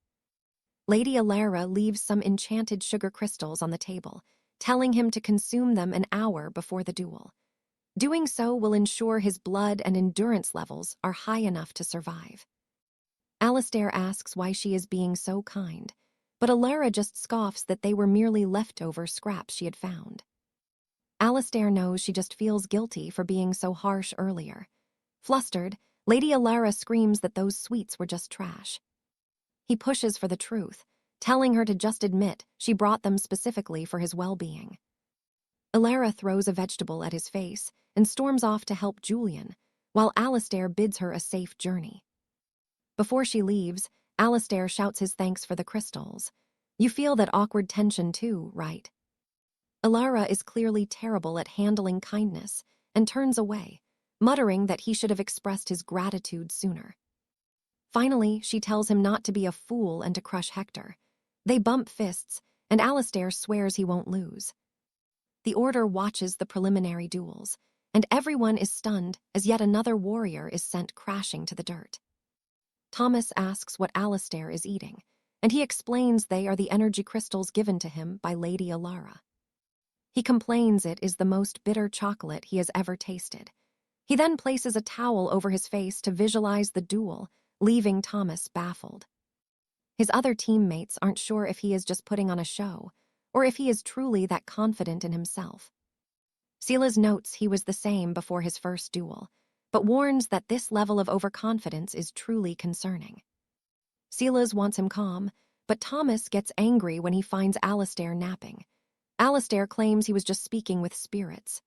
Lady Alara leaves some enchanted sugar crystals on the table, telling him to consume them an hour before the duel. Doing so will ensure his blood and endurance levels are high enough to survive. Alistair asks why she is being so kind, but Alara just scoffs that they were merely leftover scraps she had found. Alistair knows she just feels guilty for being so harsh earlier. Flustered, Lady Alara screams that those sweets were just trash. He pushes for the truth, telling her to just admit she brought them specifically for his well-being. Alara throws a vegetable at his face and storms off to help Julian, while Alistair bids her a safe journey. Before she leaves, Alistair shouts his thanks for the crystals. You feel that awkward tension too, right? Alara is clearly terrible at handling kindness and turns away, muttering that he should have expressed his gratitude sooner. Finally, she tells him not to be a fool and to crush Hector. They bump fists, and Alistair swears he won't lose. The Order watches the preliminary duels, and everyone is stunned as yet another warrior is sent crashing to the dirt. Thomas asks what Alistair is eating, and he explains they are the energy crystals given to him by Lady Alara. He complains it is the most bitter chocolate he has ever tasted. He then places a towel over his face to visualize the duel, leaving Thomas baffled. His other teammates aren't sure if he is just putting on a show, or if he is truly that confident in himself. Silas notes he was the same before his first duel, but warns that this level of overconfidence is truly concerning. Silas wants him calm, but Thomas gets angry when he finds Alistair napping. Alistair claims he was just speaking with spirits.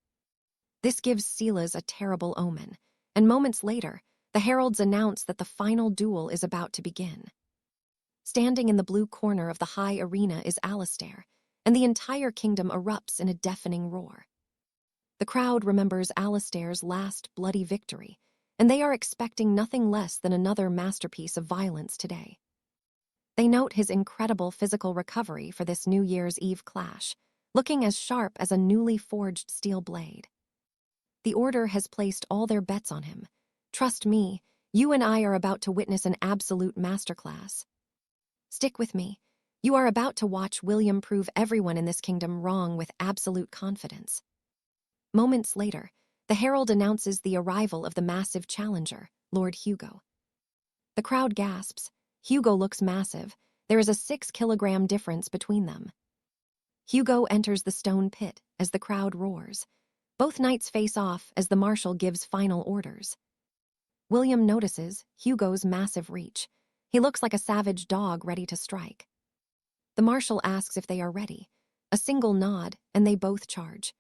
This gives Silas a terrible omen, and moments later, the heralds announce that the final duel is about to begin. Standing in the blue corner of the high arena is Alistair, and the entire kingdom erupts in a deafening roar. The crowd remembers Alistair's last bloody victory, and they are expecting nothing less than another masterpiece of violence today. They note his incredible physical recovery for this New Year's Eve clash, looking as sharp as a newly forged steel blade. The Order has placed all their bets on him. Trust me, you and I are about to witness an absolute masterclass. Stick with me. You are about to watch William prove everyone in this kingdom wrong with absolute confidence. Moments later, the herald announces the arrival of the massive challenger, Lord Hugo. The crowd gasps. Hugo looks massive. There is a 6-kilogram difference between them. Hugo enters the stone pit as the crowd roars. Both knights face off as the marshal gives final orders. William notices Hugo's massive reach. He looks like a savage dog ready to strike. The marshal asks if they are ready. A single nod, and they both charge.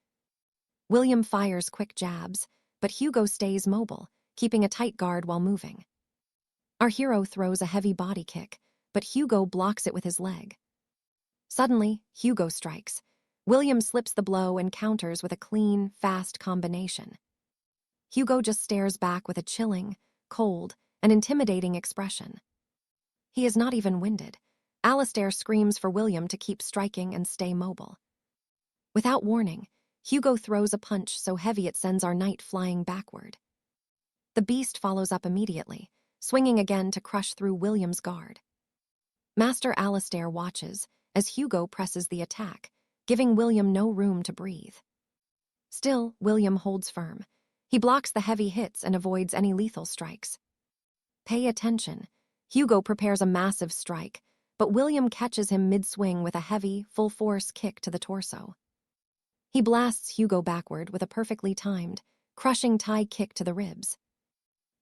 William fires quick jabs, but Hugo stays mobile, keeping a tight guard while moving. Our hero throws a heavy body kick, but Hugo blocks it with his leg. Suddenly, Hugo strikes. William slips the blow and counters with a clean, fast combination. Hugo just stares back with a chilling, cold, and intimidating expression. He is not even winded. Alistair screams for William to keep striking and stay mobile. Without warning, Hugo throws a punch so heavy it sends our knight flying backward. The beast follows up immediately, swinging again to crush through William's guard. Master Alistair watches as Hugo presses the attack, giving William no room to breathe. Still, William holds firm. He blocks the heavy hits and avoids any lethal strikes. Pay attention. Hugo prepares a massive strike, but William catches him mid-swing with a heavy, full-force kick to the torso. He blasts Hugo backward with a perfectly timed, crushing Thai kick to the ribs.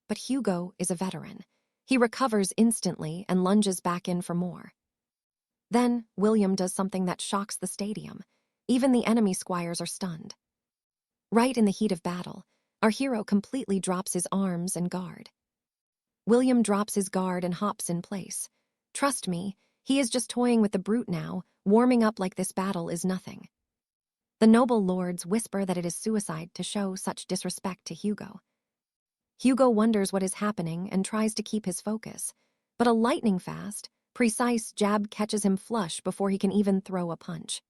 But Hugo is a veteran. He recovers instantly and lunges back in for more. Then, William does something that shocks the stadium. Even the enemy squires are stunned. Right in the heat of battle, our hero completely drops his arms and guard. William drops his guard and hops in place. Trust me, he is just toying with the brute now, warming up like this battle is nothing. The noble lords whisper that it is suicide to show such disrespect to Hugo. Hugo wonders what is happening and tries to keep his focus, but a lightning-fast, precise jab catches him flush before he can even throw a punch.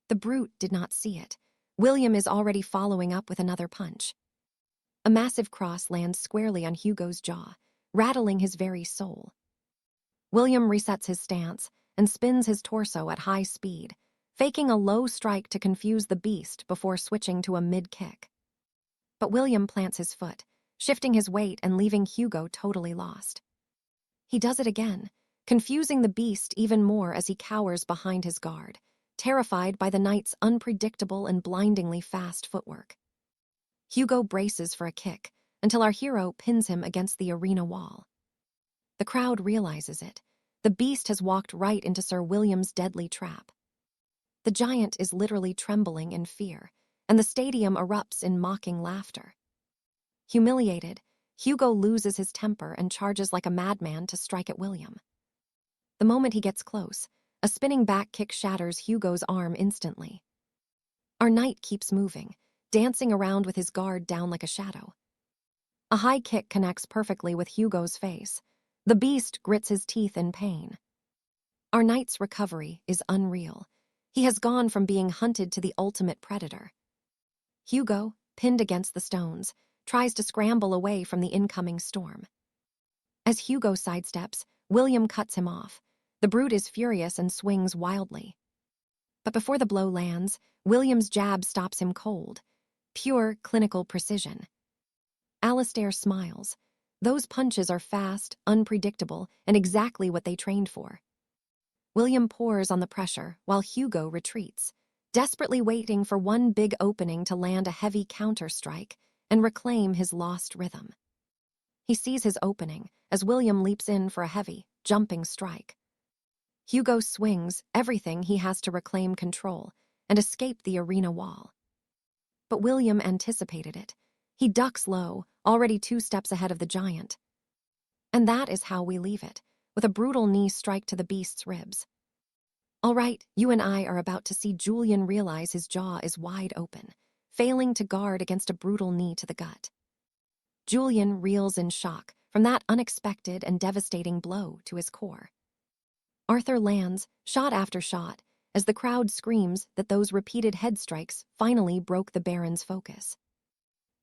The brute did not see it. William is already following up with another punch. A massive cross lands squarely on Hugo's jaw, rattling his very soul. William resets his stance and spins his torso at high speed, faking a low strike to confuse the beast before switching to a mid-kick. But William plants his foot, shifting his weight and leaving Hugo totally lost. He does it again, confusing the beast even more as he cowers behind his guard, terrified by the knight's unpredictable and blindingly fast footwork. Hugo braces for a kick until our hero pins him against the arena wall. The crowd realizes it. The beast has walked right into Sir William's deadly trap. The giant is literally trembling in fear, and the stadium erupts in mocking laughter. Humiliated, Hugo loses his temper and charges like a madman to strike at William. The moment he gets close, a spinning back kick shatters Hugo's arm instantly. Our knight keeps moving, dancing around with his guard down like a shadow. A high kick connects perfectly with Hugo's face. The beast grits his teeth in pain. Our knight's recovery is unreal. He has gone from being hunted to the ultimate predator. Hugo, pinned against the stones, tries to scramble away from the incoming storm. As Hugo sidesteps, William cuts him off. The brute is furious and swings wildly. But before the blow lands, William's jab stops him cold. Pure clinical precision. Alistair smiles. Those punches are fast, unpredictable, and exactly what they trained for. William pours on the pressure while Hugo retreats, desperately waiting for one big opening to land a heavy counter-strike and reclaim his lost rhythm. He sees his opening as William leaps in for a heavy, jumping strike. Hugo swings everything he has to reclaim control and escape the arena wall. But William anticipated it. He ducks low, already 2 steps ahead of the giant. And that is how we leave it, with a brutal knee strike to the beast's ribs. All right, you and I are about to see Julian realize his jaw is wide open, failing to guard against a brutal knee to the gut. Julian reels in shock from that unexpected and devastating blow to his core. Arthur lands, shot after shot, as the crowd screams that those repeated head strikes finally broke the Baron's focus.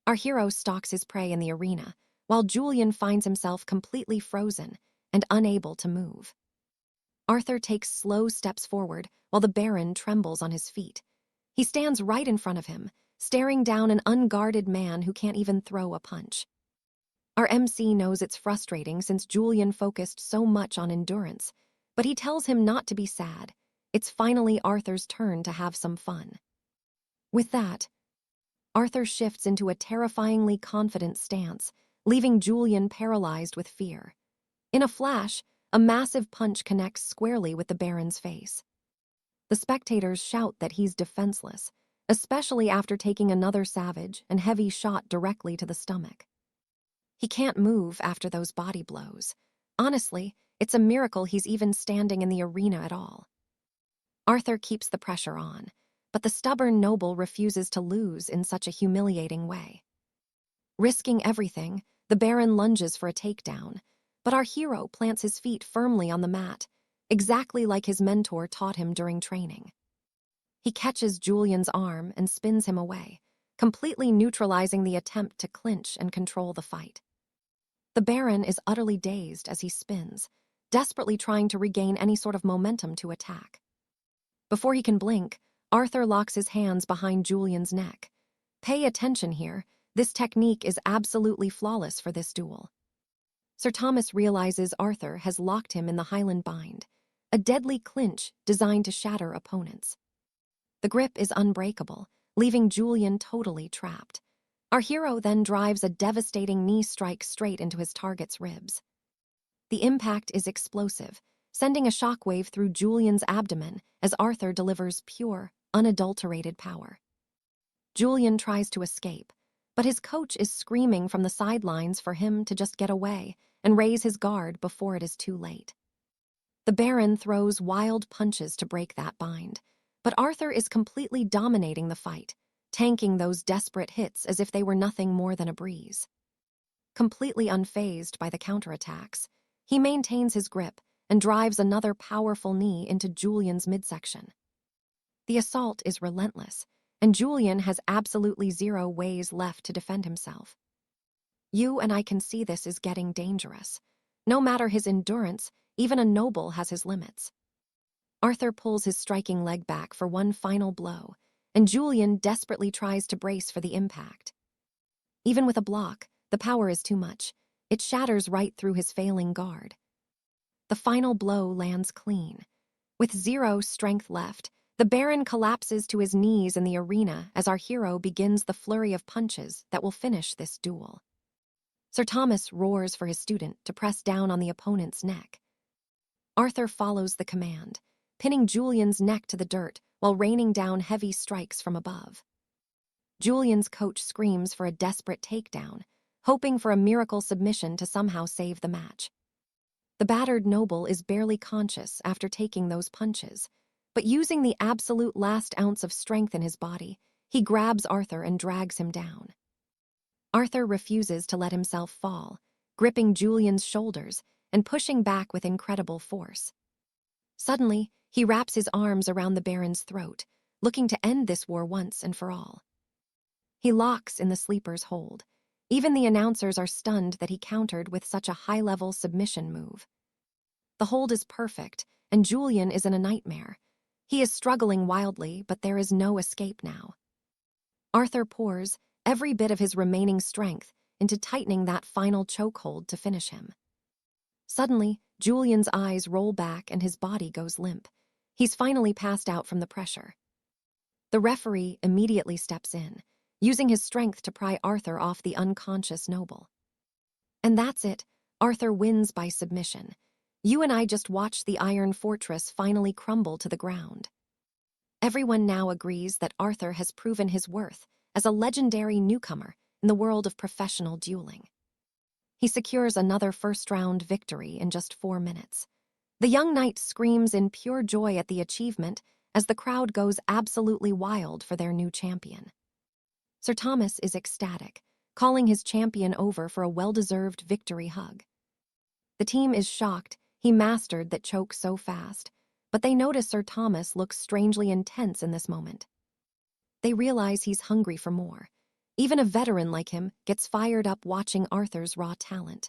Our hero stalks his prey in the arena, while Julian finds himself completely frozen and unable to move. Arthur takes slow steps forward while the Baron trembles on his feet. He stands right in front of him, staring down an unguarded man who can't even throw a punch. Our MC knows it's frustrating since Julian focused so much on endurance, but he tells him not to be sad. It's finally Arthur's turn to have some fun. With that, Arthur shifts into a terrifyingly confident stance, leaving Julian paralyzed with fear. In a flash, a massive punch connects squarely with the Baron's face. The spectators shout that he's defenseless, especially after taking another savage and heavy shot directly to the stomach. He can't move after those body blows. Honestly, it's a miracle he's even standing in the arena at all. Arthur keeps the pressure on, but the stubborn noble refuses to lose in such a humiliating way. Risking everything, the Baron lunges for a takedown, but our hero plants his feet firmly on the mat, exactly like his mentor taught him during training. He catches Julian's arm and spins him away, completely neutralizing the attempt to clinch and control the fight. The Baron is utterly dazed as he spins, desperately trying to regain any sort of momentum to attack. Before he can blink, Arthur locks his hands behind Julian's neck. Pay attention here, this technique is absolutely flawless for this duel. Sir Thomas realizes Arthur has locked him in the Highland bind, a deadly clinch designed to shatter opponents. The grip is unbreakable, leaving Julian totally trapped. Our hero then drives a devastating knee strike straight into his target's ribs. The impact is explosive, sending a shockwave through Julian's abdomen as Arthur delivers pure, unadulterated power. Julian tries to escape, but his coach is screaming from the sidelines for him to just get away and raise his guard before it is too late. The Baron throws wild punches to break that bind, but Arthur is completely dominating the fight, tanking those desperate hits as if they were nothing more than a breeze. Completely unfazed by the counterattacks, he maintains his grip and drives another powerful knee into Julian's midsection. The assault is relentless, and Julian has absolutely 0 ways left to defend himself. You and I can see this is getting dangerous. No matter his endurance, even a noble has his limits. Arthur pulls his striking leg back for one final blow, and Julian desperately tries to brace for the impact. Even with a block, the power is too much. It shatters right through his failing guard. The final blow lands clean. With 0 strength left, the Baron collapses to his knees in the arena as our hero begins the flurry of punches that will finish this duel. Sir Thomas roars for his student to press down on the opponent's neck. Arthur follows the command, pinning Julian's neck to the dirt while raining down heavy strikes from above. Julian's coach screams for a desperate takedown, hoping for a miracle submission to somehow save the match. The battered noble is barely conscious after taking those punches, but using the absolute last ounce of strength in his body, he grabs Arthur and drags him down. Arthur refuses to let himself fall, gripping Julian's shoulders and pushing back with incredible force. Suddenly, he wraps his arms around the Baron's throat, looking to end this war once and for all. He locks in the sleeper's hold. Even the announcers are stunned that he countered with such a high-level submission move. The hold is perfect, and Julian is in a nightmare. He is struggling wildly, but there is no escape now. Arthur pours every bit of his remaining strength into tightening that final chokehold to finish him. Suddenly, Julian's eyes roll back and his body goes limp. He's finally passed out from the pressure. The referee immediately steps in, using his strength to pry Arthur off the unconscious noble. And that's it. Arthur wins by submission. You and I just watched the Iron Fortress finally crumble to the ground. Everyone now agrees that Arthur has proven his worth as a legendary newcomer in the world of professional dueling. He secures another first-round victory in just 4 minutes. The young knight screams in pure joy at the achievement as the crowd goes absolutely wild for their new champion. Sir Thomas is ecstatic, calling his champion over for a well-deserved victory hug. The team is shocked he mastered that choke so fast, but they notice Sir Thomas looks strangely intense in this moment. They realize he's hungry for more. Even a veteran like him gets fired up watching Arthur's raw talent.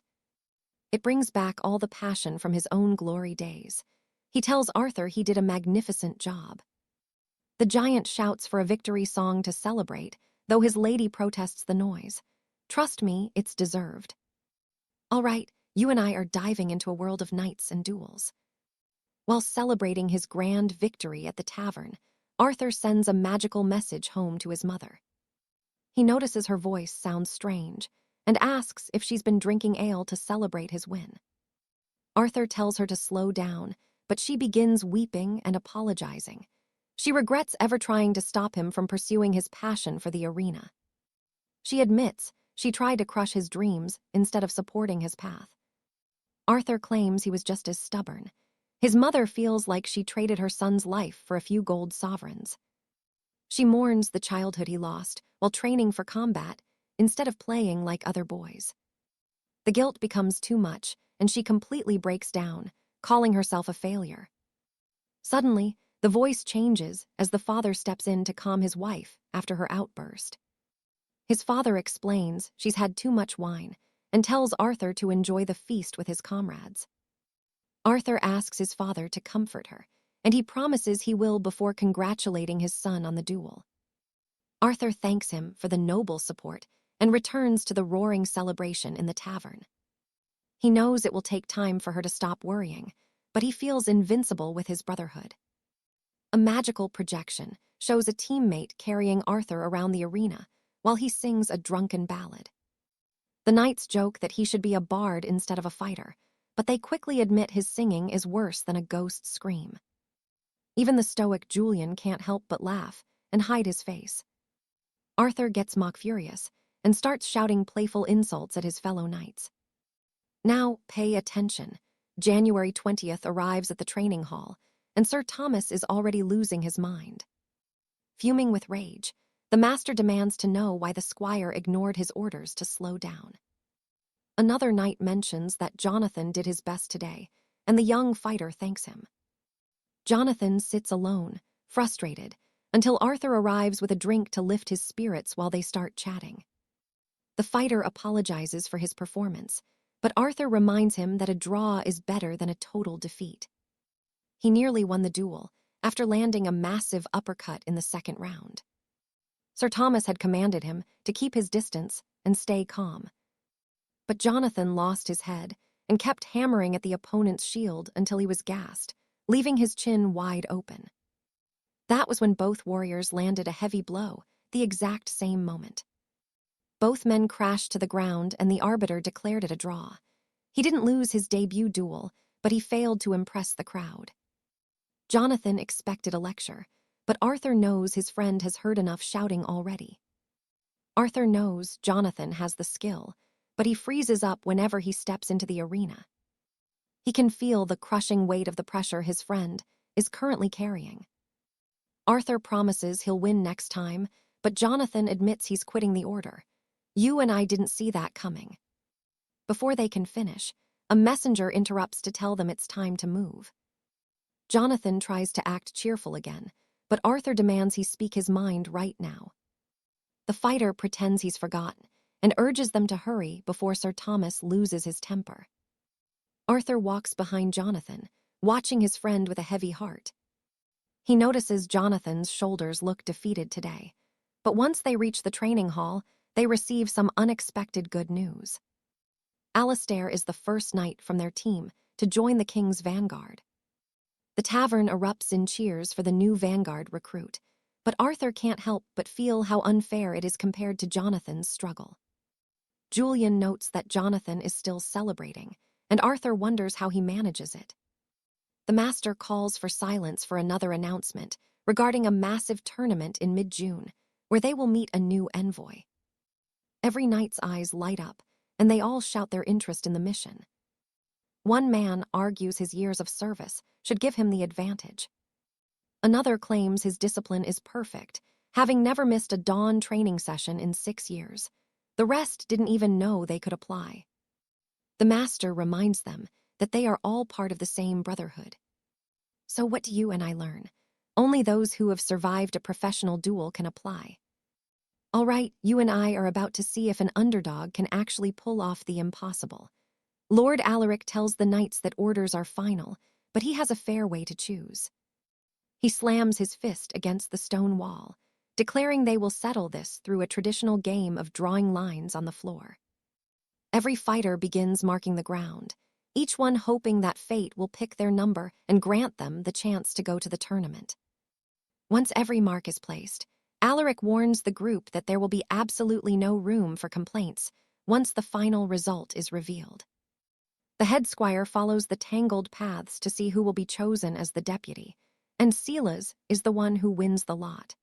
It brings back all the passion from his own glory days. He tells Arthur he did a magnificent job. The giant shouts for a victory song to celebrate, though his lady protests the noise. Trust me, it's deserved. All right, you and I are diving into a world of knights and duels. While celebrating his grand victory at the tavern, Arthur sends a magical message home to his mother. He notices her voice sounds strange and asks if she's been drinking ale to celebrate his win. Arthur tells her to slow down, but she begins weeping and apologizing. She regrets ever trying to stop him from pursuing his passion for the arena. She admits she tried to crush his dreams instead of supporting his path. Arthur claims he was just as stubborn. His mother feels like she traded her son's life for a few gold sovereigns. She mourns the childhood he lost while training for combat instead of playing like other boys. The guilt becomes too much, and she completely breaks down, calling herself a failure. Suddenly, the voice changes as the father steps in to calm his wife after her outburst. His father explains she's had too much wine and tells Arthur to enjoy the feast with his comrades. Arthur asks his father to comfort her, and he promises he will before congratulating his son on the duel. Arthur thanks him for the noble support and returns to the roaring celebration in the tavern. He knows it will take time for her to stop worrying, but he feels invincible with his brotherhood. A magical projection shows a teammate carrying Arthur around the arena while he sings a drunken ballad. The knights joke that he should be a bard instead of a fighter, but they quickly admit his singing is worse than a ghost scream. Even the stoic Julian can't help but laugh and hide his face. Arthur gets mock furious and starts shouting playful insults at his fellow knights. Now, pay attention. January 20th arrives at the training hall, and Sir Thomas is already losing his mind. Fuming with rage, the master demands to know why the squire ignored his orders to slow down. Another knight mentions that Jonathan did his best today, and the young fighter thanks him. Jonathan sits alone, frustrated, until Arthur arrives with a drink to lift his spirits while they start chatting. The fighter apologizes for his performance, but Arthur reminds him that a draw is better than a total defeat. He nearly won the duel after landing a massive uppercut in the second round. Sir Thomas had commanded him to keep his distance and stay calm. But Jonathan lost his head and kept hammering at the opponent's shield until he was gassed, leaving his chin wide open. That was when both warriors landed a heavy blow, the exact same moment. Both men crashed to the ground and the arbiter declared it a draw. He didn't lose his debut duel, but he failed to impress the crowd. Jonathan expected a lecture, but Arthur knows his friend has heard enough shouting already. Arthur knows Jonathan has the skill, but he freezes up whenever he steps into the arena. He can feel the crushing weight of the pressure his friend is currently carrying. Arthur promises he'll win next time, but Jonathan admits he's quitting the order. You and I didn't see that coming. Before they can finish, a messenger interrupts to tell them it's time to move. Jonathan tries to act cheerful again, but Arthur demands he speak his mind right now. The fighter pretends he's forgotten and urges them to hurry before Sir Thomas loses his temper. Arthur walks behind Jonathan, watching his friend with a heavy heart. He notices Jonathan's shoulders look defeated today, but once they reach the training hall, they receive some unexpected good news. Alastair is the first knight from their team to join the king's vanguard. The tavern erupts in cheers for the new vanguard recruit, but Arthur can't help but feel how unfair it is compared to Jonathan's struggle. Julian notes that Jonathan is still celebrating, and Arthur wonders how he manages it. The master calls for silence for another announcement regarding a massive tournament in mid-June, where they will meet a new envoy. Every knight's eyes light up, and they all shout their interest in the mission. One man argues his years of service should give him the advantage. Another claims his discipline is perfect, having never missed a dawn training session in 6 years. The rest didn't even know they could apply. The master reminds them that they are all part of the same brotherhood. So what do you and I learn? Only those who have survived a professional duel can apply. All right, you and I are about to see if an underdog can actually pull off the impossible. Lord Alaric tells the knights that orders are final, but he has a fair way to choose. He slams his fist against the stone wall, declaring they will settle this through a traditional game of drawing lines on the floor. Every fighter begins marking the ground, each one hoping that fate will pick their number and grant them the chance to go to the tournament. Once every mark is placed, Alaric warns the group that there will be absolutely no room for complaints once the final result is revealed. The head squire follows the tangled paths to see who will be chosen as the deputy, and 𝑯𝒖𝒊𝒂𝒕𝒆� is the one who wins the lot.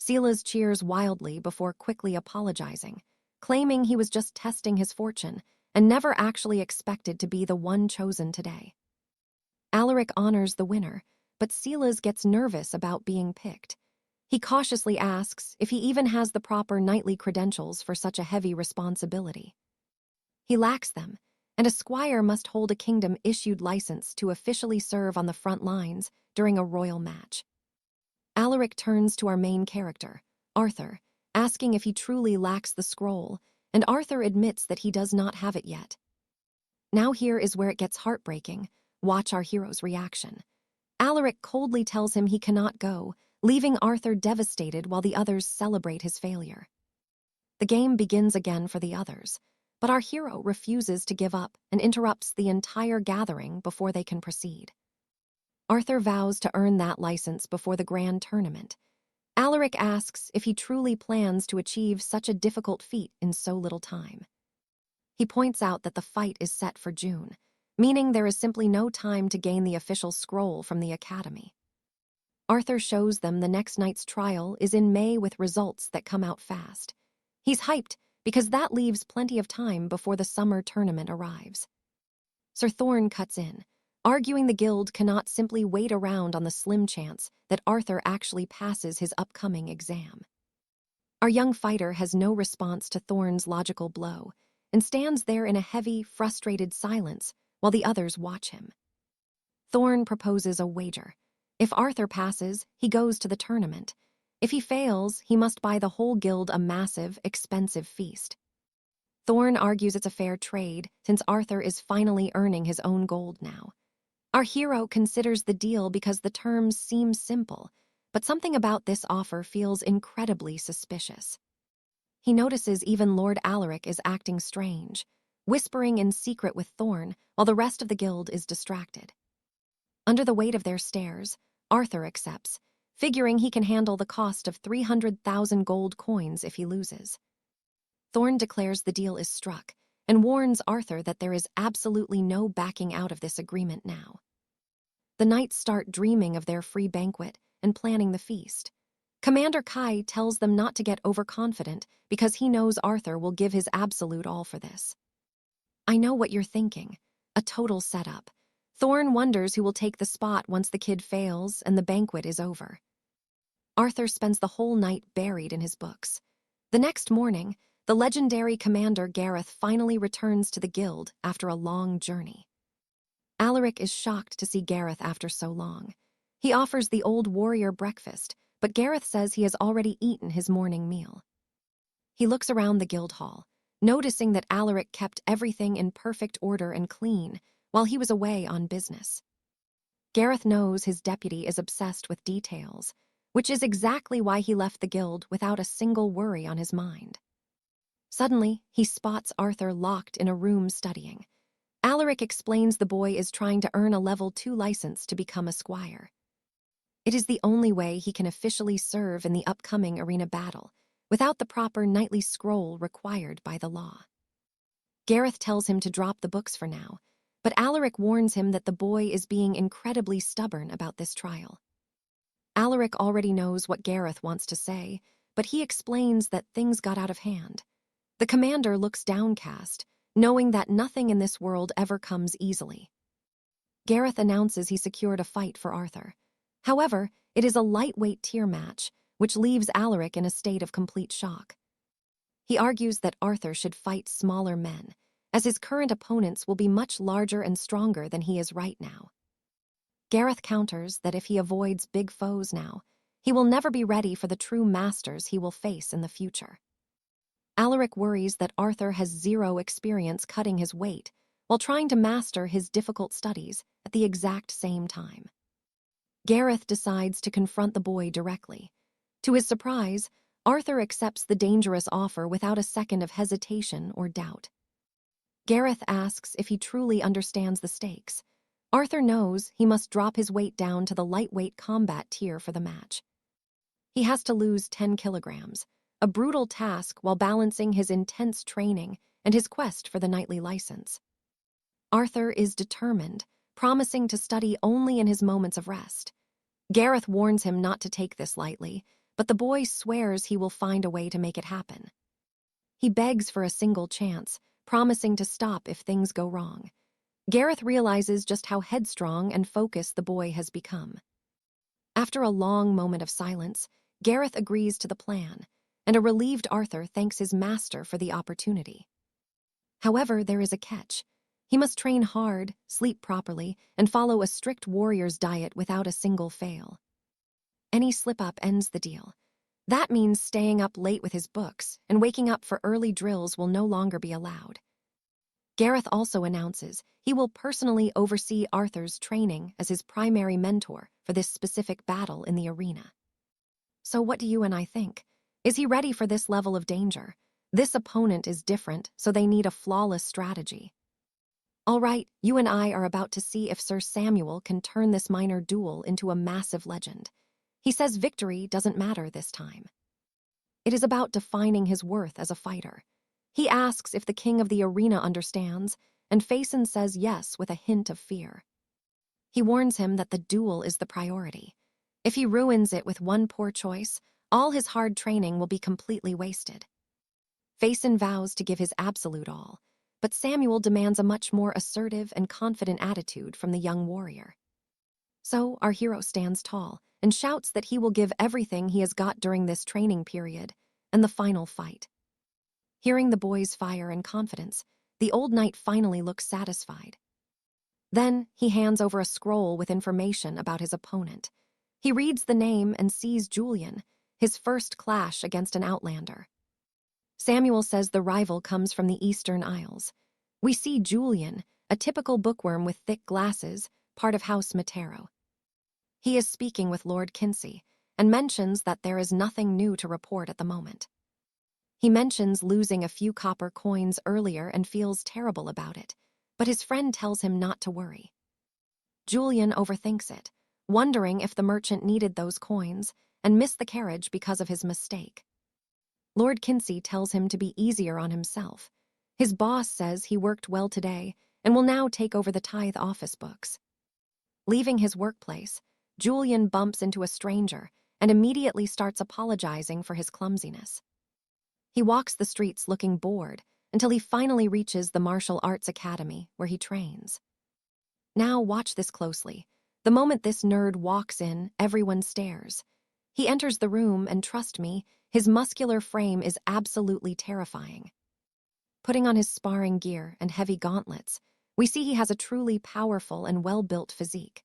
𝑯𝒖𝒂𝒕𝒆𝒔 cheers wildly before quickly apologizing, claiming he was just testing his fortune and never actually expected to be the one chosen today. Alaric honors the winner, but 𝑯𝒖𝒂𝒕𝒆𝒔 gets nervous about being picked. He cautiously asks if he even has the proper knightly credentials for such a heavy responsibility. He lacks them, and a squire must hold a kingdom-issued license to officially serve on the front lines during a royal match. Alaric turns to our main character, Arthur, asking if he truly lacks the scroll, and Arthur admits that he does not have it yet. Now here is where it gets heartbreaking. Watch our hero's reaction. Alaric coldly tells him he cannot go, leaving Arthur devastated while the others celebrate his failure. The game begins again for the others, but our hero refuses to give up and interrupts the entire gathering before they can proceed. Arthur vows to earn that license before the grand tournament. Alaric asks if he truly plans to achieve such a difficult feat in so little time. He points out that the fight is set for June, meaning there is simply no time to gain the official scroll from the academy. Arthur shows them the next night's trial is in May with results that come out fast. He's hyped because that leaves plenty of time before the summer tournament arrives. Sir Thorn cuts in, arguing the guild cannot simply wait around on the slim chance that Arthur actually passes his upcoming exam. Our young fighter has no response to Thorn's logical blow and stands there in a heavy, frustrated silence while the others watch him. Thorn proposes a wager. If Arthur passes, he goes to the tournament. If he fails, he must buy the whole guild a massive, expensive feast. Thorn argues it's a fair trade since Arthur is finally earning his own gold now. Our hero considers the deal because the terms seem simple, but something about this offer feels incredibly suspicious. He notices even Lord Alaric is acting strange, whispering in secret with Thorn while the rest of the guild is distracted. Under the weight of their stares, Arthur accepts, figuring he can handle the cost of 300,000 gold coins if he loses. Thorn declares the deal is struck and warns Arthur that there is absolutely no backing out of this agreement now. The knights start dreaming of their free banquet and planning the feast. Commander Kai tells them not to get overconfident because he knows Arthur will give his absolute all for this. I know what you're thinking. A total setup. Thorn wonders who will take the spot once the kid fails and the banquet is over. Arthur spends the whole night buried in his books. The next morning, the legendary commander Gareth finally returns to the guild after a long journey. Alaric is shocked to see Gareth after so long. He offers the old warrior breakfast, but Gareth says he has already eaten his morning meal. He looks around the guild hall, noticing that Alaric kept everything in perfect order and clean while he was away on business. Gareth knows his deputy is obsessed with details, which is exactly why he left the guild without a single worry on his mind. Suddenly, he spots Arthur locked in a room studying. Alaric explains the boy is trying to earn a level 2 license to become a squire. It is the only way he can officially serve in the upcoming arena battle, without the proper knightly scroll required by the law. Gareth tells him to drop the books for now, but Alaric warns him that the boy is being incredibly stubborn about this trial. Alaric already knows what Gareth wants to say, but he explains that things got out of hand. The commander looks downcast, knowing that nothing in this world ever comes easily. Gareth announces he secured a fight for Arthur. However, it is a lightweight tier match, which leaves Alaric in a state of complete shock. He argues that Arthur should fight smaller men, as his current opponents will be much larger and stronger than he is right now. Gareth counters that if he avoids big foes now, he will never be ready for the true masters he will face in the future. Alaric worries that Arthur has zero experience cutting his weight while trying to master his difficult studies at the exact same time. Gareth decides to confront the boy directly. To his surprise, Arthur accepts the dangerous offer without a second of hesitation or doubt. Gareth asks if he truly understands the stakes. Arthur knows he must drop his weight down to the lightweight combat tier for the match. He has to lose 10 kilograms, a brutal task while balancing his intense training and his quest for the knightly license. Arthur is determined, promising to study only in his moments of rest. Gareth warns him not to take this lightly, but the boy swears he will find a way to make it happen. He begs for a single chance, promising to stop if things go wrong. Gareth realizes just how headstrong and focused the boy has become. After a long moment of silence, Gareth agrees to the plan, and a relieved Arthur thanks his master for the opportunity. However, there is a catch. He must train hard, sleep properly, and follow a strict warrior's diet without a single fail. Any slip-up ends the deal. That means staying up late with his books and waking up for early drills will no longer be allowed. Gareth also announces he will personally oversee Arthur's training as his primary mentor for this specific battle in the arena. So what do you and I think? Is he ready for this level of danger? This opponent is different, so they need a flawless strategy. All right, you and I are about to see if Sir Samuel can turn this minor duel into a massive legend. He says victory doesn't matter this time. It is about defining his worth as a fighter. He asks if the king of the arena understands, and Faison says yes with a hint of fear. He warns him that the duel is the priority. If he ruins it with one poor choice, all his hard training will be completely wasted. Faison vows to give his absolute all, but Samuel demands a much more assertive and confident attitude from the young warrior. So our hero stands tall and shouts that he will give everything he has got during this training period and the final fight. Hearing the boy's fire and confidence, the old knight finally looks satisfied. Then he hands over a scroll with information about his opponent. He reads the name and sees Julian, his first clash against an outlander. Samuel says the rival comes from the Eastern Isles. We see Julian, a typical bookworm with thick glasses, part of House Matero. He is speaking with Lord Kinsey and mentions that there is nothing new to report at the moment. He mentions losing a few copper coins earlier and feels terrible about it, but his friend tells him not to worry. Julian overthinks it, wondering if the merchant needed those coins and missed the carriage because of his mistake. Lord Kinsey tells him to be easier on himself. His boss says he worked well today and will now take over the tithe office books. Leaving his workplace, Julian bumps into a stranger and immediately starts apologizing for his clumsiness. He walks the streets looking bored until he finally reaches the martial arts academy where he trains. Now watch this closely. The moment this nerd walks in, everyone stares. He enters the room and trust me, his muscular frame is absolutely terrifying. Putting on his sparring gear and heavy gauntlets, we see he has a truly powerful and well-built physique.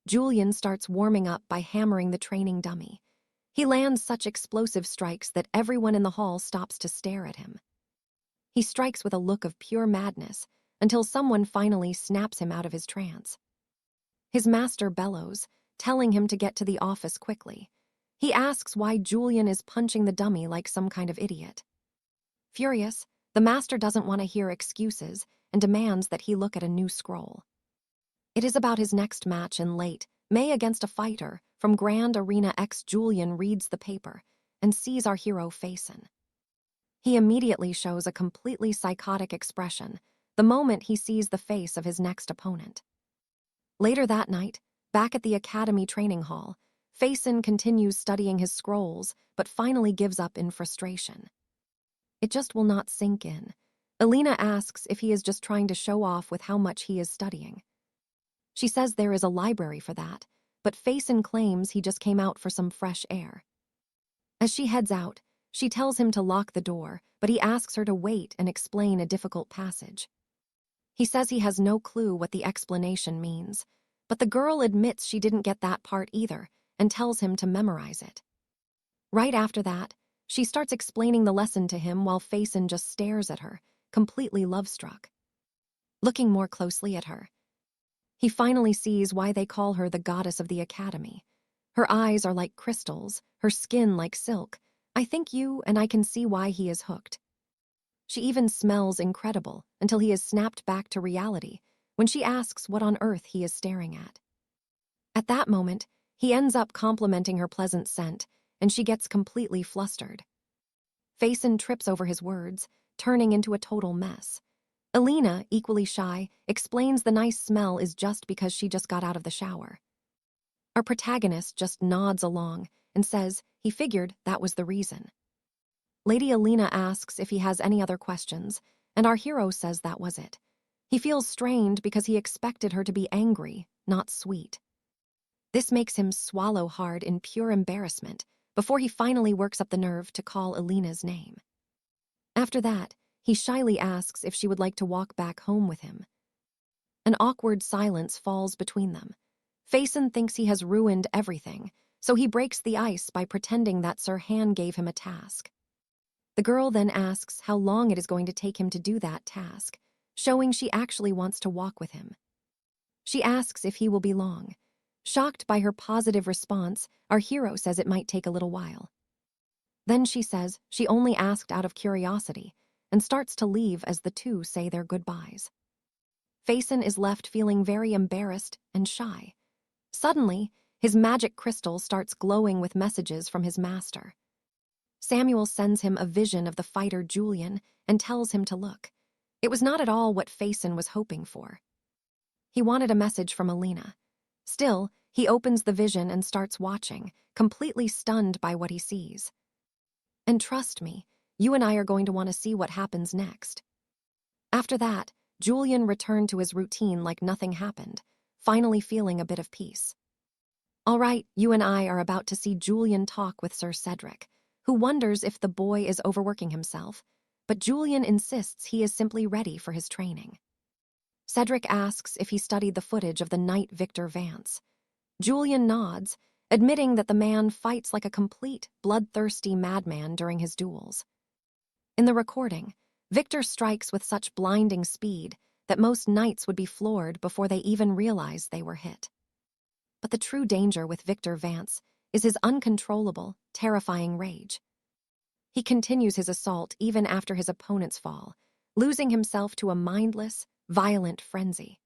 Julian starts warming up by hammering the training dummy. He lands such explosive strikes that everyone in the hall stops to stare at him. He strikes with a look of pure madness until someone finally snaps him out of his trance. His master bellows, telling him to get to the office quickly. He asks why Julian is punching the dummy like some kind of idiot. Furious, the master doesn't want to hear excuses and demands that he look at a new scroll. It is about his next match in late May against a fighter from Grand Arena X. Julian reads the paper and sees our hero Faison. He immediately shows a completely psychotic expression the moment he sees the face of his next opponent. Later that night, back at the Academy training hall, Faison continues studying his scrolls but finally gives up in frustration. It just will not sink in. Alina asks if he is just trying to show off with how much he is studying. She says there is a library for that, but Faison claims he just came out for some fresh air. As she heads out, she tells him to lock the door, but he asks her to wait and explain a difficult passage. He says he has no clue what the explanation means, but the girl admits she didn't get that part either and tells him to memorize it. Right after that, she starts explaining the lesson to him while Faison just stares at her, completely love-struck. Looking more closely at her, he finally sees why they call her the goddess of the academy. Her eyes are like crystals, her skin like silk. I think you and I can see why he is hooked. She even smells incredible until he is snapped back to reality when she asks what on earth he is staring at. At that moment, he ends up complimenting her pleasant scent, and she gets completely flustered. Faison trips over his words, turning into a total mess. Alina, equally shy, explains the nice smell is just because she just got out of the shower. Our protagonist just nods along and says he figured that was the reason. Lady Alina asks if he has any other questions, and our hero says that was it. He feels strained because he expected her to be angry, not sweet. This makes him swallow hard in pure embarrassment before he finally works up the nerve to call Alina's name. After that, he shyly asks if she would like to walk back home with him. An awkward silence falls between them. Faison thinks he has ruined everything, so he breaks the ice by pretending that Sir Han gave him a task. The girl then asks how long it is going to take him to do that task, showing she actually wants to walk with him. She asks if he will be long. Shocked by her positive response, our hero says it might take a little while. Then she says she only asked out of curiosity and starts to leave as the two say their goodbyes. Faison is left feeling very embarrassed and shy. Suddenly, his magic crystal starts glowing with messages from his master. Samuel sends him a vision of the fighter Julian and tells him to look. It was not at all what Faison was hoping for. He wanted a message from Alina. Still, he opens the vision and starts watching, completely stunned by what he sees. And trust me, you and I are going to want to see what happens next. After that, Julian returned to his routine like nothing happened, finally feeling a bit of peace. All right, you and I are about to see Julian talk with Sir Cedric, who wonders if the boy is overworking himself, but Julian insists he is simply ready for his training. Cedric asks if he studied the footage of the night 𝑉𝒐𝒊𝒂𝒕𝒆𝒔. Julian nods, admitting that the man fights like a complete, bloodthirsty madman during his duels. In the recording, Victor strikes with such blinding speed that most knights would be floored before they even realize they were hit. But the true danger with Victor 𝒉𝒂𝒕𝒆𝒔 is his uncontrollable, terrifying rage. He continues his assault even after his opponents fall, losing himself to a mindless, violent frenzy.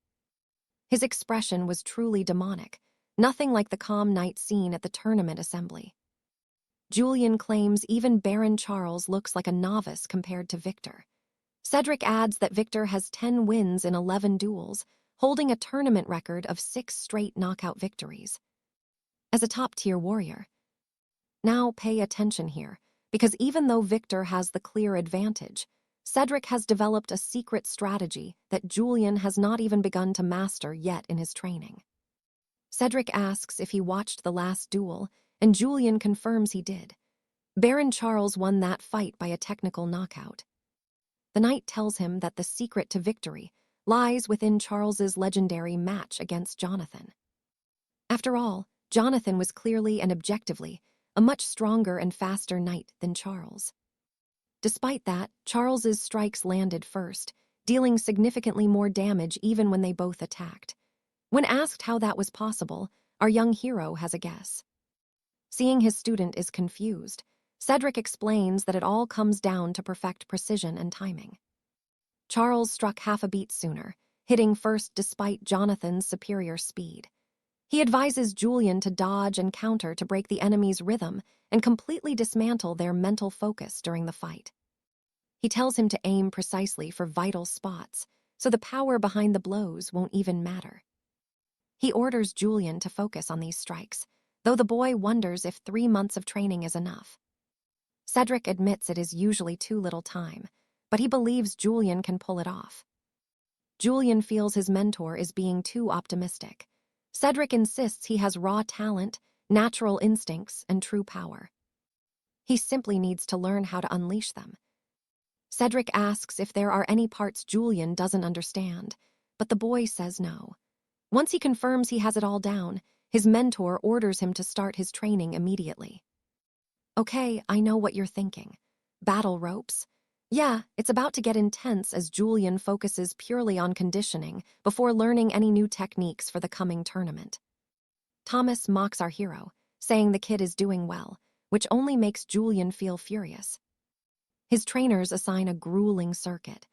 His expression was truly demonic, nothing like the calm knight seen at the tournament assembly. Julian claims even Baron Charles looks like a novice compared to Victor. Cedric adds that Victor has 10 wins in 11 duels, holding a tournament record of 6 straight knockout victories. As a top-tier warrior. Now pay attention here, because even though Victor has the clear advantage, Cedric has developed a secret strategy that Julian has not even begun to master yet in his training. Cedric asks if he watched the last duel, and Julian confirms he did. Baron Charles won that fight by a technical knockout. The knight tells him that the secret to victory lies within Charles's legendary match against Jonathan. After all, Jonathan was clearly and objectively a much stronger and faster knight than Charles. Despite that, Charles's strikes landed first, dealing significantly more damage even when they both attacked. When asked how that was possible, our young hero has a guess. Seeing his student is confused, Cedric explains that it all comes down to perfect precision and timing. Charles struck half a beat sooner, hitting first despite Jonathan's superior speed. He advises Julian to dodge and counter to break the enemy's rhythm and completely dismantle their mental focus during the fight. He tells him to aim precisely for vital spots, so the power behind the blows won't even matter. He orders Julian to focus on these strikes, though the boy wonders if 3 months of training is enough. Cedric admits it is usually too little time, but he believes Julian can pull it off. Julian feels his mentor is being too optimistic. Cedric insists he has raw talent, natural instincts, and true power. He simply needs to learn how to unleash them. Cedric asks if there are any parts Julian doesn't understand, but the boy says no. Once he confirms he has it all down, his mentor orders him to start his training immediately. Okay, I know what you're thinking. Battle ropes? Yeah, it's about to get intense as Julian focuses purely on conditioning before learning any new techniques for the coming tournament. Thomas mocks our hero, saying the kid is doing well, which only makes Julian feel furious. His trainers assign a grueling circuit.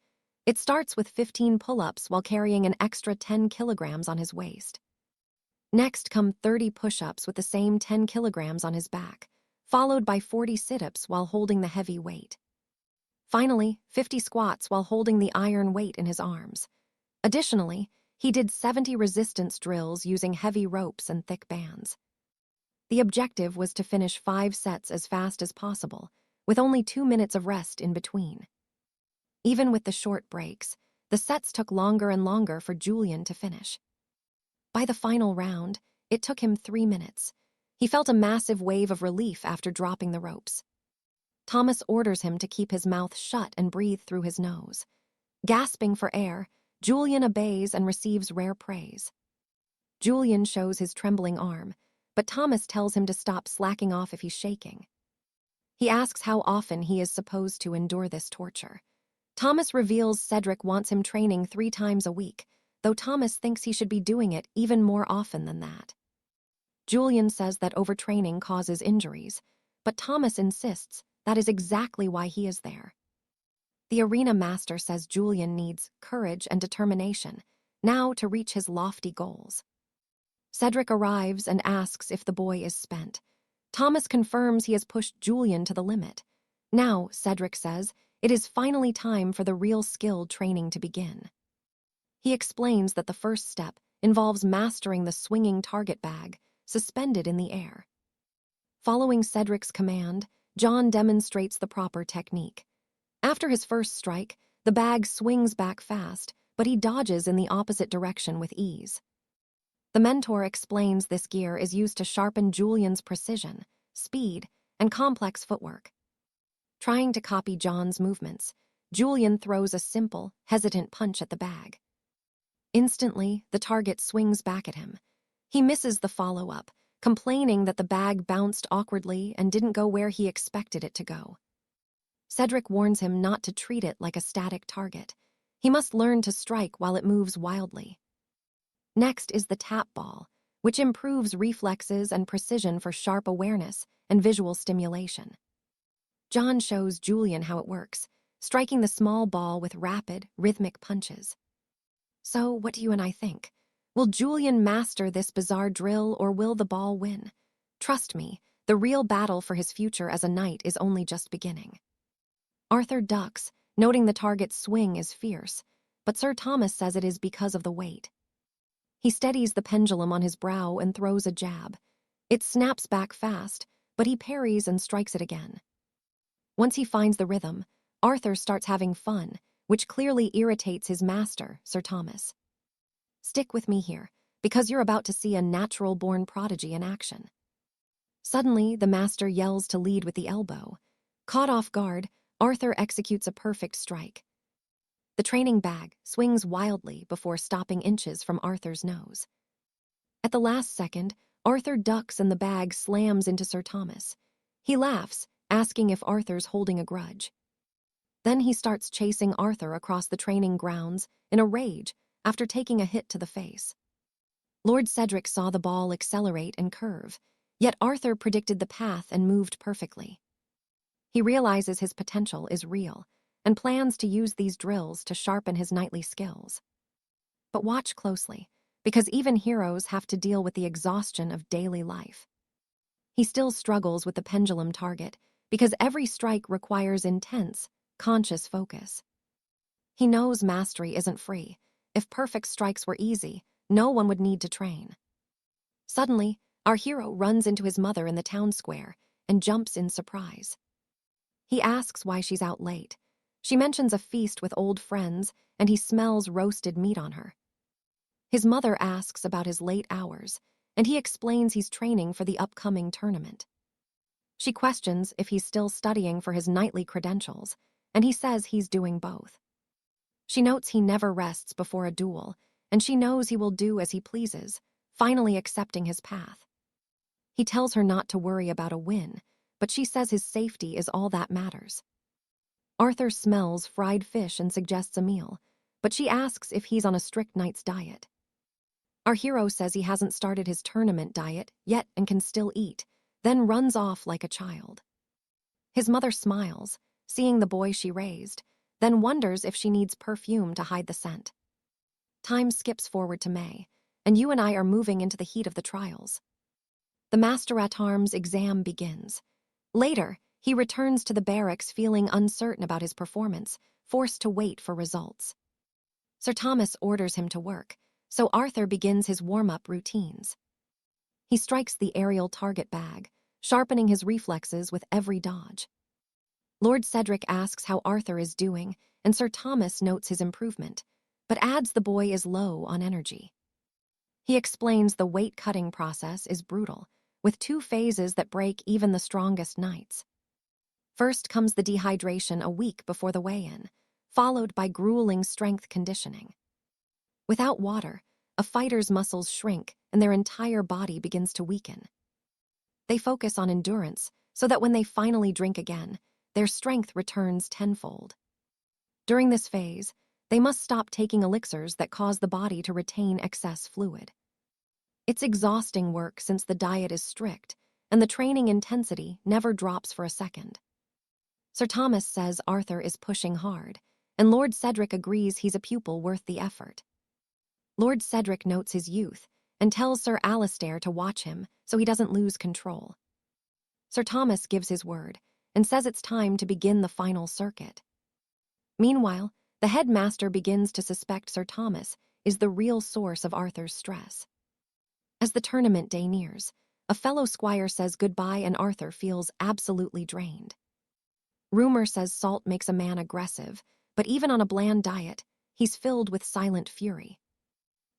It starts with 15 pull-ups while carrying an extra 10 kilograms on his waist. Next come 30 push-ups with the same 10 kilograms on his back, followed by 40 sit-ups while holding the heavy weight. Finally, 50 squats while holding the iron weight in his arms. Additionally, he did 70 resistance drills using heavy ropes and thick bands. The objective was to finish 5 sets as fast as possible, with only 2 minutes of rest in between. Even with the short breaks, the sets took longer and longer for Julian to finish. By the final round, it took him 3 minutes. He felt a massive wave of relief after dropping the ropes. Thomas orders him to keep his mouth shut and breathe through his nose. Gasping for air, Julian obeys and receives rare praise. Julian shows his trembling arm, but Thomas tells him to stop slacking off if he's shaking. He asks how often he is supposed to endure this torture. Thomas reveals Cedric wants him training 3 times a week, though Thomas thinks he should be doing it even more often than that. Julian says that overtraining causes injuries, but Thomas insists that is exactly why he is there. The arena master says Julian needs courage and determination now to reach his lofty goals. Cedric arrives and asks if the boy is spent. Thomas confirms he has pushed Julian to the limit. Now, Cedric says, it is finally time for the real skill training to begin. He explains that the first step involves mastering the swinging target bag, suspended in the air. Following Cedric's command, John demonstrates the proper technique. After his first strike, the bag swings back fast, but he dodges in the opposite direction with ease. The mentor explains this gear is used to sharpen Julian's precision, speed, and complex footwork. Trying to copy John's movements, Julian throws a simple, hesitant punch at the bag. Instantly, the target swings back at him. He misses the follow-up, complaining that the bag bounced awkwardly and didn't go where he expected it to go. Cedric warns him not to treat it like a static target. He must learn to strike while it moves wildly. Next is the tap ball, which improves reflexes and precision for sharp awareness and visual stimulation. John shows Julian how it works, striking the small ball with rapid, rhythmic punches. So, what do you and I think? Will Julian master this bizarre drill, or will the ball win? Trust me, the real battle for his future as a knight is only just beginning. Arthur ducks, noting the target's swing is fierce, but Sir Thomas says it is because of the weight. He steadies the pendulum on his brow and throws a jab. It snaps back fast, but he parries and strikes it again. Once he finds the rhythm, Arthur starts having fun, which clearly irritates his master, Sir Thomas. Stick with me here, because you're about to see a natural-born prodigy in action. Suddenly, the master yells to lead with the elbow. Caught off guard, Arthur executes a perfect strike. The training bag swings wildly before stopping inches from Arthur's nose. At the last second, Arthur ducks and the bag slams into Sir Thomas. He laughs, asking if Arthur's holding a grudge. Then he starts chasing Arthur across the training grounds in a rage after taking a hit to the face. Lord Cedric saw the ball accelerate and curve, yet Arthur predicted the path and moved perfectly. He realizes his potential is real and plans to use these drills to sharpen his knightly skills. But watch closely, because even heroes have to deal with the exhaustion of daily life. He still struggles with the pendulum target because every strike requires intense, conscious focus. He knows mastery isn't free. If perfect strikes were easy, no one would need to train. Suddenly, our hero runs into his mother in the town square and jumps in surprise. He asks why she's out late. She mentions a feast with old friends, and he smells roasted meat on her. His mother asks about his late hours, and he explains he's training for the upcoming tournament. She questions if he's still studying for his knightly credentials, and he says he's doing both. She notes he never rests before a duel, and she knows he will do as he pleases, finally accepting his path. He tells her not to worry about a win, but she says his safety is all that matters. Arthur smells fried fish and suggests a meal, but she asks if he's on a strict knight's diet. Our hero says he hasn't started his tournament diet yet and can still eat, then runs off like a child. His mother smiles, seeing the boy she raised, then wonders if she needs perfume to hide the scent. Time skips forward to May, and you and I are moving into the heat of the trials. The 𝑩𝒖𝒊𝒂𝒕𝒆𝒔 exam begins. Later, he returns to the barracks feeling uncertain about his performance, forced to wait for results. Sir Thomas orders him to work, so Arthur begins his warm-up routines. He strikes the aerial target bag, sharpening his reflexes with every dodge. Lord Cedric asks how Arthur is doing, and Sir Thomas notes his improvement, but adds the boy is low on energy. He explains the weight-cutting process is brutal, with 2 phases that break even the strongest knights. First comes the dehydration a week before the weigh-in, followed by grueling strength conditioning. Without water, a fighter's muscles shrink and their entire body begins to weaken. They focus on endurance so that when they finally drink again, their strength returns tenfold. During this phase, they must stop taking elixirs that cause the body to retain excess fluid. It's exhausting work since the diet is strict, and the training intensity never drops for a second. Sir Thomas says Arthur is pushing hard, and Lord Cedric agrees he's a pupil worth the effort. Lord Cedric notes his youth and tells Sir Alistair to watch him so he doesn't lose control. Sir Thomas gives his word and says it's time to begin the final circuit. Meanwhile, the headmaster begins to suspect Sir Thomas is the real source of Arthur's stress. As the tournament day nears, a fellow squire says goodbye and Arthur feels absolutely drained. Rumor says salt makes a man aggressive, but even on a bland diet, he's filled with silent fury.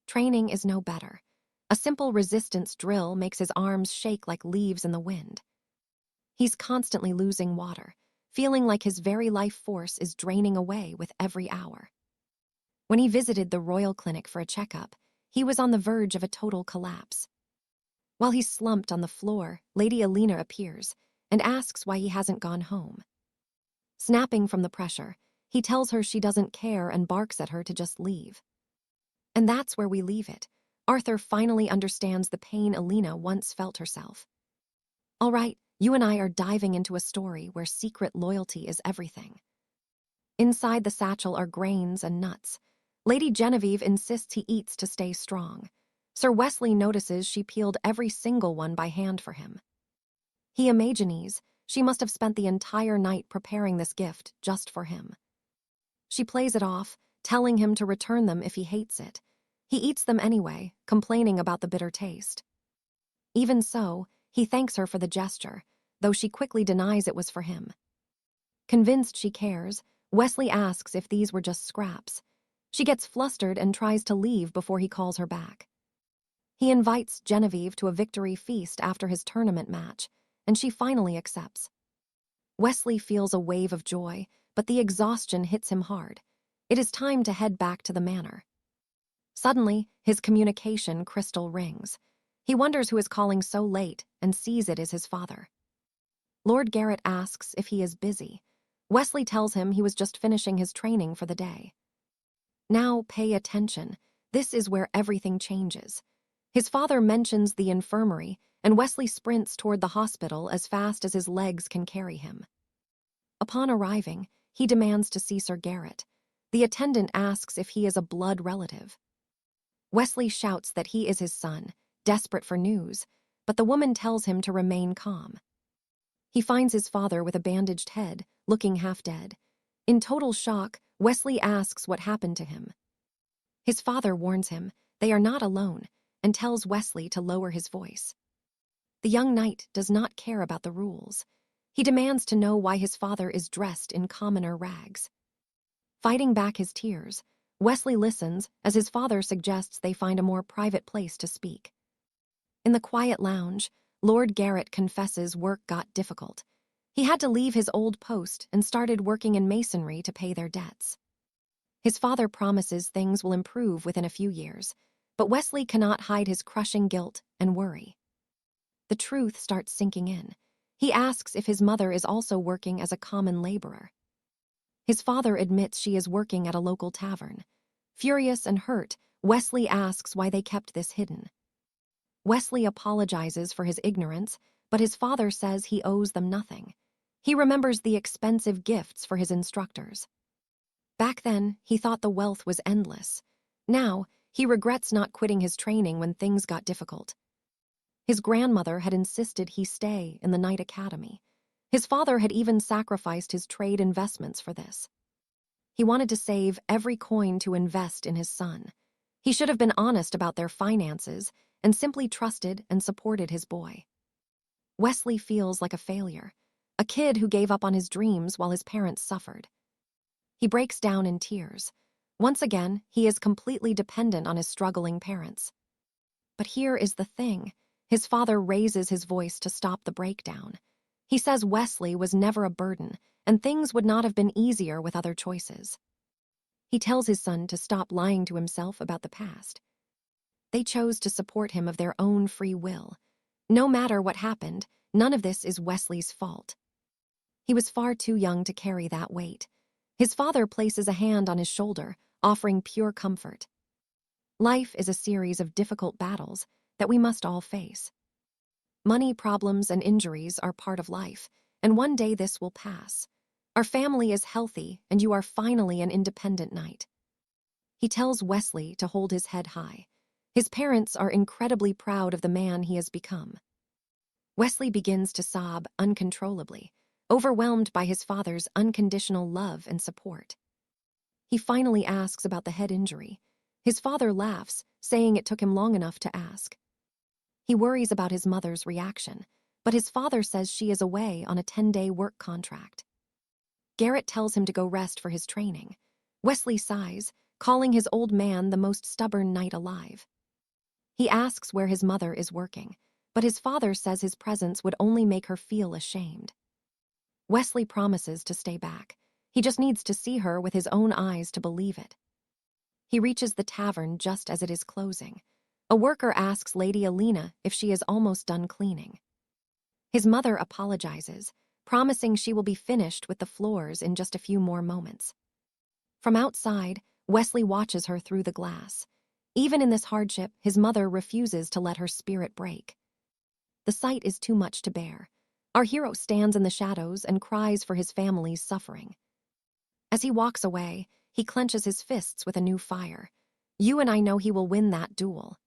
Training is no better. A simple resistance drill makes his arms shake like leaves in the wind. He's constantly losing water, feeling like his very life force is draining away with every hour. When he visited the royal clinic for a checkup, he was on the verge of a total collapse. While he's slumped on the floor, Lady Alina appears and asks why he hasn't gone home. Snapping from the pressure, he tells her she doesn't care and barks at her to just leave. And that's where we leave it. Arthur finally understands the pain Alina once felt herself. All right, you and I are diving into a story where secret loyalty is everything. Inside the satchel are grains and nuts. Lady Genevieve insists he eats to stay strong. Sir Wesley notices she peeled every single one by hand for him. He imagines she must have spent the entire night preparing this gift just for him. She plays it off, telling him to return them if he hates it. He eats them anyway, complaining about the bitter taste. Even so, he thanks her for the gesture, though she quickly denies it was for him. Convinced she cares, Wesley asks if these were just scraps. She gets flustered and tries to leave before he calls her back. He invites Genevieve to a victory feast after his tournament match, and she finally accepts. Wesley feels a wave of joy, but the exhaustion hits him hard. It is time to head back to the manor. Suddenly, his communication crystal rings. He wonders who is calling so late and sees it is his father. Lord Garrett asks if he is busy. Wesley tells him he was just finishing his training for the day. Now pay attention. This is where everything changes. His father mentions the infirmary, and Wesley sprints toward the hospital as fast as his legs can carry him. Upon arriving, he demands to see Sir Garrett. The attendant asks if he is a blood relative. Wesley shouts that he is his son, desperate for news, but the woman tells him to remain calm. He finds his father with a bandaged head, looking half dead. In total shock, Wesley asks what happened to him. His father warns him they are not alone and tells Wesley to lower his voice. The young knight does not care about the rules. He demands to know why his father is dressed in commoner rags. Fighting back his tears, Wesley listens as his father suggests they find a more private place to speak. In the quiet lounge, Lord Garrett confesses work got difficult. He had to leave his old post and started working in masonry to pay their debts. His father promises things will improve within a few years, but Wesley cannot hide his crushing guilt and worry. The truth starts sinking in. He asks if his mother is also working as a common laborer. His father admits she is working at a local tavern. Furious and hurt, Wesley asks why they kept this hidden. Wesley apologizes for his ignorance, but his father says he owes them nothing. He remembers the expensive gifts for his instructors. Back then, he thought the wealth was endless. Now, he regrets not quitting his training when things got difficult. His grandmother had insisted he stay in the Knight Academy. His father had even sacrificed his trade investments for this. He wanted to save every coin to invest in his son. He should have been honest about their finances and simply trusted and supported his boy. Wesley feels like a failure, a kid who gave up on his dreams while his parents suffered. He breaks down in tears. Once again, he is completely dependent on his struggling parents. But here is the thing. His father raises his voice to stop the breakdown. He says Wesley was never a burden, and things would not have been easier with other choices. He tells his son to stop lying to himself about the past. They chose to support him of their own free will. No matter what happened, none of this is Wesley's fault. He was far too young to carry that weight. His father places a hand on his shoulder, offering pure comfort. Life is a series of difficult battles that we must all face. Money problems and injuries are part of life, and one day this will pass. Our family is healthy, and you are finally an independent knight. He tells Wesley to hold his head high. His parents are incredibly proud of the man he has become. Wesley begins to sob uncontrollably, overwhelmed by his father's unconditional love and support. He finally asks about the head injury. His father laughs, saying it took him long enough to ask. He worries about his mother's reaction, but his father says she is away on a 10-day work contract. Garrett tells him to go rest for his training. Wesley sighs, calling his old man the most stubborn knight alive. He asks where his mother is working, but his father says his presence would only make her feel ashamed. Wesley promises to stay back. He just needs to see her with his own eyes to believe it. He reaches the tavern just as it is closing. A worker asks Lady Alina if she is almost done cleaning. His mother apologizes, promising she will be finished with the floors in just a few more moments. From outside, Wesley watches her through the glass. Even in this hardship, his mother refuses to let her spirit break. The sight is too much to bear. Our hero stands in the shadows and cries for his family's suffering. As he walks away, he clenches his fists with a new fire. You and I know he will win that duel.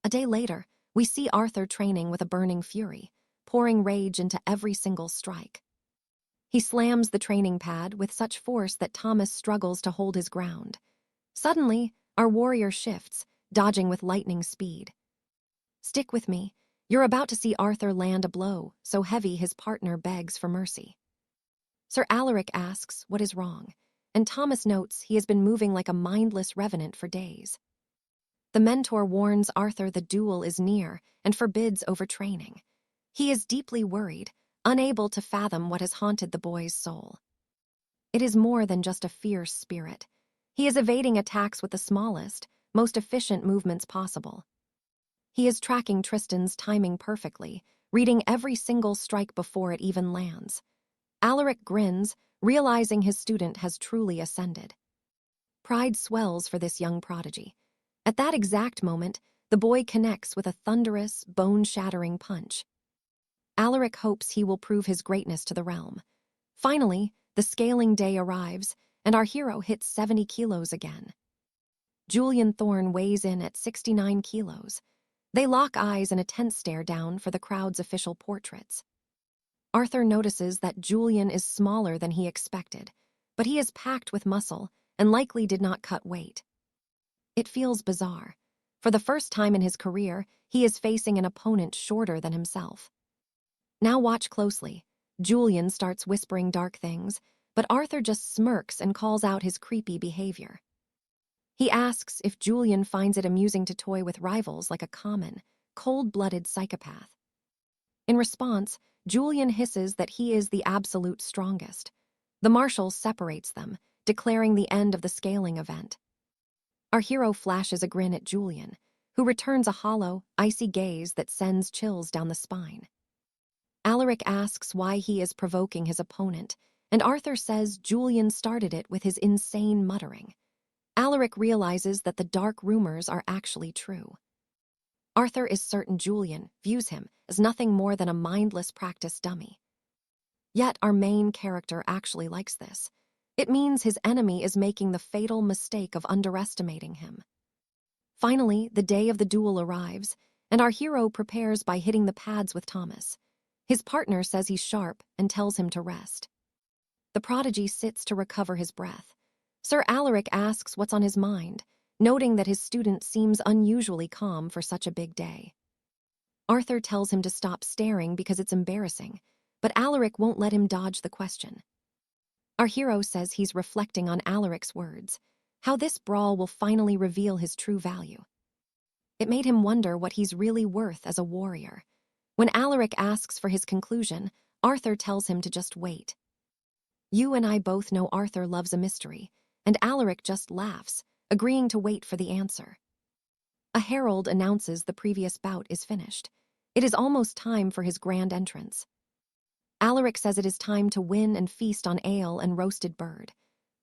A day later, we see Arthur training with a burning fury, pouring rage into every single strike. He slams the training pad with such force that Thomas struggles to hold his ground. Suddenly, our warrior shifts, dodging with lightning speed. Stick with me. You're about to see Arthur land a blow so heavy his partner begs for mercy. Sir Alaric asks what is wrong, and Thomas notes he has been moving like a mindless revenant for days. The mentor warns Arthur the duel is near and forbids overtraining. He is deeply worried, unable to fathom what has haunted the boy's soul. It is more than just a fierce spirit. He is evading attacks with the smallest, most efficient movements possible. He is tracking Tristan's timing perfectly, reading every single strike before it even lands. Alaric grins, realizing his student has truly ascended. Pride swells for this young prodigy. At that exact moment, the boy connects with a thunderous, bone-shattering punch. Alaric hopes he will prove his greatness to the realm. Finally, the scaling day arrives, and our hero hits 70 kilos again. Julian Thorne weighs in at 69 kilos. They lock eyes in a tense stare down for the crowd's official portraits. Arthur notices that Julian is smaller than he expected, but he is packed with muscle and likely did not cut weight. It feels bizarre. For the first time in his career, he is facing an opponent shorter than himself. Now watch closely. Julian starts whispering dark things, but Arthur just smirks and calls out his creepy behavior. He asks if Julian finds it amusing to toy with rivals like a common, cold-blooded psychopath. In response, Julian hisses that he is the absolute strongest. The marshal separates them, declaring the end of the scaling event. Our hero flashes a grin at Julian, who returns a hollow, icy gaze that sends chills down the spine. Alaric asks why he is provoking his opponent, and Arthur says Julian started it with his insane muttering. Alaric realizes that the dark rumors are actually true. Arthur is certain Julian views him as nothing more than a mindless practice dummy. Yet our main character actually likes this. It means his enemy is making the fatal mistake of underestimating him. Finally, the day of the duel arrives, and our hero prepares by hitting the pads with Thomas. His partner says he's sharp and tells him to rest. The prodigy sits to recover his breath. Sir Alaric asks what's on his mind, noting that his student seems unusually calm for such a big day. Arthur tells him to stop staring because it's embarrassing, but Alaric won't let him dodge the question. Our hero says he's reflecting on Alaric's words, how this brawl will finally reveal his true value. It made him wonder what he's really worth as a warrior. When Alaric asks for his conclusion, Arthur tells him to just wait. You and I both know Arthur loves a mystery, and Alaric just laughs, agreeing to wait for the answer. A herald announces the previous bout is finished. It is almost time for his grand entrance. Alaric says it is time to win and feast on ale and roasted bird.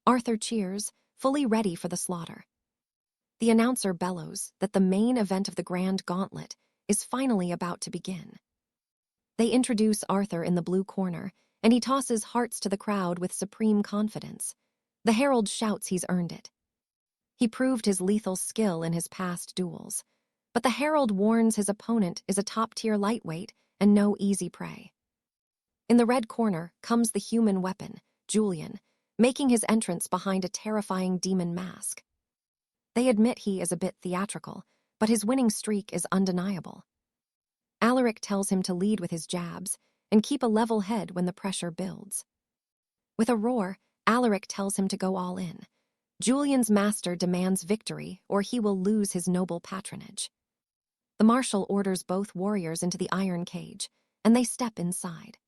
Arthur cheers, fully ready for the slaughter. The announcer bellows that the main event of the grand gauntlet is finally about to begin. They introduce Arthur in the blue corner, and he tosses hearts to the crowd with supreme confidence. The herald shouts he's earned it. He proved his lethal skill in his past duels, but the herald warns his opponent is a top-tier lightweight and no easy prey. In the red corner comes the human weapon, Julian, making his entrance behind a terrifying demon mask. They admit he is a bit theatrical, but his winning streak is undeniable. Alaric tells him to lead with his jabs and keep a level head when the pressure builds. With a roar, Alaric tells him to go all in. Julian's master demands victory or he will lose his noble patronage. The marshal orders both warriors into the iron cage, and they step inside.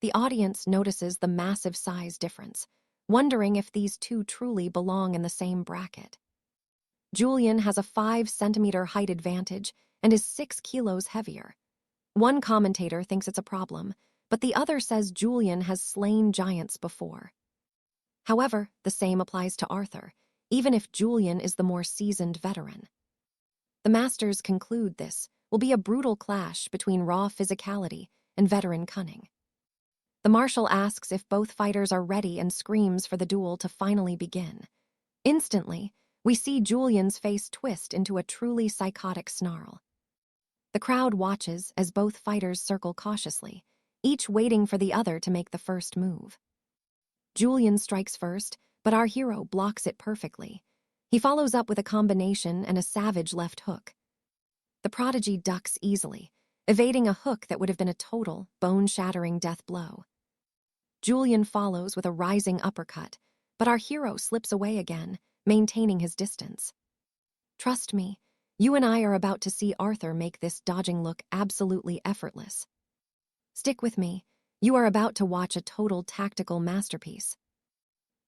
The audience notices the massive size difference, wondering if these two truly belong in the same bracket. Julian has a 5-centimeter height advantage and is 6 kilos heavier. One commentator thinks it's a problem, but the other says Julian has slain giants before. However, the same applies to Arthur, even if Julian is the more seasoned veteran. The masters conclude this will be a brutal clash between raw physicality and veteran cunning. The marshal asks if both fighters are ready and screams for the duel to finally begin. Instantly, we see Julian's face twist into a truly psychotic snarl. The crowd watches as both fighters circle cautiously, each waiting for the other to make the first move. Julian strikes first, but our hero blocks it perfectly. He follows up with a combination and a savage left hook. The prodigy ducks easily, evading a hook that would have been a total, bone-shattering death blow. Julian follows with a rising uppercut, but our hero slips away again, maintaining his distance. Trust me, you and I are about to see Arthur make this dodging look absolutely effortless. Stick with me. You are about to watch a total tactical masterpiece.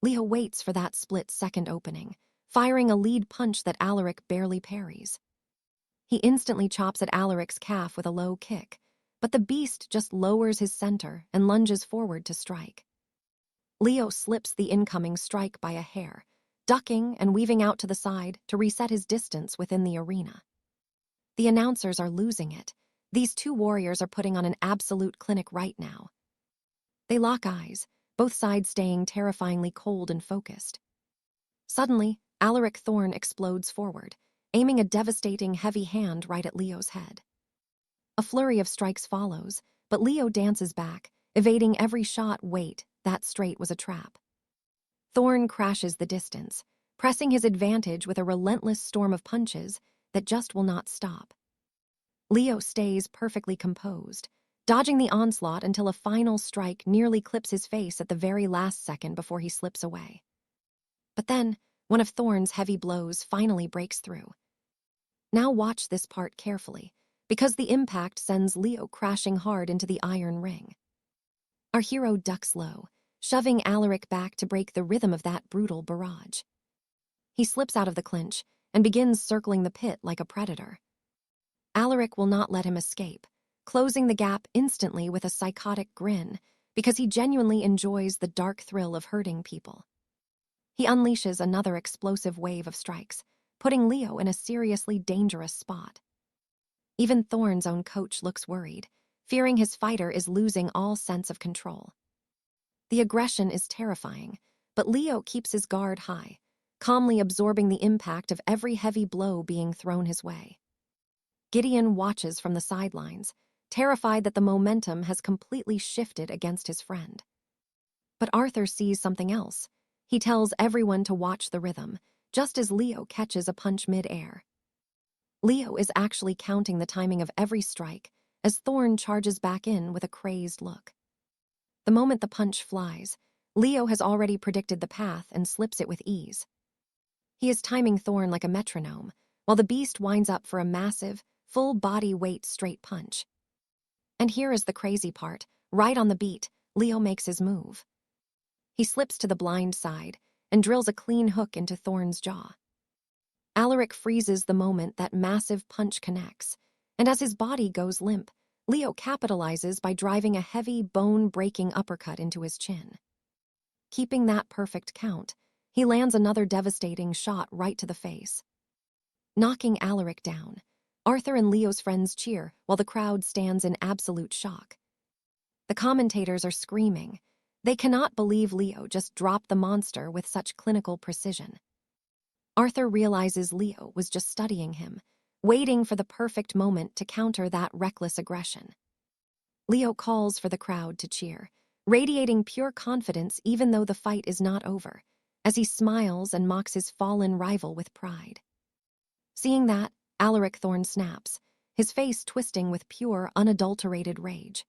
Leo waits for that split-second opening, firing a lead punch that Alaric barely parries. He instantly chops at Alaric's calf with a low kick, But the beast just lowers his center and lunges forward to strike. Leo slips the incoming strike by a hair, ducking and weaving out to the side to reset his distance within the arena. The announcers are losing it. These two warriors are putting on an absolute clinic right now. They lock eyes, both sides staying terrifyingly cold and focused. Suddenly, Alaric Thorn explodes forward, aiming a devastating heavy hand right at Leo's head. A flurry of strikes follows, but Leo dances back, evading every shot. Wait, that straight was a trap. Thorn crashes the distance, pressing his advantage with a relentless storm of punches that just will not stop. Leo stays perfectly composed, dodging the onslaught until a final strike nearly clips his face at the very last second before he slips away. But then, one of Thorn's heavy blows finally breaks through. Now watch this part carefully, because the impact sends Leo crashing hard into the iron ring. Our hero ducks low, shoving Alaric back to break the rhythm of that brutal barrage. He slips out of the clinch and begins circling the pit like a predator. Alaric will not let him escape, closing the gap instantly with a psychotic grin because he genuinely enjoys the dark thrill of hurting people. He unleashes another explosive wave of strikes, putting Leo in a seriously dangerous spot. Even Thorn's own coach looks worried, fearing his fighter is losing all sense of control. The aggression is terrifying, but Leo keeps his guard high, calmly absorbing the impact of every heavy blow being thrown his way. Gideon watches from the sidelines, terrified that the momentum has completely shifted against his friend. But Arthur sees something else. He tells everyone to watch the rhythm, just as Leo catches a punch mid-air. Leo is actually counting the timing of every strike as Thorn charges back in with a crazed look. The moment the punch flies, Leo has already predicted the path and slips it with ease. He is timing Thorn like a metronome, while the beast winds up for a massive, full-body weight straight punch. And here is the crazy part. Right on the beat, Leo makes his move. He slips to the blind side and drills a clean hook into Thorn's jaw. Alaric freezes the moment that massive punch connects, and as his body goes limp, Leo capitalizes by driving a heavy, bone-breaking uppercut into his chin. Keeping that perfect count, he lands another devastating shot right to the face. Knocking Alaric down, Arthur and Leo's friends cheer while the crowd stands in absolute shock. The commentators are screaming. They cannot believe Leo just dropped the monster with such clinical precision. Arthur realizes Leo was just studying him, waiting for the perfect moment to counter that reckless aggression. Leo calls for the crowd to cheer, radiating pure confidence even though the fight is not over, as he smiles and mocks his fallen rival with pride. Seeing that, Alaric Thorn snaps, his face twisting with pure, unadulterated rage.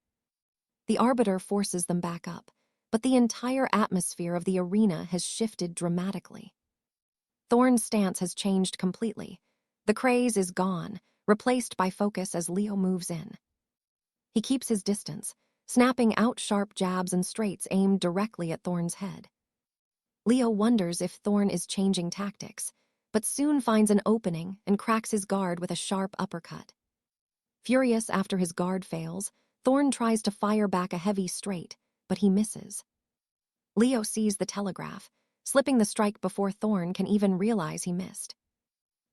The arbiter forces them back up, but the entire atmosphere of the arena has shifted dramatically. Thorn's stance has changed completely. The craze is gone, replaced by focus as Leo moves in. He keeps his distance, snapping out sharp jabs and straights aimed directly at Thorn's head. Leo wonders if Thorn is changing tactics, but soon finds an opening and cracks his guard with a sharp uppercut. Furious after his guard fails, Thorn tries to fire back a heavy straight, but he misses. Leo sees the telegraph, slipping the strike before Thorn can even realize he missed.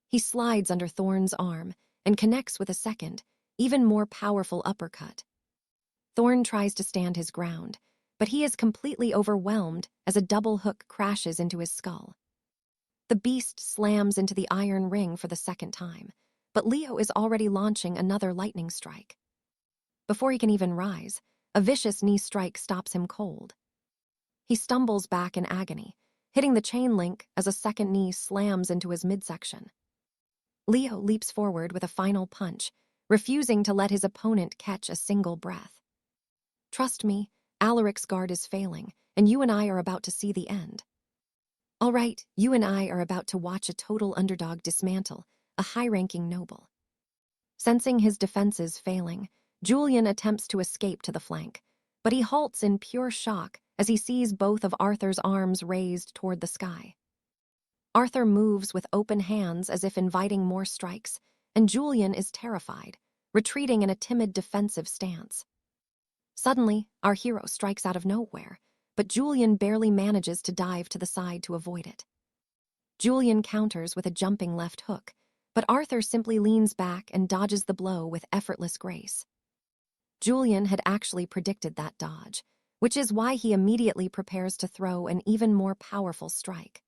He slides under Thorn's arm and connects with a second, even more powerful uppercut. Thorn tries to stand his ground, but he is completely overwhelmed as a double hook crashes into his skull. The beast slams into the iron ring for the second time, but Leo is already launching another lightning strike. Before he can even rise, a vicious knee strike stops him cold. He stumbles back in agony, hitting the chain link as a second knee slams into his midsection. Leo leaps forward with a final punch, refusing to let his opponent catch a single breath. Trust me, Alaric's guard is failing, and you and I are about to see the end. All right, you and I are about to watch a total underdog dismantle a high-ranking noble. Sensing his defenses failing, Julian attempts to escape to the flank, but he halts in pure shock as he sees both of Arthur's arms raised toward the sky. Arthur moves with open hands as if inviting more strikes, and Julian is terrified, retreating in a timid defensive stance. Suddenly, our hero strikes out of nowhere, but Julian barely manages to dive to the side to avoid it. Julian counters with a jumping left hook, but Arthur simply leans back and dodges the blow with effortless grace. Julian had actually predicted that dodge, which is why he immediately prepares to throw an even more powerful strike.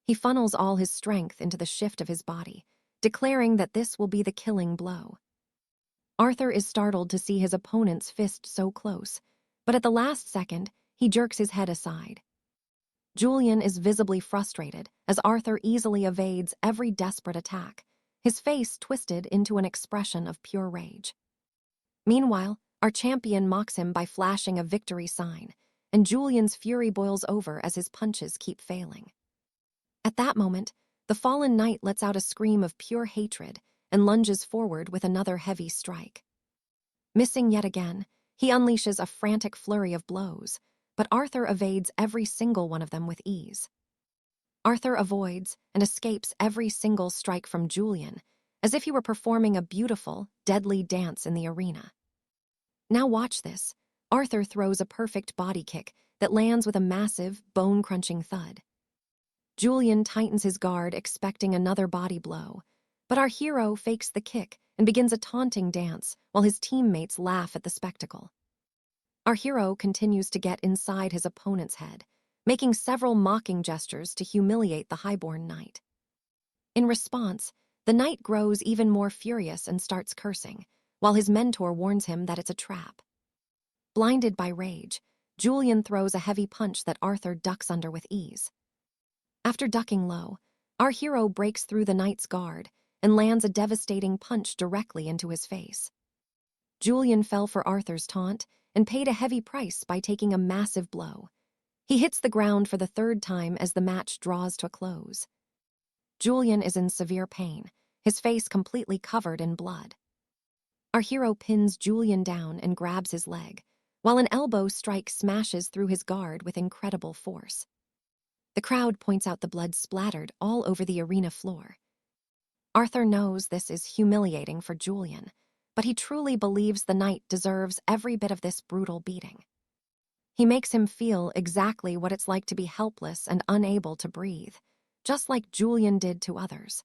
He funnels all his strength into the shift of his body, declaring that this will be the killing blow. Arthur is startled to see his opponent's fist so close, but at the last second, he jerks his head aside. Julian is visibly frustrated as Arthur easily evades every desperate attack, his face twisted into an expression of pure rage. Meanwhile, our champion mocks him by flashing a victory sign, and Julian's fury boils over as his punches keep failing. At that moment, the fallen knight lets out a scream of pure hatred and lunges forward with another heavy strike. Missing yet again, he unleashes a frantic flurry of blows, but Arthur evades every single one of them with ease. Arthur avoids and escapes every single strike from Julian, as if he were performing a beautiful, deadly dance in the arena. Now watch this. Arthur throws a perfect body kick that lands with a massive, bone-crunching thud. Julian tightens his guard, expecting another body blow, but our hero fakes the kick and begins a taunting dance while his teammates laugh at the spectacle. Our hero continues to get inside his opponent's head, making several mocking gestures to humiliate the highborn knight. In response, the knight grows even more furious and starts cursing, while his mentor warns him that it's a trap. Blinded by rage, Julian throws a heavy punch that Arthur ducks under with ease. After ducking low, our hero breaks through the knight's guard and lands a devastating punch directly into his face. Julian fell for Arthur's taunt and paid a heavy price by taking a massive blow. He hits the ground for the third time as the match draws to a close. Julian is in severe pain, his face completely covered in blood. Our hero pins Julian down and grabs his leg, while an elbow strike smashes through his guard with incredible force. The crowd points out the blood splattered all over the arena floor. Arthur knows this is humiliating for Julian, but he truly believes the knight deserves every bit of this brutal beating. He makes him feel exactly what it's like to be helpless and unable to breathe, just like Julian did to others.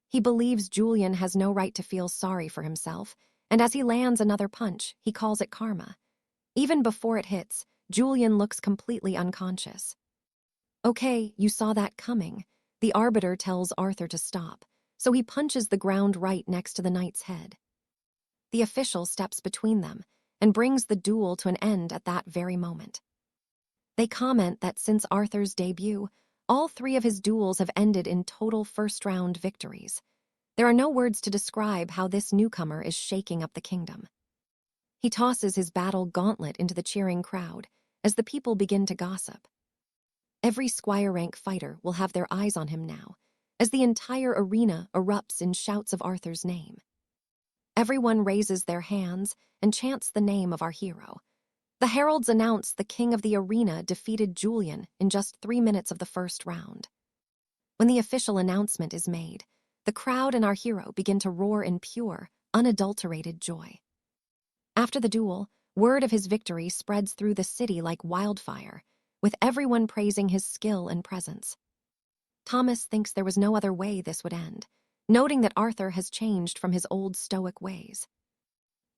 He believes Julian has no right to feel sorry for himself, and as he lands another punch, he calls it karma. Even before it hits, Julian looks completely unconscious. "Okay, you saw that coming," the arbiter tells Arthur to stop, so he punches the ground right next to the knight's head. The official steps between them and brings the duel to an end at that very moment. They comment that since Arthur's debut, all three of his duels have ended in total first-round victories. There are no words to describe how this newcomer is shaking up the kingdom. He tosses his battle gauntlet into the cheering crowd as the people begin to gossip. Every squire rank fighter will have their eyes on him now, as the entire arena erupts in shouts of Arthur's name. Everyone raises their hands and chants the name of our hero. The heralds announce the king of the arena defeated Julian in just 3 minutes of the first round. When the official announcement is made, the crowd and our hero begin to roar in pure, unadulterated joy. After the duel, word of his victory spreads through the city like wildfire, with everyone praising his skill and presence. Thomas thinks there was no other way this would end, noting that Arthur has changed from his old stoic ways.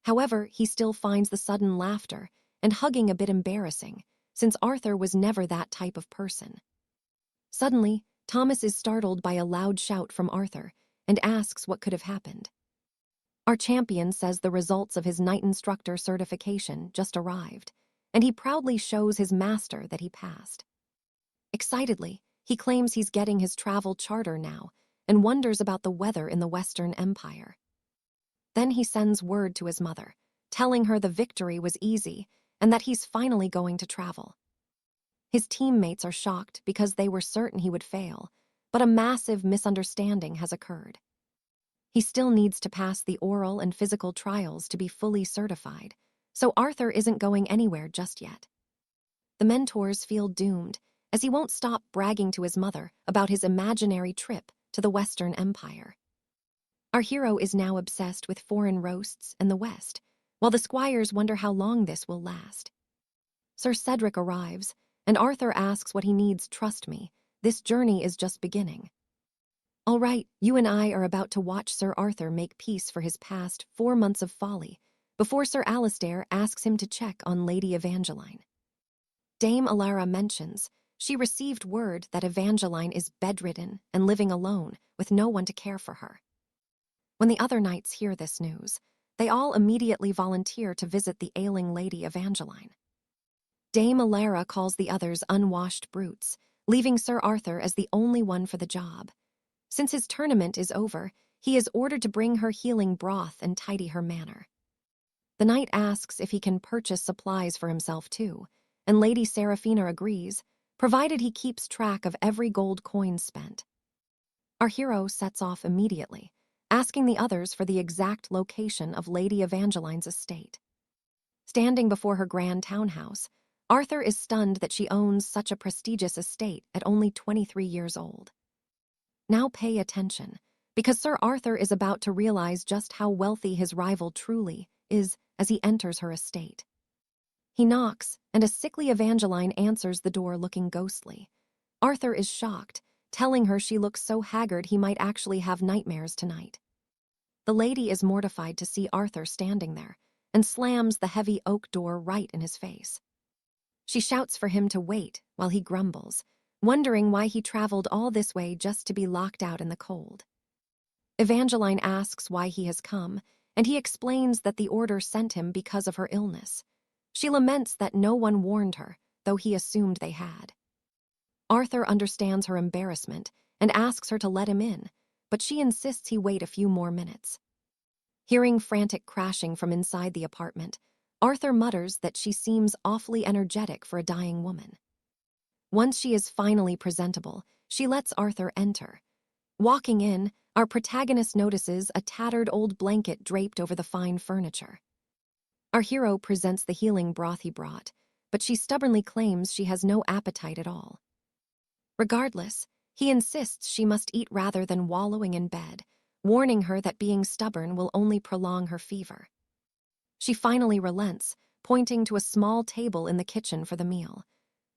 However, he still finds the sudden laughter and hugging a bit embarrassing, since Arthur was never that type of person. Suddenly, Thomas is startled by a loud shout from Arthur and asks what could have happened. Our champion says the results of his knight instructor certification just arrived, and he proudly shows his master that he passed. Excitedly, he claims he's getting his travel charter now and wonders about the weather in the Western Empire. Then he sends word to his mother, telling her the victory was easy and that he's finally going to travel. His teammates are shocked because they were certain he would fail, but a massive misunderstanding has occurred. He still needs to pass the oral and physical trials to be fully certified, so Arthur isn't going anywhere just yet. The mentors feel doomed, as he won't stop bragging to his mother about his imaginary trip to the Western Empire. Our hero is now obsessed with foreign roasts and the West, while the squires wonder how long this will last. Sir Cedric arrives, and Arthur asks what he needs. Trust me, this journey is just beginning. All right, you and I are about to watch Sir Arthur make peace for his past 4 months of folly, before Sir Alistair asks him to check on Lady Evangeline. Dame Alara mentions she received word that Evangeline is bedridden and living alone with no one to care for her. When the other knights hear this news, they all immediately volunteer to visit the ailing Lady Evangeline. Dame Alara calls the others unwashed brutes, leaving Sir Arthur as the only one for the job. Since his tournament is over, he is ordered to bring her healing broth and tidy her manor. The knight asks if he can purchase supplies for himself too, and Lady Seraphina agrees, provided he keeps track of every gold coin spent. Our hero sets off immediately, asking the others for the exact location of Lady Evangeline's estate. Standing before her grand townhouse, Arthur is stunned that she owns such a prestigious estate at only 23 years old. Now pay attention, because Sir Arthur is about to realize just how wealthy his rival truly is as he enters her estate. He knocks, and a sickly Evangeline answers the door looking ghostly. Arthur is shocked, telling her she looks so haggard he might actually have nightmares tonight. The lady is mortified to see Arthur standing there, and slams the heavy oak door right in his face. She shouts for him to wait while he grumbles, wondering why he traveled all this way just to be locked out in the cold. Evangeline asks why he has come, and he explains that the order sent him because of her illness. She laments that no one warned her, though he assumed they had. Arthur understands her embarrassment and asks her to let him in, but she insists he wait a few more minutes. Hearing frantic crashing from inside the apartment, Arthur mutters that she seems awfully energetic for a dying woman. Once she is finally presentable, she lets Arthur enter. Walking in, our protagonist notices a tattered old blanket draped over the fine furniture. Our hero presents the healing broth he brought, but she stubbornly claims she has no appetite at all. Regardless, he insists she must eat rather than wallowing in bed, warning her that being stubborn will only prolong her fever. She finally relents, pointing to a small table in the kitchen for the meal.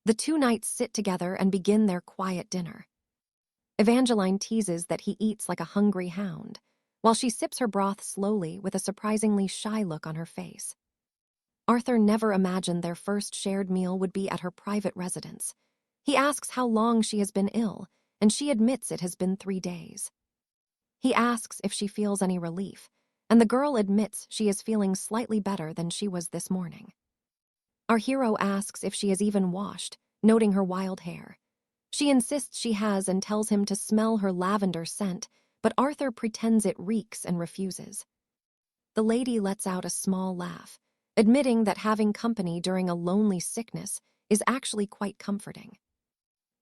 The two knights sit together and begin their quiet dinner. Evangeline teases that he eats like a hungry hound, while she sips her broth slowly with a surprisingly shy look on her face. Arthur never imagined their first shared meal would be at her private residence. He asks how long she has been ill, and she admits it has been 3 days. He asks if she feels any relief, and the girl admits she is feeling slightly better than she was this morning. Our hero asks if she has even washed, noting her wild hair. She insists she has and tells him to smell her lavender scent, but Arthur pretends it reeks and refuses. The lady lets out a small laugh, admitting that having company during a lonely sickness is actually quite comforting.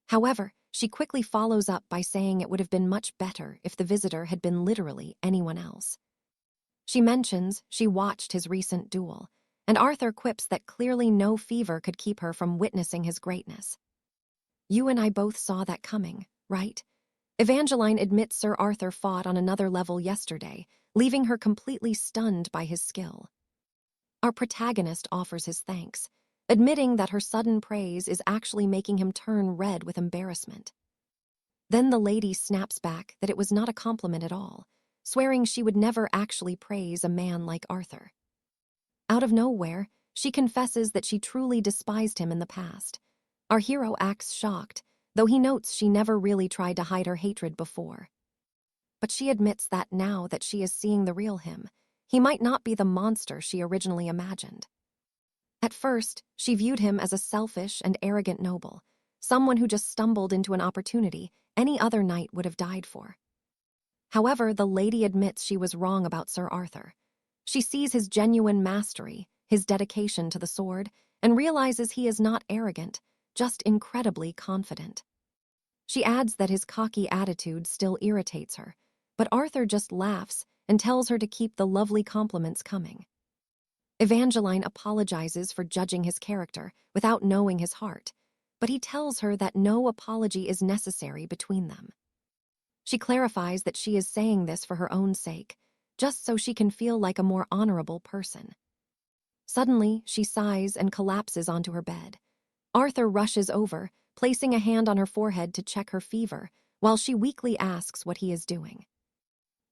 However, she quickly follows up by saying it would have been much better if the visitor had been literally anyone else. She mentions she watched his recent duel, and Arthur quips that clearly no fever could keep her from witnessing his greatness. You and I both saw that coming, right? Evangeline admits Sir Arthur fought on another level yesterday, leaving her completely stunned by his skill. Our protagonist offers his thanks, admitting that her sudden praise is actually making him turn red with embarrassment. Then the lady snaps back that it was not a compliment at all, swearing she would never actually praise a man like Arthur. Out of nowhere, she confesses that she truly despised him in the past. Our hero acts shocked, though he notes she never really tried to hide her hatred before. But she admits that now that she is seeing the real him, he might not be the monster she originally imagined. At first, she viewed him as a selfish and arrogant noble, someone who just stumbled into an opportunity any other knight would have died for. However, the lady admits she was wrong about Sir Arthur. She sees his genuine mastery, his dedication to the sword, and realizes he is not arrogant, just incredibly confident. She adds that his cocky attitude still irritates her, but Arthur just laughs and tells her to keep the lovely compliments coming. Evangeline apologizes for judging his character without knowing his heart, but he tells her that no apology is necessary between them. She clarifies that she is saying this for her own sake, just so she can feel like a more honorable person. Suddenly, she sighs and collapses onto her bed. Arthur rushes over, placing a hand on her forehead to check her fever, while she weakly asks what he is doing.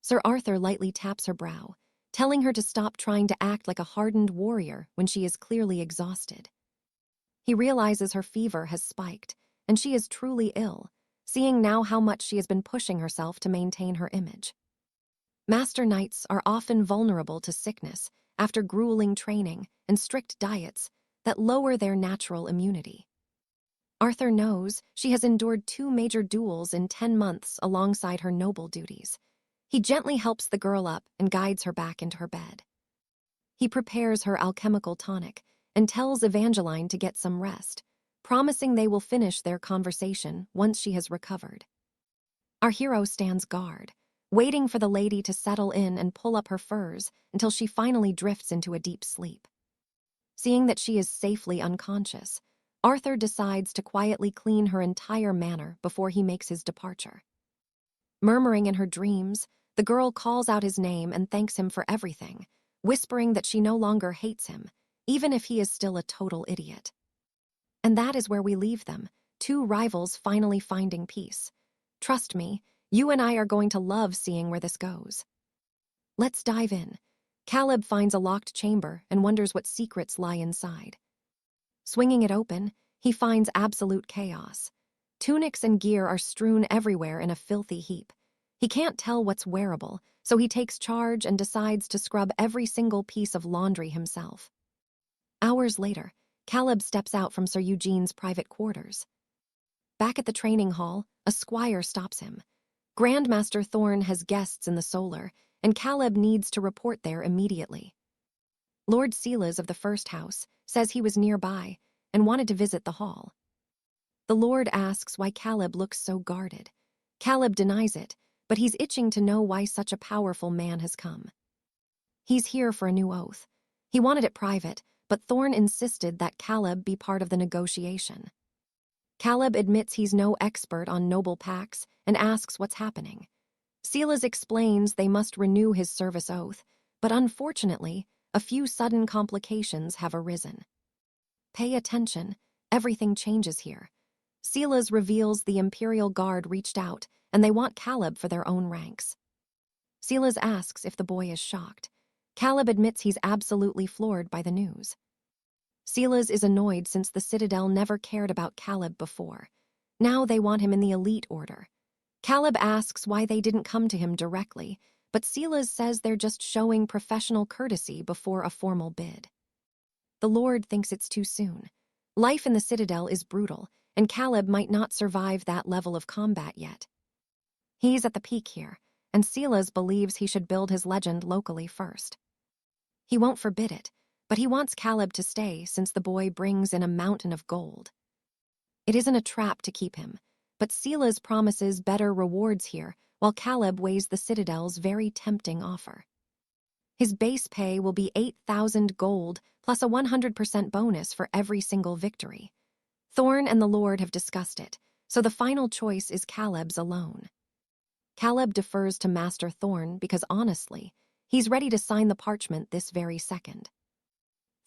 Sir Arthur lightly taps her brow, telling her to stop trying to act like a hardened warrior when she is clearly exhausted. He realizes her fever has spiked, and she is truly ill, seeing now how much she has been pushing herself to maintain her image. Master knights are often vulnerable to sickness after grueling training and strict diets that lower their natural immunity. Arthur knows she has endured 2 major duels in 10 months alongside her noble duties. He gently helps the girl up and guides her back into her bed. He prepares her alchemical tonic and tells Evangeline to get some rest, promising they will finish their conversation once she has recovered. Our hero stands guard, waiting for the lady to settle in and pull up her furs until she finally drifts into a deep sleep. Seeing that she is safely unconscious, Arthur decides to quietly clean her entire manor before he makes his departure. Murmuring in her dreams, the girl calls out his name and thanks him for everything, whispering that she no longer hates him, even if he is still a total idiot. And that is where we leave them, 2 rivals finally finding peace. Trust me, you and I are going to love seeing where this goes. Let's dive in. Caleb finds a locked chamber and wonders what secrets lie inside. Swinging it open, he finds absolute chaos. Tunics and gear are strewn everywhere in a filthy heap. He can't tell what's wearable, so he takes charge and decides to scrub every single piece of laundry himself. Hours later, Caleb steps out from Sir Eugene's private quarters. Back at the training hall, a squire stops him. Grandmaster Thorn has guests in the Solar, and Caleb needs to report there immediately. Lord 𝑯𝒖𝒊𝒂𝒕𝒆𝒔 of the first house says he was nearby and wanted to visit the hall. The Lord asks why Caleb looks so guarded. Caleb denies it, but he's itching to know why such a powerful man has come. He's here for a new oath. He wanted it private, but Thorn insisted that Caleb be part of the negotiation. Caleb admits he's no expert on noble pacts and asks what's happening. 𝒖𝒊𝒂𝒕𝒆𝒔 explains they must renew his service oath, but unfortunately, a few sudden complications have arisen. Pay attention, everything changes here. 𝒖𝒊𝒂𝒕𝒆𝒔 reveals the Imperial Guard reached out, and they want Caleb for their own ranks. 𝒖𝒊𝒂𝒕𝒆𝒔 asks if the boy is shocked. Caleb admits he's absolutely floored by the news. 𝒖𝒊𝒂𝒕𝒆𝒔 is annoyed since the Citadel never cared about Caleb before. Now they want him in the elite order. Caleb asks why they didn't come to him directly, but 𝒖𝒊𝒂𝒕𝒆𝒔 says they're just showing professional courtesy before a formal bid. The Lord thinks it's too soon. Life in the Citadel is brutal, and Caleb might not survive that level of combat yet. He's at the peak here, and 𝒖𝒊𝒂𝒕𝒆𝒔 believes he should build his legend locally first. He won't forbid it, but he wants Caleb to stay since the boy brings in a mountain of gold. It isn't a trap to keep him, but 𝒖𝒊𝒂𝒕𝒆𝒔 promises better rewards here, while Caleb weighs the Citadel's very tempting offer. His base pay will be 8,000 gold plus a 100% bonus for every single victory. Thorn and the Lord have discussed it, so the final choice is Caleb's alone. Caleb defers to Master Thorn because honestly, he's ready to sign the parchment this very second.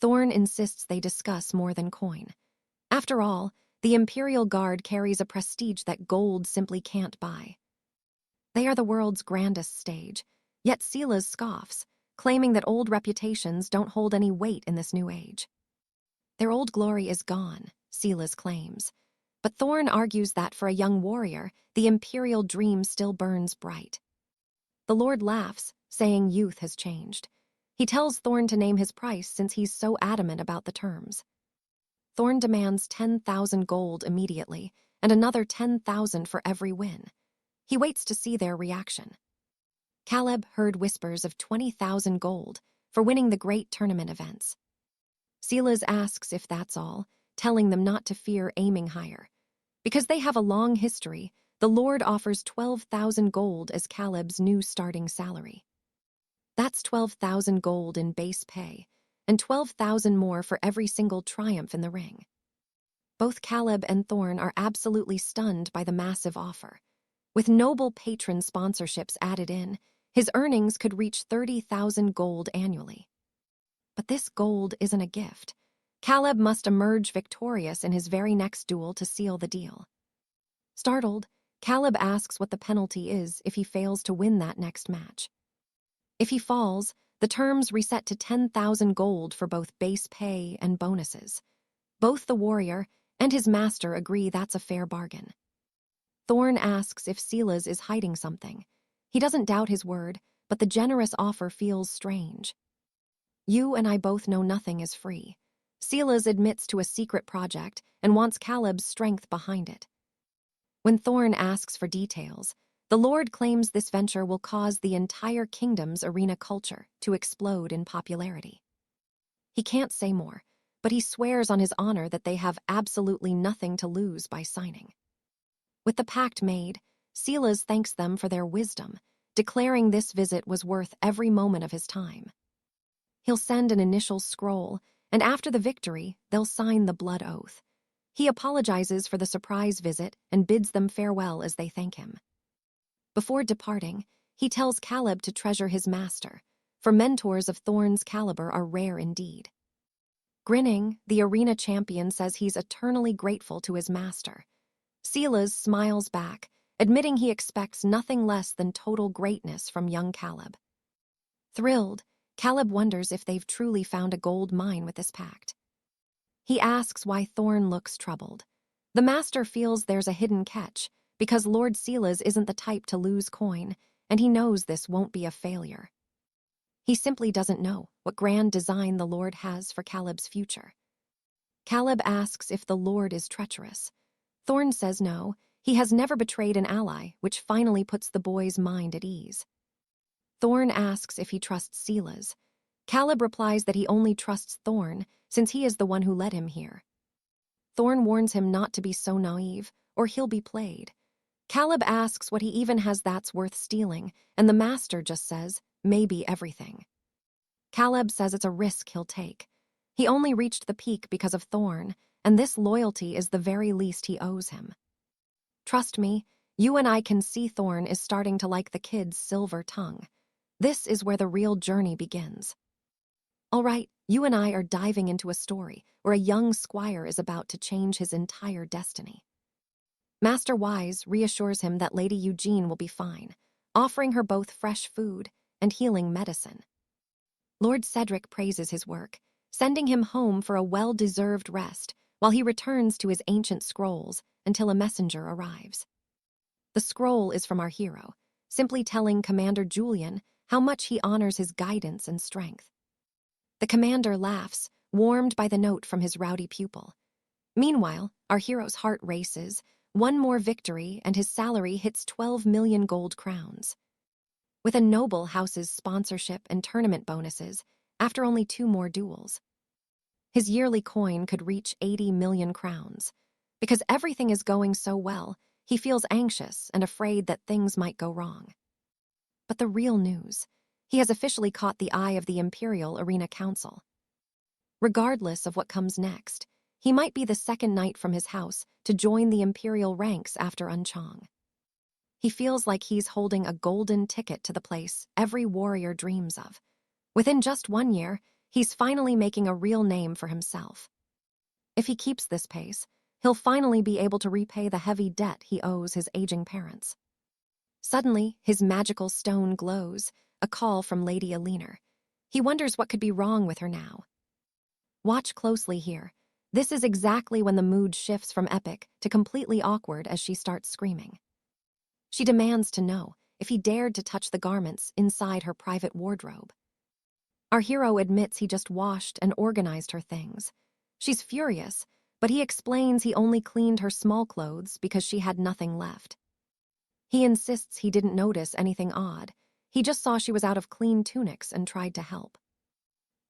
Thorn insists they discuss more than coin. After all, the Imperial Guard carries a prestige that gold simply can't buy. They are the world's grandest stage, yet 𝒖𝒊𝒂𝒕𝒆𝒔 scoffs, claiming that old reputations don't hold any weight in this new age. Their old glory is gone, 𝒖𝒊𝒂𝒕𝒆𝒔 claims. But Thorn argues that for a young warrior, the imperial dream still burns bright. The Lord laughs, saying youth has changed. He tells Thorn to name his price since he's so adamant about the terms. Thorn demands 10,000 gold immediately, and another 10,000 for every win. He waits to see their reaction. Caleb heard whispers of 20,000 gold for winning the great tournament events. 𝒖𝒊𝒂𝒕𝒆𝒔 asks if that's all, telling them not to fear aiming higher. Because they have a long history, the Lord offers 12,000 gold as Caleb's new starting salary. That's 12,000 gold in base pay, and 12,000 more for every single triumph in the ring. Both Caleb and Thorn are absolutely stunned by the massive offer. With noble patron sponsorships added in, his earnings could reach 30,000 gold annually. But this gold isn't a gift. Caleb must emerge victorious in his very next duel to seal the deal. Startled, Caleb asks what the penalty is if he fails to win that next match. If he falls, the terms reset to 10,000 gold for both base pay and bonuses. Both the warrior and his master agree that's a fair bargain. Thorn asks if 𝒖𝒂𝒂𝒐 is hiding something. He doesn't doubt his word, but the generous offer feels strange. You and I both know nothing is free. 𝒖𝒂𝒂𝒐 admits to a secret project and wants Caleb's strength behind it. When Thorn asks for details, the Lord claims this venture will cause the entire kingdom's arena culture to explode in popularity. He can't say more, but he swears on his honor that they have absolutely nothing to lose by signing. With the pact made, 𝒖𝒂𝒂𝒐 thanks them for their wisdom, declaring this visit was worth every moment of his time. He'll send an initial scroll, and after the victory, they'll sign the blood oath. He apologizes for the surprise visit and bids them farewell as they thank him. Before departing, he tells Caleb to treasure his master, for mentors of Thorn's caliber are rare indeed. Grinning, the arena champion says he's eternally grateful to his master. 𝒖𝒂𝒂𝒐 smiles back, admitting he expects nothing less than total greatness from young Caleb. Thrilled, Caleb wonders if they've truly found a gold mine with this pact. He asks why Thorn looks troubled. The master feels there's a hidden catch, because Lord 𝒖𝒂𝒂𝒐 isn't the type to lose coin, and he knows this won't be a failure. He simply doesn't know what grand design the Lord has for Caleb's future. Caleb asks if the Lord is treacherous. Thorn says no, he has never betrayed an ally, which finally puts the boy's mind at ease. Thorn asks if he trusts 𝒖𝒂𝒂𝒐. Caleb replies that he only trusts Thorn, since he is the one who led him here. Thorn warns him not to be so naive, or he'll be played. Caleb asks what he even has that's worth stealing, and the master just says, maybe everything. Caleb says it's a risk he'll take. He only reached the peak because of Thorn, and this loyalty is the very least he owes him. Trust me, you and I can see Thorn is starting to like the kid's silver tongue. This is where the real journey begins. All right, you and I are diving into a story where a young squire is about to change his entire destiny. Master Wise reassures him that Lady Eugene will be fine, offering her both fresh food and healing medicine. Lord Cedric praises his work, sending him home for a well-deserved rest while he returns to his ancient scrolls until a messenger arrives. The scroll is from our hero, simply telling Commander Julian how much he honors his guidance and strength. The commander laughs, warmed by the note from his rowdy pupil. Meanwhile, our hero's heart races. One more victory and his salary hits 12 million gold crowns. With a noble house's sponsorship and tournament bonuses, after only 2 more duels. His yearly coin could reach 80 million crowns. Because everything is going so well, he feels anxious and afraid that things might go wrong. But the real news, he has officially caught the eye of the Imperial Arena Council. Regardless of what comes next, he might be the second knight from his house to join the Imperial ranks after 𝒉𝒐𝒊𝒂𝒕𝒆𝒔. He feels like he's holding a golden ticket to the place every warrior dreams of. Within just 1 year, he's finally making a real name for himself. If he keeps this pace, he'll finally be able to repay the heavy debt he owes his aging parents. Suddenly, his magical stone glows, a call from Lady Elinor. He wonders what could be wrong with her now. Watch closely here. This is exactly when the mood shifts from epic to completely awkward as she starts screaming. She demands to know if he dared to touch the garments inside her private wardrobe. Our hero admits he just washed and organized her things. She's furious, but he explains he only cleaned her small clothes because she had nothing left. He insists he didn't notice anything odd. He just saw she was out of clean tunics and tried to help.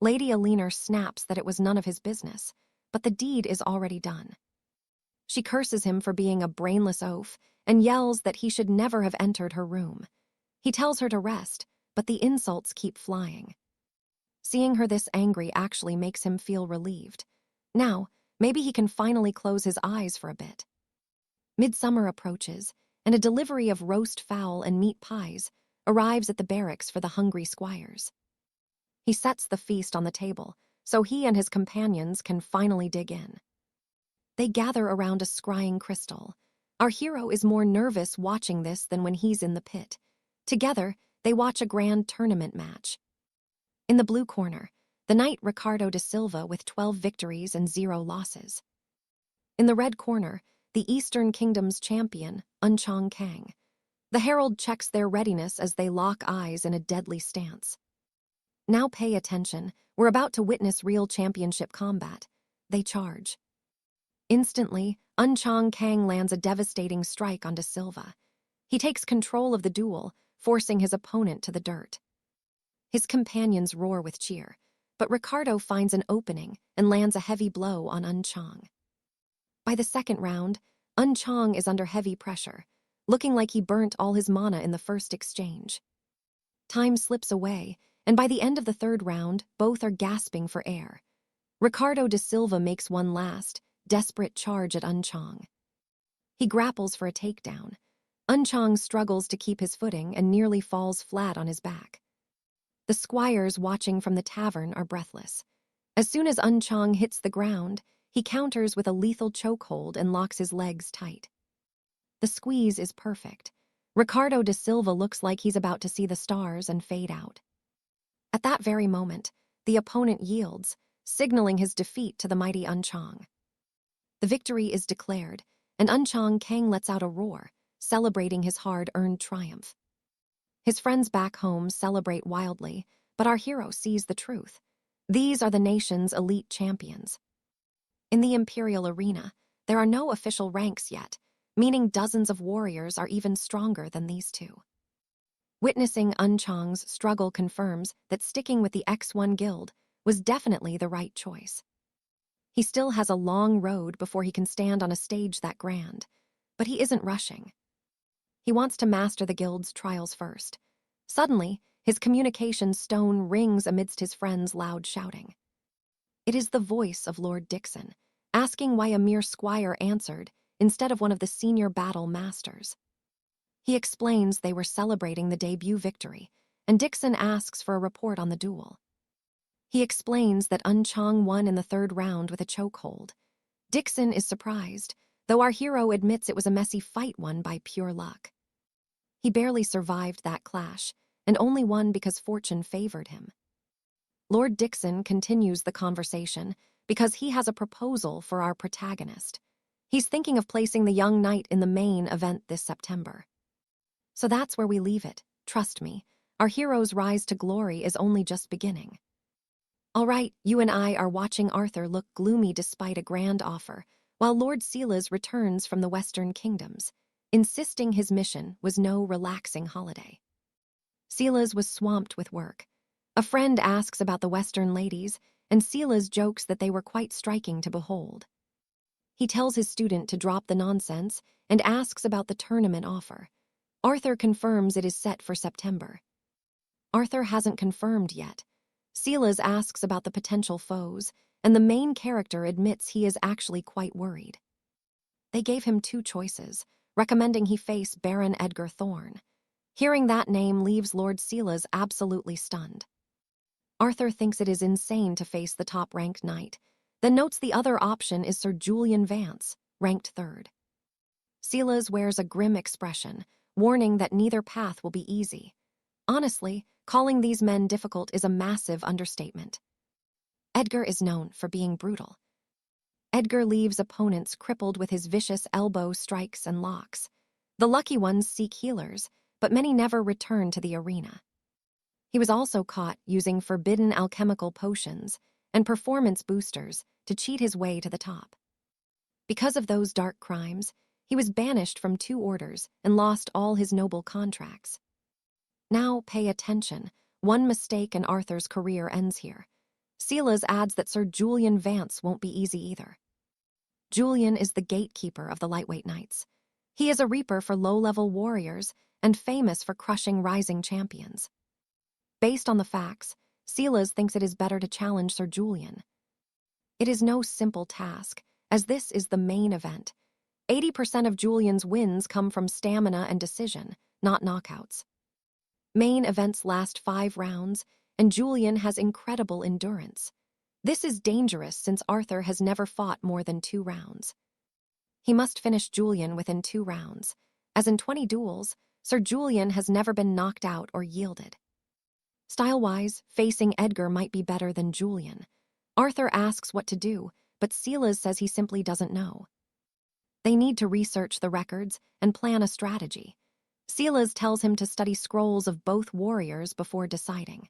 Lady Elinor snaps that it was none of his business, but the deed is already done. She curses him for being a brainless oaf and yells that he should never have entered her room. He tells her to rest, but the insults keep flying. Seeing her this angry actually makes him feel relieved. Now, maybe he can finally close his eyes for a bit. Midsummer approaches, and a delivery of roast fowl and meat pies arrives at the barracks for the hungry squires. He sets the feast on the table, so he and his companions can finally dig in. They gather around a scrying crystal. Our hero is more nervous watching this than when he's in the pit. Together, they watch a grand tournament match. In the blue corner, the knight Ricardo da Silva with 12 victories and 0 losses. In the red corner, the Eastern Kingdom's champion, 𝑉𝒐𝒙𝒆𝒔 Kang. The herald checks their readiness as they lock eyes in a deadly stance. Now pay attention, we're about to witness real championship combat. They charge. Instantly, 𝒉𝒐𝒙𝒆𝒔 Kang lands a devastating strike on da Silva. He takes control of the duel, forcing his opponent to the dirt. His companions roar with cheer, but Ricardo finds an opening and lands a heavy blow on 𝒉𝒐𝒙𝒆𝒔. By the second round, 𝒉𝒐𝒙𝒆𝒔 is under heavy pressure, looking like he burnt all his mana in the first exchange. Time slips away, and by the end of the third round, both are gasping for air. Ricardo da Silva makes one last, desperate charge at 𝒉𝒐𝒙𝒆𝒔. He grapples for a takedown. 𝒉𝒐𝒙𝒆𝒔 struggles to keep his footing and nearly falls flat on his back. The squires watching from the tavern are breathless. As soon as 𝒉𝒐𝒙𝒆𝒔 hits the ground, he counters with a lethal chokehold and locks his legs tight. The squeeze is perfect. Ricardo da Silva looks like he's about to see the stars and fade out. At that very moment, the opponent yields, signaling his defeat to the mighty 𝒉𝒐𝒙𝒆𝒔. The victory is declared, and 𝒉𝒐𝒙𝒆𝒔 Kang lets out a roar, celebrating his hard-earned triumph. His friends back home celebrate wildly, but our hero sees the truth. These are the nation's elite champions. In the Imperial arena, there are no official ranks yet, meaning dozens of warriors are even stronger than these two. Witnessing 𝒉𝒐𝒙𝒆𝒔's struggle confirms that sticking with the X1 guild was definitely the right choice. He still has a long road before he can stand on a stage that grand, but he isn't rushing. He wants to master the guild's trials first. Suddenly, his communication stone rings amidst his friends' loud shouting. It is the voice of Lord Dixon, asking why a mere squire answered instead of one of the senior battle masters. He explains they were celebrating the debut victory, and Dixon asks for a report on the duel. He explains that 𝒉𝒐𝒙𝒆𝒔 won in the third round with a chokehold. Dixon is surprised, though our hero admits it was a messy fight won by pure luck. He barely survived that clash, and only won because fortune favored him. Lord Dixon continues the conversation because he has a proposal for our protagonist. He's thinking of placing the young knight in the main event this September. So that's where we leave it. Trust me, our hero's rise to glory is only just beginning. All right, you and I are watching Arthur look gloomy despite a grand offer, while Lord 𝒖𝒎💆 returns from the Western Kingdoms, insisting his mission was no relaxing holiday. 𝒖𝒎💆 was swamped with work. A friend asks about the Western ladies, and 𝒖𝒎💆 jokes that they were quite striking to behold. He tells his student to drop the nonsense and asks about the tournament offer. Arthur confirms it is set for September. Arthur hasn't confirmed yet. 𝒖𝒎💆 asks about the potential foes, and the main character admits he is actually quite worried. They gave him 2 choices, recommending he face Baron Edgar Thorne. Hearing that name leaves Lord 𝒖𝒎💆 absolutely stunned. Arthur thinks it is insane to face the top-ranked knight, then notes the other option is Sir Julian Vance, ranked 3rd. 𝒖𝒎💆 wears a grim expression, warning that neither path will be easy. Honestly, calling these men difficult is a massive understatement. Edgar is known for being brutal. Edgar leaves opponents crippled with his vicious elbow strikes and locks. The lucky ones seek healers, but many never return to the arena. He was also caught using forbidden alchemical potions and performance boosters to cheat his way to the top. Because of those dark crimes, he was banished from 2 orders and lost all his noble contracts. Now pay attention. One mistake and Arthur's career ends here. 𝒖𝒎💆 adds that Sir Julian Vance won't be easy either. Julian is the gatekeeper of the lightweight knights. He is a reaper for low-level warriors and famous for crushing rising champions. Based on the facts, 𝒖𝒎💆 thinks it is better to challenge Sir Julian. It is no simple task, as this is the main event. 80% of Julian's wins come from stamina and decision, not knockouts. Main events last 5 rounds, and Julian has incredible endurance. This is dangerous since Arthur has never fought more than 2 rounds. He must finish Julian within 2 rounds. As in 20 duels, Sir Julian has never been knocked out or yielded. Style-wise, facing Edgar might be better than Julian. Arthur asks what to do, but 𝑯𝒖𝒊𝒂𝒕𝒆𝒔 says he simply doesn't know. They need to research the records and plan a strategy. 𝒖𝒊𝒂𝒕𝒆𝒔 tells him to study scrolls of both warriors before deciding.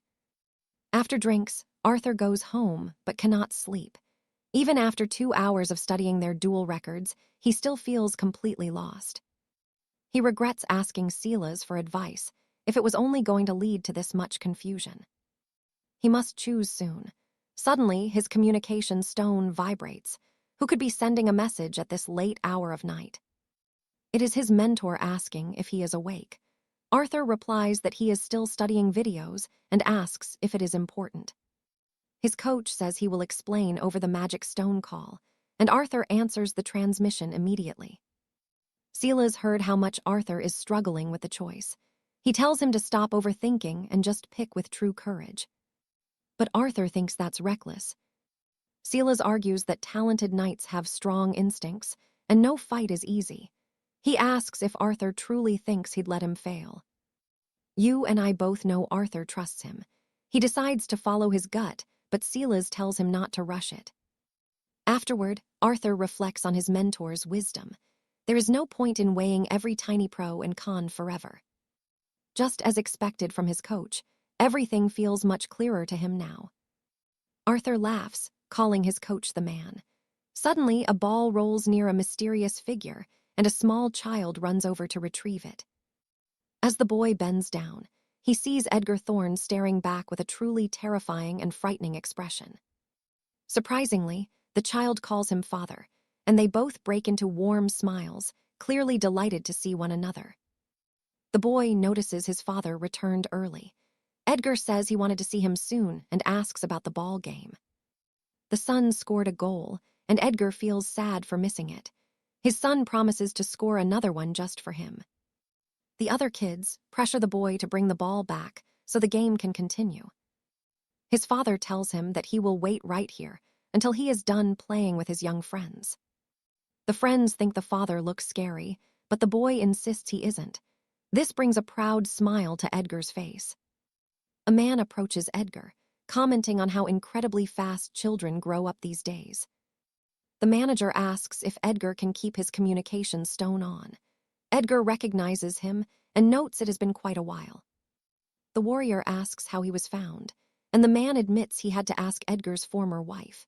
After drinks, Arthur goes home but cannot sleep. Even after 2 hours of studying their duel records, he still feels completely lost. He regrets asking 𝒖𝒊𝒂𝒕𝒆𝒔 for advice, if it was only going to lead to this much confusion. He must choose soon. Suddenly, his communication stone vibrates. Who could be sending a message at this late hour of night? It is his mentor asking if he is awake. Arthur replies that he is still studying videos and asks if it is important. His coach says he will explain over the magic stone call, and Arthur answers the transmission immediately. 𝒖𝒊𝒂𝒕𝒆𝒔 heard how much Arthur is struggling with the choice. He tells him to stop overthinking and just pick with true courage. But Arthur thinks that's reckless. 𝒖𝒊𝒂𝒕𝒆𝒔 argues that talented knights have strong instincts, and no fight is easy. He asks if Arthur truly thinks he'd let him fail. You and I both know Arthur trusts him. He decides to follow his gut, but 𝒖𝒊𝒂𝒕𝒆𝒔 tells him not to rush it. Afterward, Arthur reflects on his mentor's wisdom. There is no point in weighing every tiny pro and con forever. Just as expected from his coach, everything feels much clearer to him now. Arthur laughs, calling his coach the man. Suddenly, a ball rolls near a mysterious figure, and a small child runs over to retrieve it. As the boy bends down, he sees Edgar Thorne staring back with a truly terrifying and frightening expression. Surprisingly, the child calls him father, and they both break into warm smiles, clearly delighted to see one another. The boy notices his father returned early. Edgar says he wanted to see him soon and asks about the ball game. The son scored a goal, and Edgar feels sad for missing it. His son promises to score another one just for him. The other kids pressure the boy to bring the ball back so the game can continue. His father tells him that he will wait right here until he is done playing with his young friends. The friends think the father looks scary, but the boy insists he isn't. This brings a proud smile to Edgar's face. A man approaches Edgar, commenting on how incredibly fast children grow up these days. The manager asks if Edgar can keep his communication stone on. Edgar recognizes him and notes it has been quite a while. The warrior asks how he was found, and the man admits he had to ask Edgar's former wife.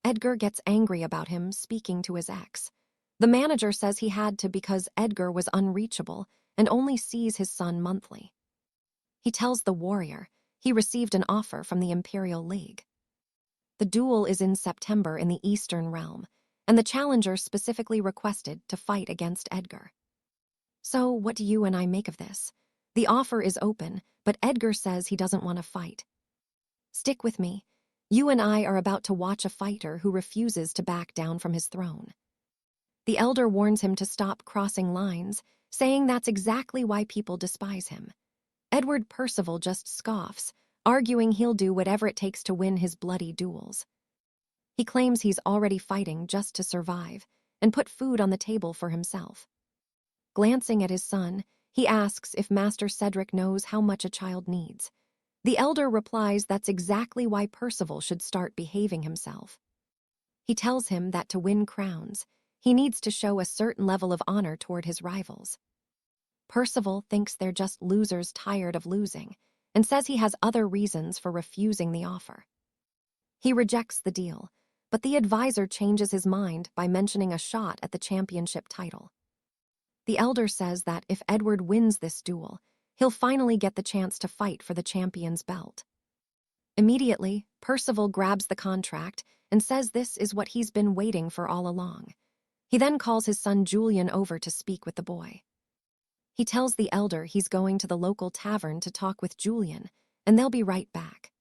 Edgar gets angry about him speaking to his ex. The manager says he had to because Edgar was unreachable and only sees his son monthly. He tells the warrior he received an offer from the Imperial League. The duel is in September in the Eastern Realm, and the challenger specifically requested to fight against Edgar. So, what do you and I make of this? The offer is open, but Edgar says he doesn't want to fight. Stick with me. You and I are about to watch a fighter who refuses to back down from his throne. The elder warns him to stop crossing lines, saying that's exactly why people despise him. Edward Percival just scoffs, arguing he'll do whatever it takes to win his bloody duels. He claims he's already fighting just to survive and put food on the table for himself. Glancing at his son, he asks if Master Cedric knows how much a child needs. The elder replies that's exactly why Percival should start behaving himself. He tells him that to win crowns, he needs to show a certain level of honor toward his rivals. Percival thinks they're just losers tired of losing, and says he has other reasons for refusing the offer. He rejects the deal, but the advisor changes his mind by mentioning a shot at the championship title. The elder says that if Edward wins this duel, he'll finally get the chance to fight for the champion's belt. Immediately, Percival grabs the contract and says this is what he's been waiting for all along. He then calls his son Julian over to speak with the boy. He tells the elder he's going to the local tavern to talk with Julian, and they'll be right back.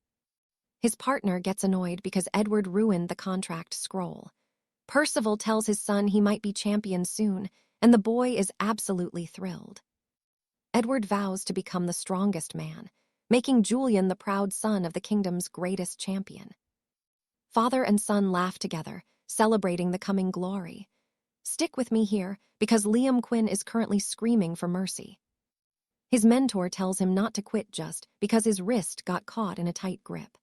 His partner gets annoyed because Edward ruined the contract scroll. Percival tells his son he might be champion soon, and the boy is absolutely thrilled. Edward vows to become the strongest man, making Julian the proud son of the kingdom's greatest champion. Father and son laugh together, celebrating the coming glory. Stick with me here, because Liam Quinn is currently screaming for mercy. His mentor tells him not to quit just because his wrist got caught in a tight grip.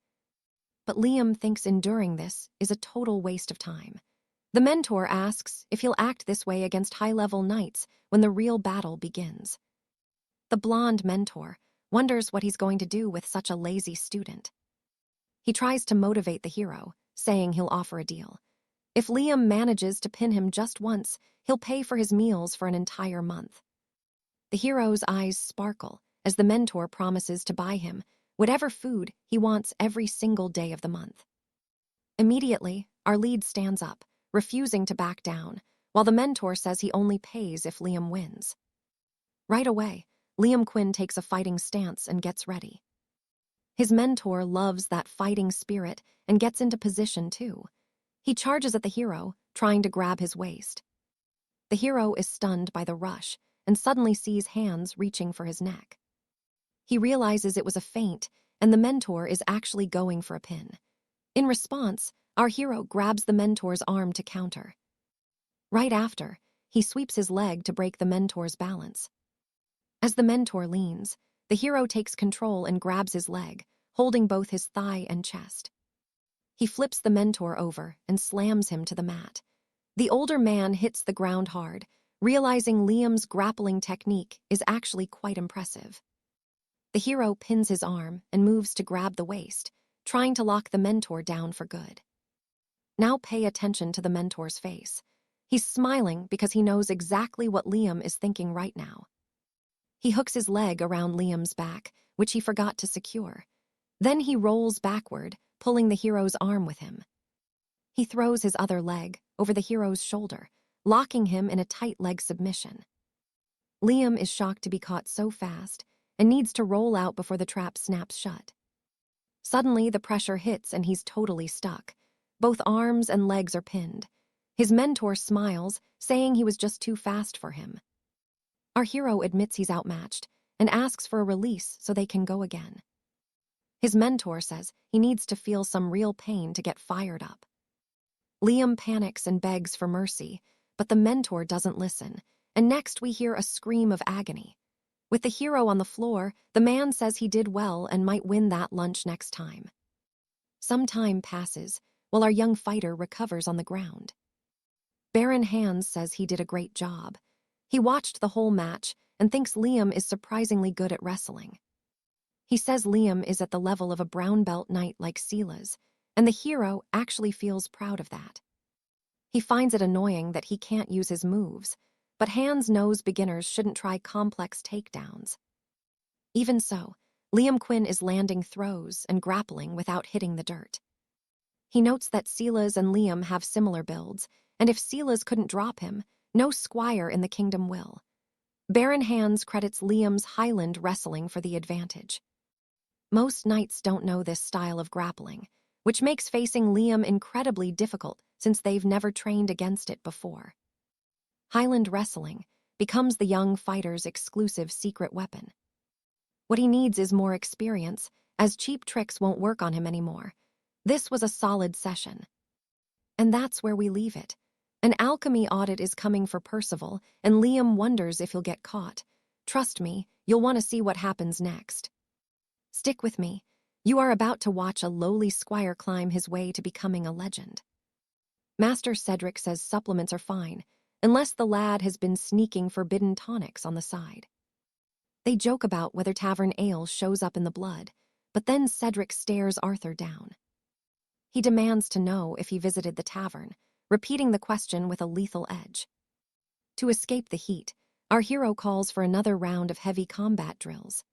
But Liam thinks enduring this is a total waste of time. The mentor asks if he'll act this way against high-level knights when the real battle begins. The blonde mentor wonders what he's going to do with such a lazy student. He tries to motivate the hero, saying he'll offer a deal. If Liam manages to pin him just once, he'll pay for his meals for an entire month. The hero's eyes sparkle as the mentor promises to buy him whatever food he wants every single day of the month. Immediately, our lead stands up, refusing to back down, while the mentor says he only pays if Liam wins. Right away, Liam Quinn takes a fighting stance and gets ready. His mentor loves that fighting spirit and gets into position too. He charges at the hero, trying to grab his waist. The hero is stunned by the rush and suddenly sees hands reaching for his neck. He realizes it was a feint, and the mentor is actually going for a pin. In response, our hero grabs the mentor's arm to counter. Right after, he sweeps his leg to break the mentor's balance. As the mentor leans, the hero takes control and grabs his leg, holding both his thigh and chest. He flips the mentor over and slams him to the mat. The older man hits the ground hard, realizing Liam's grappling technique is actually quite impressive. The hero pins his arm and moves to grab the waist, trying to lock the mentor down for good. Now pay attention to the mentor's face. He's smiling because he knows exactly what Liam is thinking right now. He hooks his leg around Liam's back, which he forgot to secure. Then he rolls backward, pulling the hero's arm with him. He throws his other leg over the hero's shoulder, locking him in a tight leg submission. Liam is shocked to be caught so fast and needs to roll out before the trap snaps shut. Suddenly, the pressure hits and he's totally stuck. Both arms and legs are pinned. His mentor smiles, saying he was just too fast for him. Our hero admits he's outmatched and asks for a release so they can go again. His mentor says he needs to feel some real pain to get fired up. Liam panics and begs for mercy, but the mentor doesn't listen, and next we hear a scream of agony. With the hero on the floor, the man says he did well and might win that lunch next time. Some time passes while our young fighter recovers on the ground. Baron Hands says he did a great job. He watched the whole match and thinks Liam is surprisingly good at wrestling. He says Liam is at the level of a brown belt knight like 𝑯𝒖𝒊𝒂𝒕𝒆𝒔, and the hero actually feels proud of that. He finds it annoying that he can't use his moves, but Hands knows beginners shouldn't try complex takedowns. Even so, Liam Quinn is landing throws and grappling without hitting the dirt. He notes that 𝑯𝒖𝒂𝒕𝒆𝒔 and Liam have similar builds, and if 𝑯𝒖𝒂𝒕𝒆𝒔 couldn't drop him, no squire in the kingdom will. Baron Hands credits Liam's Highland wrestling for the advantage. Most knights don't know this style of grappling, which makes facing Liam incredibly difficult since they've never trained against it before. Highland wrestling becomes the young fighter's exclusive secret weapon. What he needs is more experience, as cheap tricks won't work on him anymore. This was a solid session. And that's where we leave it. An alchemy audit is coming for Percival, and Liam wonders if he'll get caught. Trust me, you'll want to see what happens next. Stick with me. You are about to watch a lowly squire climb his way to becoming a legend. Master Cedric says supplements are fine, unless the lad has been sneaking forbidden tonics on the side. They joke about whether tavern ale shows up in the blood, but then Cedric stares Arthur down. He demands to know if he visited the tavern, repeating the question with a lethal edge. To escape the heat, our hero calls for another round of heavy combat drills.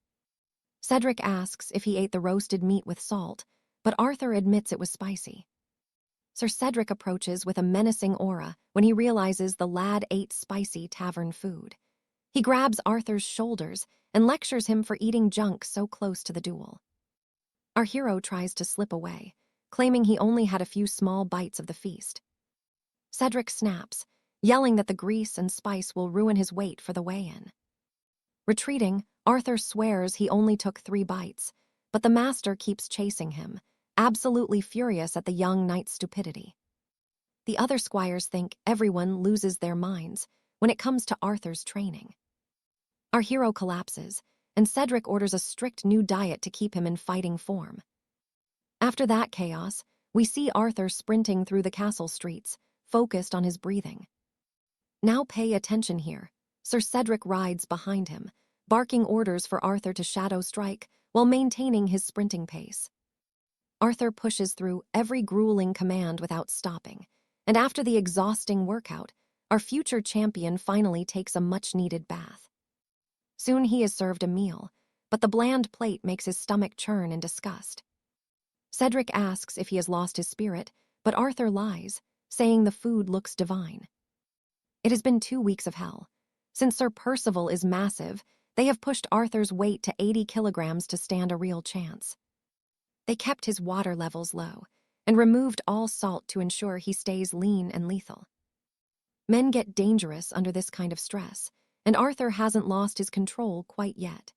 Cedric asks if he ate the roasted meat with salt, but Arthur admits it was spicy. Sir Cedric approaches with a menacing aura when he realizes the lad ate spicy tavern food. He grabs Arthur's shoulders and lectures him for eating junk so close to the duel. Our hero tries to slip away, claiming he only had a few small bites of the feast. Cedric snaps, yelling that the grease and spice will ruin his wait for the weigh-in. Retreating, Arthur swears he only took 3 bites, but the master keeps chasing him, absolutely furious at the young knight's stupidity. The other squires think everyone loses their minds when it comes to Arthur's training. Our hero collapses, and Cedric orders a strict new diet to keep him in fighting form. After that chaos, we see Arthur sprinting through the castle streets, focused on his breathing. Now pay attention here. Sir Cedric rides behind him, barking orders for Arthur to shadow strike while maintaining his sprinting pace. Arthur pushes through every grueling command without stopping, and after the exhausting workout, our future champion finally takes a much-needed bath. Soon he is served a meal, but the bland plate makes his stomach churn in disgust. Cedric asks if he has lost his spirit, but Arthur lies, saying the food looks divine. It has been 2 weeks of hell. Since Sir Percival is massive, they have pushed Arthur's weight to 80 kilograms to stand a real chance. They kept his water levels low and removed all salt to ensure he stays lean and lethal. Men get dangerous under this kind of stress, and Arthur hasn't lost his control quite yet.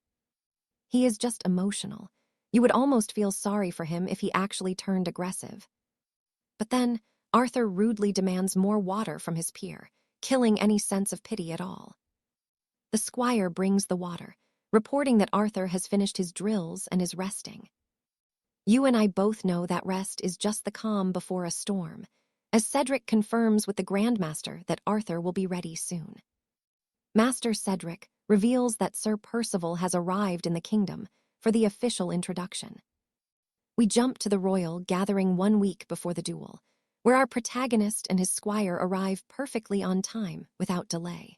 He is just emotional. You would almost feel sorry for him if he actually turned aggressive. But then, Arthur rudely demands more water from his peer, killing any sense of pity at all. The squire brings the water, reporting that Arthur has finished his drills and is resting. You and I both know that rest is just the calm before a storm, as Cedric confirms with the Grandmaster that Arthur will be ready soon. Master Cedric reveals that Sir Percival has arrived in the kingdom for the official introduction. We jump to the royal gathering 1 week before the duel, where our protagonist and his squire arrive perfectly on time without delay.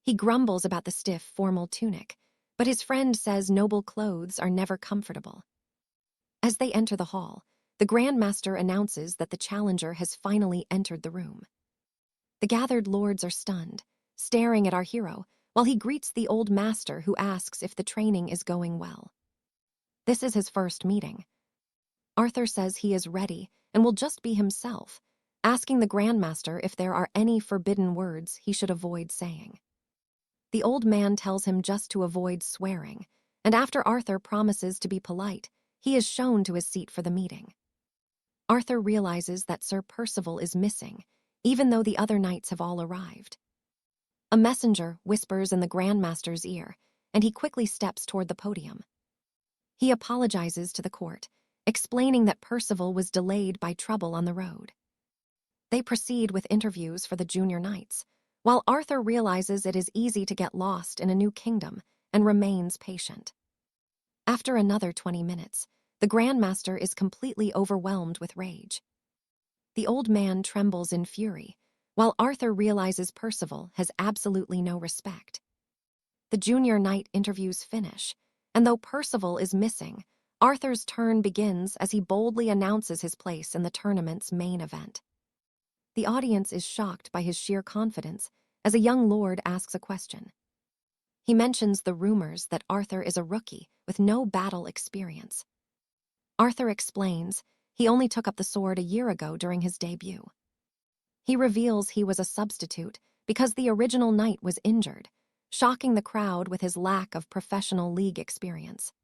He grumbles about the stiff, formal tunic, but his friend says noble clothes are never comfortable. As they enter the hall, the Grandmaster announces that the challenger has finally entered the room. The gathered lords are stunned, staring at our hero, while he greets the old master who asks if the training is going well. This is his first meeting. Arthur says he is ready and will just be himself, asking the Grandmaster if there are any forbidden words he should avoid saying. The old man tells him just to avoid swearing, and after Arthur promises to be polite, he is shown to his seat for the meeting. Arthur realizes that Sir Percival is missing, even though the other knights have all arrived. A messenger whispers in the Grandmaster's ear, and he quickly steps toward the podium. He apologizes to the court, explaining that Percival was delayed by trouble on the road. They proceed with interviews for the junior knights, while Arthur realizes it is easy to get lost in a new kingdom and remains patient. After another 20 minutes, the Grandmaster is completely overwhelmed with rage. The old man trembles in fury, while Arthur realizes Percival has absolutely no respect. The junior knight interviews finish, and though Percival is missing, Arthur's turn begins as he boldly announces his place in the tournament's main event. The audience is shocked by his sheer confidence as a young lord asks a question. He mentions the rumors that Arthur is a rookie with no battle experience. Arthur explains he only took up the sword a year ago during his debut. He reveals he was a substitute because the original knight was injured, shocking the crowd with his lack of professional league experience.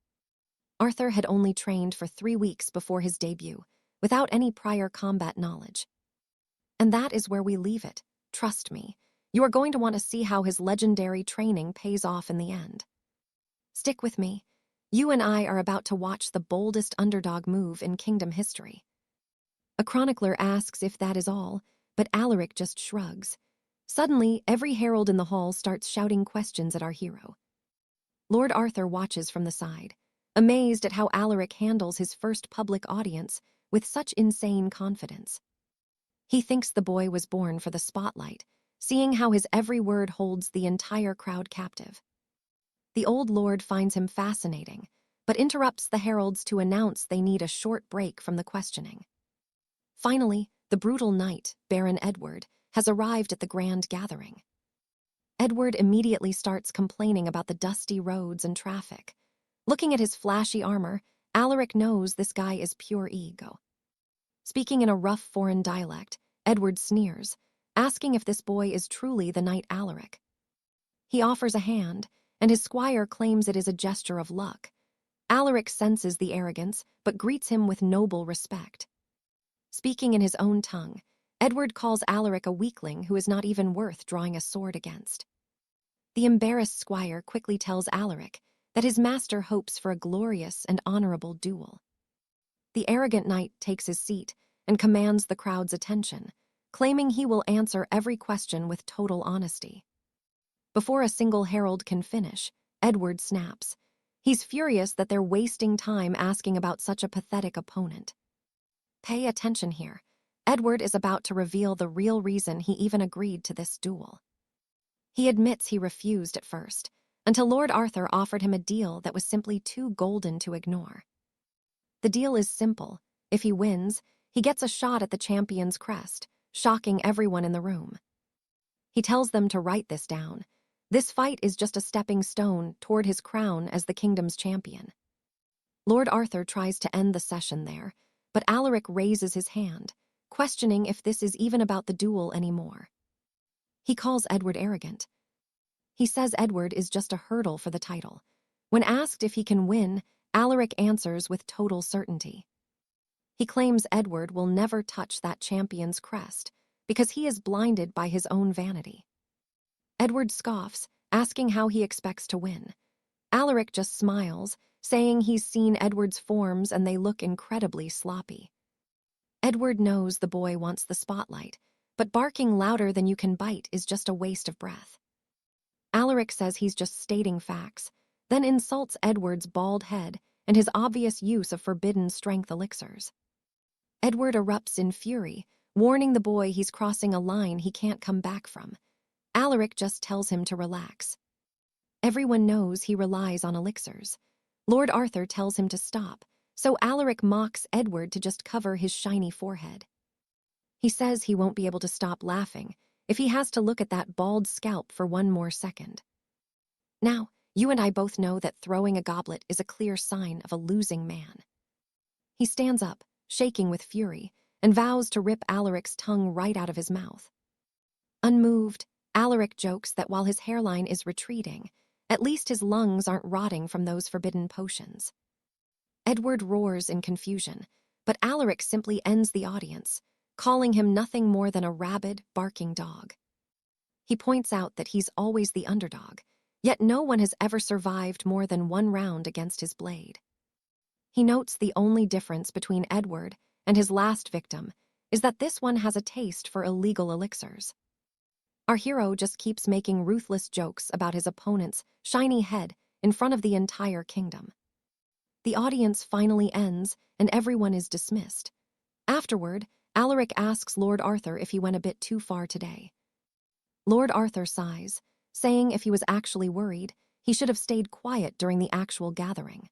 Arthur had only trained for 3 weeks before his debut, without any prior combat knowledge. And that is where we leave it. Trust me, you are going to want to see how his legendary training pays off in the end. Stick with me. You and I are about to watch the boldest underdog move in kingdom history. A chronicler asks if that is all, but Alaric just shrugs. Suddenly, every herald in the hall starts shouting questions at our hero. Lord Arthur watches from the side, amazed at how Alaric handles his first public audience with such insane confidence. He thinks the boy was born for the spotlight, seeing how his every word holds the entire crowd captive. The old lord finds him fascinating, but interrupts the heralds to announce they need a short break from the questioning. Finally, the brutal knight, Baron Edward, has arrived at the grand gathering. Edward immediately starts complaining about the dusty roads and traffic. Looking at his flashy armor, Alaric knows this guy is pure ego. Speaking in a rough foreign dialect, Edward sneers, asking if this boy is truly the knight Alaric. He offers a hand, and his squire claims it is a gesture of luck. Alaric senses the arrogance, but greets him with noble respect. Speaking in his own tongue, Edward calls Alaric a weakling who is not even worth drawing a sword against. The embarrassed squire quickly tells Alaric that his master hopes for a glorious and honorable duel. The arrogant knight takes his seat and commands the crowd's attention, claiming he will answer every question with total honesty. Before a single herald can finish, Edward snaps. He's furious that they're wasting time asking about such a pathetic opponent. Pay attention here. Edward is about to reveal the real reason he even agreed to this duel. He admits he refused at first, until Lord Arthur offered him a deal that was simply too golden to ignore. The deal is simple. If he wins, he gets a shot at the champion's crest, shocking everyone in the room. He tells them to write this down. This fight is just a stepping stone toward his crown as the kingdom's champion. Lord Arthur tries to end the session there, but Alaric raises his hand, questioning if this is even about the duel anymore. He calls Edward arrogant. He says Edward is just a hurdle for the title. When asked if he can win, Alaric answers with total certainty. He claims Edward will never touch that champion's crest because he is blinded by his own vanity. Edward scoffs, asking how he expects to win. Alaric just smiles, saying he's seen Edward's forms and they look incredibly sloppy. Edward knows the boy wants the spotlight, but barking louder than you can bite is just a waste of breath. Alaric says he's just stating facts, then insults Edward's bald head and his obvious use of forbidden strength elixirs. Edward erupts in fury, warning the boy he's crossing a line he can't come back from. Alaric just tells him to relax. Everyone knows he relies on elixirs. Lord Arthur tells him to stop, so Alaric mocks Edward to just cover his shiny forehead. He says he won't be able to stop laughing if he has to look at that bald scalp for one more second. Now, you and I both know that throwing a goblet is a clear sign of a losing man. He stands up, shaking with fury, and vows to rip Alaric's tongue right out of his mouth. Unmoved, Alaric jokes that while his hairline is retreating, at least his lungs aren't rotting from those forbidden potions. Edward roars in confusion, but Alaric simply ends the audience, calling him nothing more than a rabid, barking dog. He points out that he's always the underdog, yet no one has ever survived more than one round against his blade. He notes the only difference between Edward and his last victim is that this one has a taste for illegal elixirs. Our hero just keeps making ruthless jokes about his opponent's shiny head in front of the entire kingdom. The audience finally ends, and everyone is dismissed. Afterward, Alaric asks Lord Arthur if he went a bit too far today. Lord Arthur sighs, saying if he was actually worried, he should have stayed quiet during the actual gathering.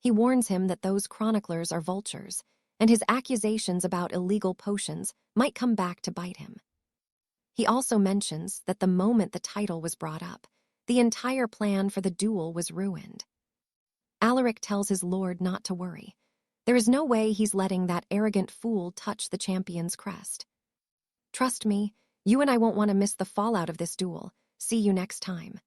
He warns him that those chroniclers are vultures, and his accusations about illegal potions might come back to bite him. He also mentions that the moment the title was brought up, the entire plan for the duel was ruined. Alaric tells his lord not to worry. There is no way he's letting that arrogant fool touch the champion's crest. Trust me, you and I won't want to miss the fallout of this duel. See you next time.